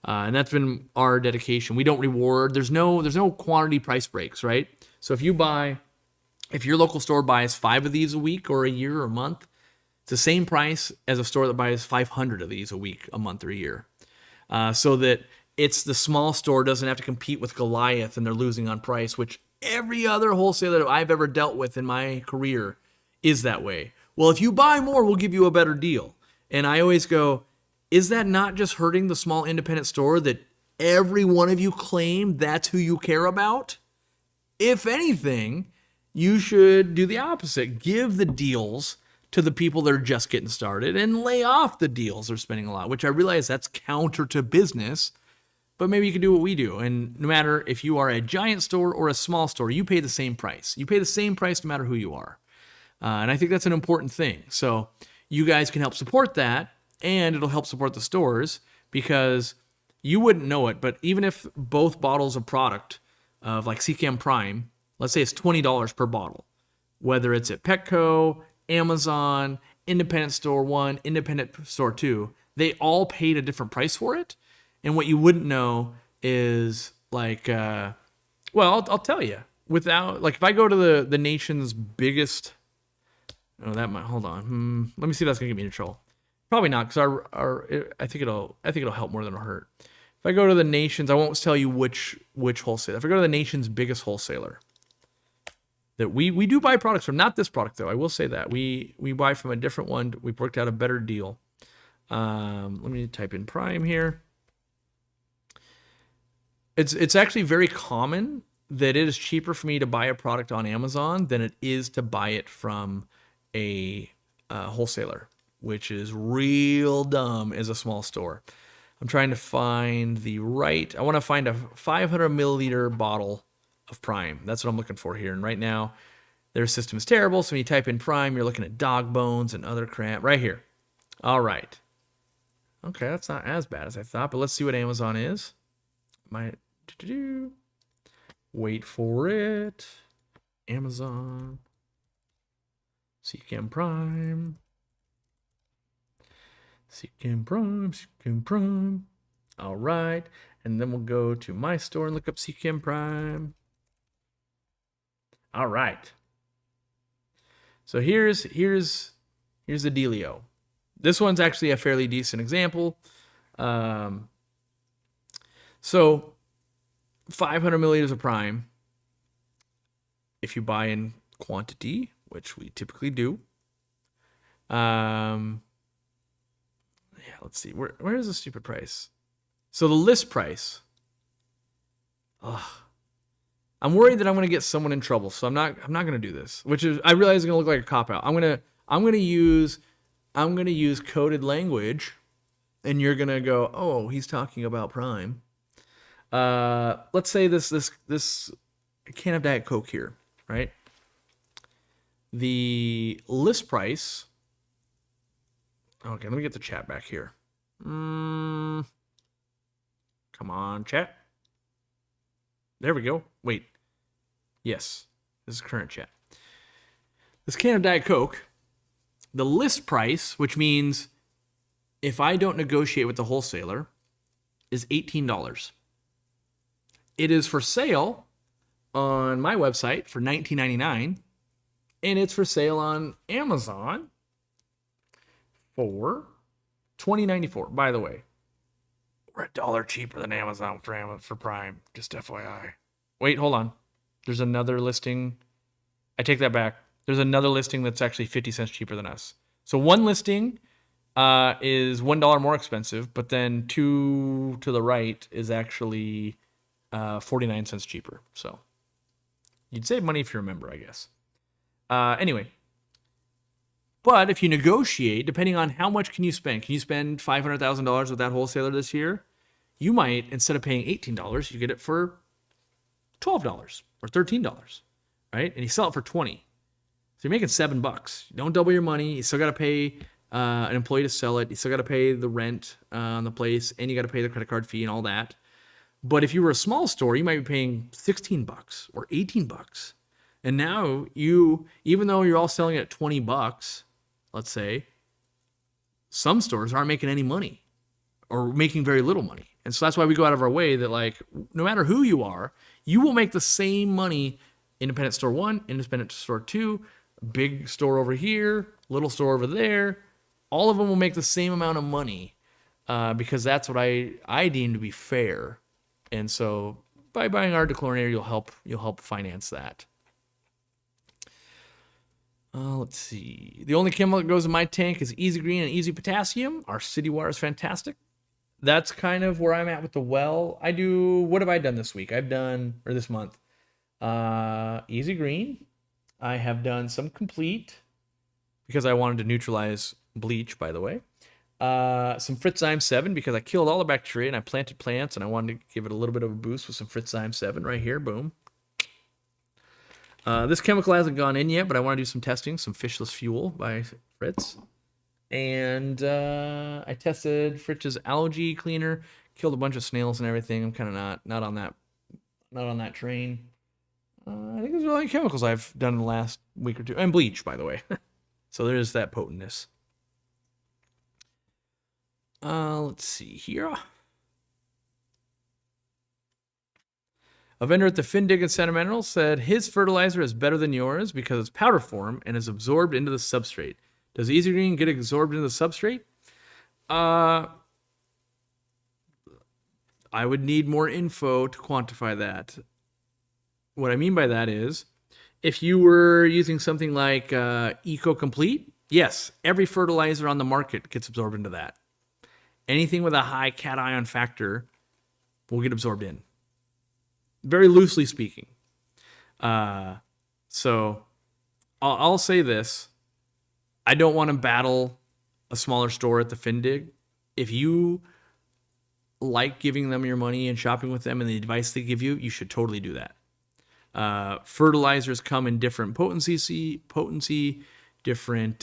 And that's been our dedication. We don't reward. There's no quantity price breaks, right? So if your local store buys 5 of these a week or a year or a month, it's the same price as a store that buys 500 of these a week, a month, or a year. So that it's the small store doesn't have to compete with Goliath and they're losing on price, which every other wholesaler I've ever dealt with in my career is that way. Well, if you buy more, we'll give you a better deal. And I always go, is that not just hurting the small independent store that every one of you claim that's who you care about? If anything, you should do the opposite. Give the deals to the people that are just getting started and lay off the deals they're spending a lot, which I realize that's counter to business, but maybe you can do what we do. And no matter if you are a giant store or a small store, you pay the same price. You pay the same price no matter who you are. And I think that's an important thing. So you guys can help support that, and it'll help support the stores, because you wouldn't know it, but even if both bottles of product of like CCAM Prime, let's say it's $20 per bottle, whether it's at Petco, Amazon, independent store 1, independent store 2, they all paid a different price for it. And what you wouldn't know is like, I'll tell you, without, like, if I go to the nation's biggest, that might, hold on. Let me see if that's going to get me in trouble. Probably not, because I think it'll help more than it'll hurt. If I go to the nation's, I won't tell you which wholesaler. If I go to the nation's biggest wholesaler, that we do buy products from, not this product though, I will say that. We buy from a different one. We've worked out a better deal. Let me type in Prime here. It's actually very common that it is cheaper for me to buy a product on Amazon than it is to buy it from a wholesaler, which is real dumb as a small store. I'm trying to find I want to find a 500 milliliter bottle of Prime. That's what I'm looking for here. And right now, their system is terrible. So when you type in Prime, you're looking at dog bones and other crap right here. All right. Okay, that's not as bad as I thought, but let's see what Amazon is. Wait for it. Amazon. CCAM Prime. CCAM Prime. All right. And then we'll go to my store and look up CCAM Prime. All right. So here's the dealio. This one's actually a fairly decent example. So 500 milliliters of Prime, if you buy in quantity, which we typically do. Let's see. Where is the stupid price? So the list price. I'm worried that I'm going to get someone in trouble, so I'm not going to do this. Which is, I realize it's going to look like a cop out. I'm going to use coded language, and you're going to go, oh, he's talking about Prime. Let's say this can of Diet Coke here, right? The list price. Okay, let me get the chat back here. Come on, chat. There we go. Wait. Yes, this is current chat. This can of Diet Coke, the list price, which means if I don't negotiate with the wholesaler, is $18. It is for sale on my website for $19.99, and it's for sale on Amazon for $20.94. By the way, we're $1 cheaper than Amazon for Prime, just FYI. Wait, hold on. There's another listing. I take that back. There's another listing that's actually 50 cents cheaper than us. So one listing is $1 more expensive, but then two to the right is actually 49 cents cheaper. So you'd save money if you're a member, I guess. Anyway, But if you negotiate, depending on how much can you spend $500,000 with that wholesaler this year? You might, instead of paying $18, you get it for $12 or $13, right? And you sell it for $20. So you're making $7. You don't double your money. You still got to pay an employee to sell it. You still got to pay the rent on the place, and you got to pay the credit card fee and all that. But if you were a small store, you might be paying $16 or $18. And now even though you're all selling it at $20, let's say, some stores aren't making any money or making very little money. And so that's why we go out of our way that, like, no matter who you are, you will make the same money. Independent store 1, independent store 2, big store over here, little store over there. All of them will make the same amount of money because that's what I deem to be fair. And so by buying our dechlorinator, you'll help finance that. Let's see. The only chemical that goes in my tank is Easy Green and Easy Potassium. Our city water is fantastic. That's kind of where I'm at with the well. What have I done this week? This month. Easy Green. I have done some Complete because I wanted to neutralize bleach, by the way. Some Fertilizer 7 because I killed all the bacteria and I planted plants and I wanted to give it a little bit of a boost with some Fertilizer 7 right here. Boom. This chemical hasn't gone in yet, but I want to do some testing. Some Fishless Fuel by Fritz. And I tested Fritz's algae cleaner, killed a bunch of snails and everything. I'm kind of not on that train. I think those are the only chemicals I've done in the last week or two. And bleach, by the way. So there's that potentness. Let's see here. A vendor at the Findig in Santa Manuel said his fertilizer is better than yours because it's powder form and is absorbed into the substrate. Does Easy Green get absorbed into the substrate? I would need more info to quantify that. What I mean by that is, if you were using something like Eco Complete, yes, every fertilizer on the market gets absorbed into that. Anything with a high cation factor will get absorbed in. Very loosely speaking. So I'll say this. I don't want to battle a smaller store at the Findig. If you like giving them your money and shopping with them and the advice they give you, you should totally do that. Fertilizers come in different potency, different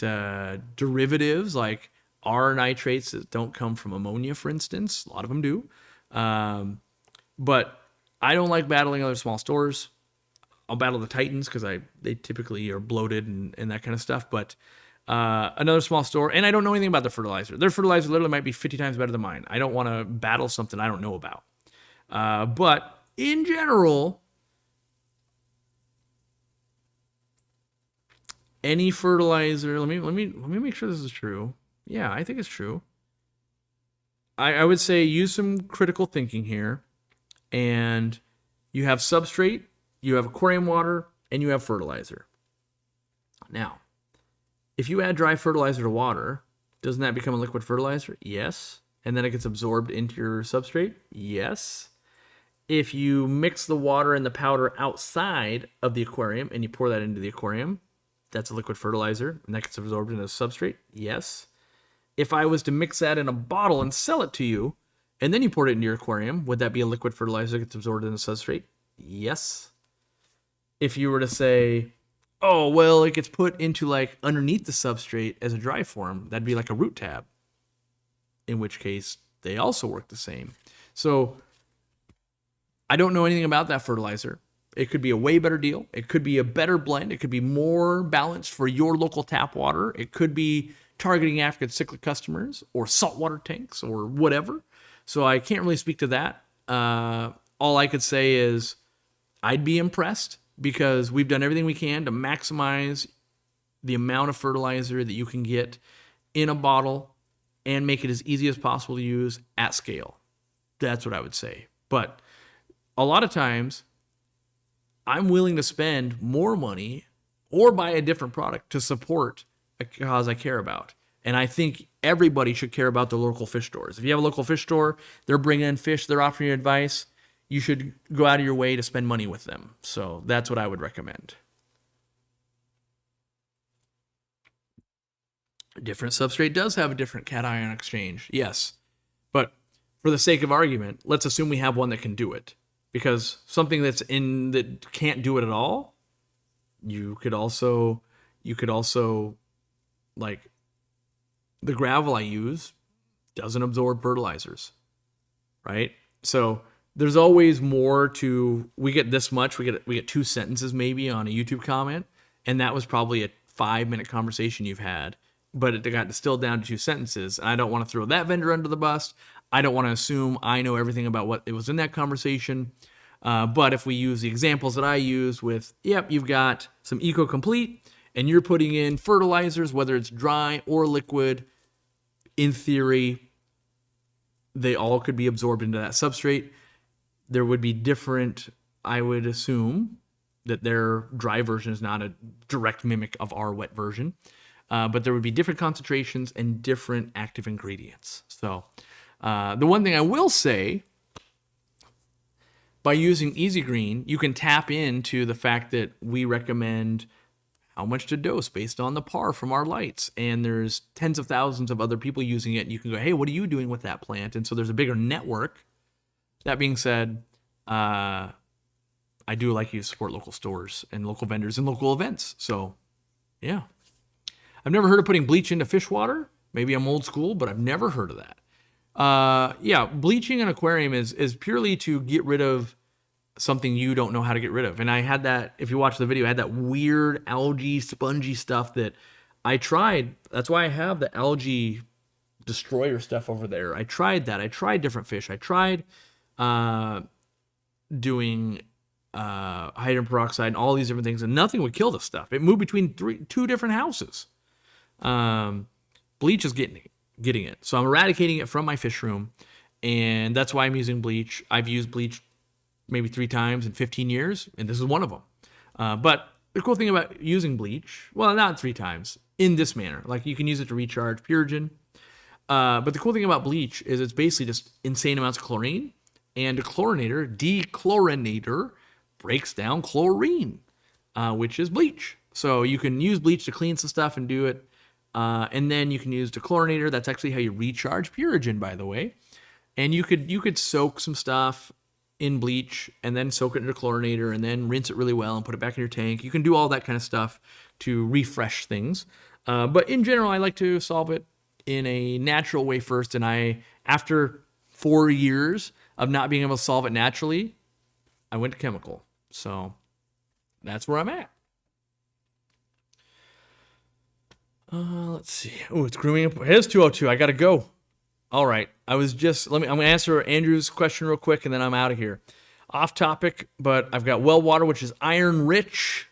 derivatives, like R nitrates that don't come from ammonia, for instance. A lot of them do. But I don't like battling other small stores. I'll battle the Titans because they typically are bloated and that kind of stuff. But another small store, and I don't know anything about their fertilizer. Their fertilizer literally might be 50 times better than mine. I don't want to battle something I don't know about. But in general, any fertilizer. Let me make sure this is true. Yeah, I think it's true. I would say use some critical thinking here. And you have substrate, you have aquarium water, and you have fertilizer. Now, if you add dry fertilizer to water, doesn't that become a liquid fertilizer? Yes. And then it gets absorbed into your substrate? Yes. If you mix the water and the powder outside of the aquarium and you pour that into the aquarium, that's a liquid fertilizer, and that gets absorbed into the substrate? Yes. If I was to mix that in a bottle and sell it to you, and then you poured it into your aquarium, would that be a liquid fertilizer that gets absorbed in the substrate? Yes. If you were to say, oh, well, it gets put into like underneath the substrate as a dry form, that'd be like a root tab, in which case they also work the same. So I don't know anything about that fertilizer. It could be a way better deal. It could be a better blend. It could be more balanced for your local tap water. It could be targeting African cyclic customers or saltwater tanks or whatever. So I can't really speak to that. All I could say is I'd be impressed because we've done everything we can to maximize the amount of fertilizer that you can get in a bottle and make it as easy as possible to use at scale. That's what I would say. But a lot of times I'm willing to spend more money or buy a different product to support a cause I care about. And I think everybody should care about the local fish stores. If you have a local fish store, they're bringing in fish, they're offering you advice, you should go out of your way to spend money with them. So that's what I would recommend. Different substrate does have a different cation exchange, yes. But for the sake of argument, let's assume we have one that can do it. Because something that can't do it at all, you could also like the gravel I use doesn't absorb fertilizers, right? So there's always more to, we get this much, we get 2 sentences maybe on a YouTube comment, and that was probably a 5-minute conversation you've had, but it got distilled down to 2 sentences. And I don't want to throw that vendor under the bus. I don't want to assume I know everything about what it was in that conversation. But if we use the examples that I use with, yep, you've got some Eco Complete, and you're putting in fertilizers, whether it's dry or liquid, in theory, they all could be absorbed into that substrate. There would be different, I would assume that their dry version is not a direct mimic of our wet version, but there would be different concentrations and different active ingredients. So the one thing I will say, by using Easy Green, you can tap into the fact that we recommend how much to dose based on the par from our lights. And there's tens of thousands of other people using it. And you can go, hey, what are you doing with that plant? And so there's a bigger network. That being said, I do like you to support local stores and local vendors and local events. So, yeah. I've never heard of putting bleach into fish water. Maybe I'm old school, but I've never heard of that. Yeah, bleaching an aquarium is purely to get rid of something you don't know how to get rid of. And I had that, if you watch the video, I had that weird algae, spongy stuff that I tried. That's why I have the algae destroyer stuff over there. I tried that. I tried different fish. I tried doing hydrogen peroxide and all these different things, and nothing would kill the stuff. It moved between 2 different houses. Bleach is getting it. So I'm eradicating it from my fish room, and that's why I'm using bleach. I've used bleach maybe 3 times in 15 years, and this is one of them. But the cool thing about using bleach, well, not 3 times, in this manner, like you can use it to recharge Purigen. But the cool thing about bleach is it's basically just insane amounts of chlorine, and a dechlorinator breaks down chlorine, which is bleach. So you can use bleach to clean some stuff and do it. And then you can use dechlorinator. That's actually how you recharge Purigen, by the way. And you could soak some stuff in bleach and then soak it in a chlorinator and then rinse it really well and put it back in your tank. You can do all that kind of stuff to refresh things. But in general, I like to solve it in a natural way first. And after 4 years of not being able to solve it naturally, I went to chemical. So that's where I'm at. Let's see. Oh, it's grooming. It is 2:02. I got to go. All right. I'm going to answer Andrew's question real quick, and then I'm out of here. Off topic, but I've got well water, which is iron rich.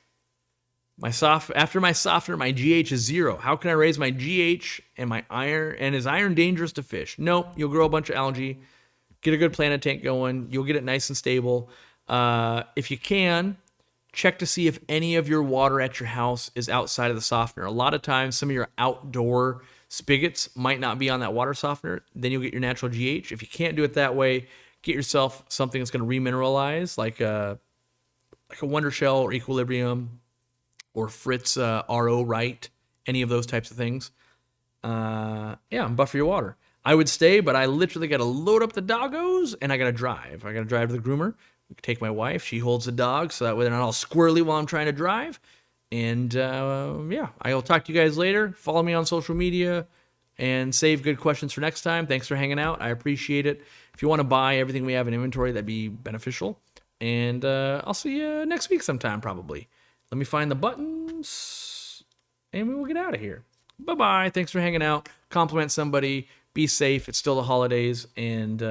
After my softener, my GH is 0. How can I raise my GH and my iron? And is iron dangerous to fish? Nope. You'll grow a bunch of algae. Get a good planted tank going. You'll get it nice and stable. If you can, check to see if any of your water at your house is outside of the softener. A lot of times, some of your outdoor spigots might not be on that water softener. Then you'll get your natural GH. If you can't do it that way, get yourself something that's going to remineralize, like a Wonder Shell or Equilibrium or Fritz RO Right, any of those types of things. And buffer your water. I would stay, but I literally got to load up the doggos and I got to drive. I got to drive to the groomer. Take my wife. She holds the dog, so that way they're not all squirrely while I'm trying to drive. And I'll talk to you guys later. Follow me on social media and save good questions for next time. Thanks for hanging out. I appreciate it. If you want to buy everything we have in inventory, that'd be beneficial. And I'll see you next week sometime, probably. Let me find the buttons, and we will get out of here. Bye-bye. Thanks for hanging out. Compliment somebody. Be safe. It's still the holidays, and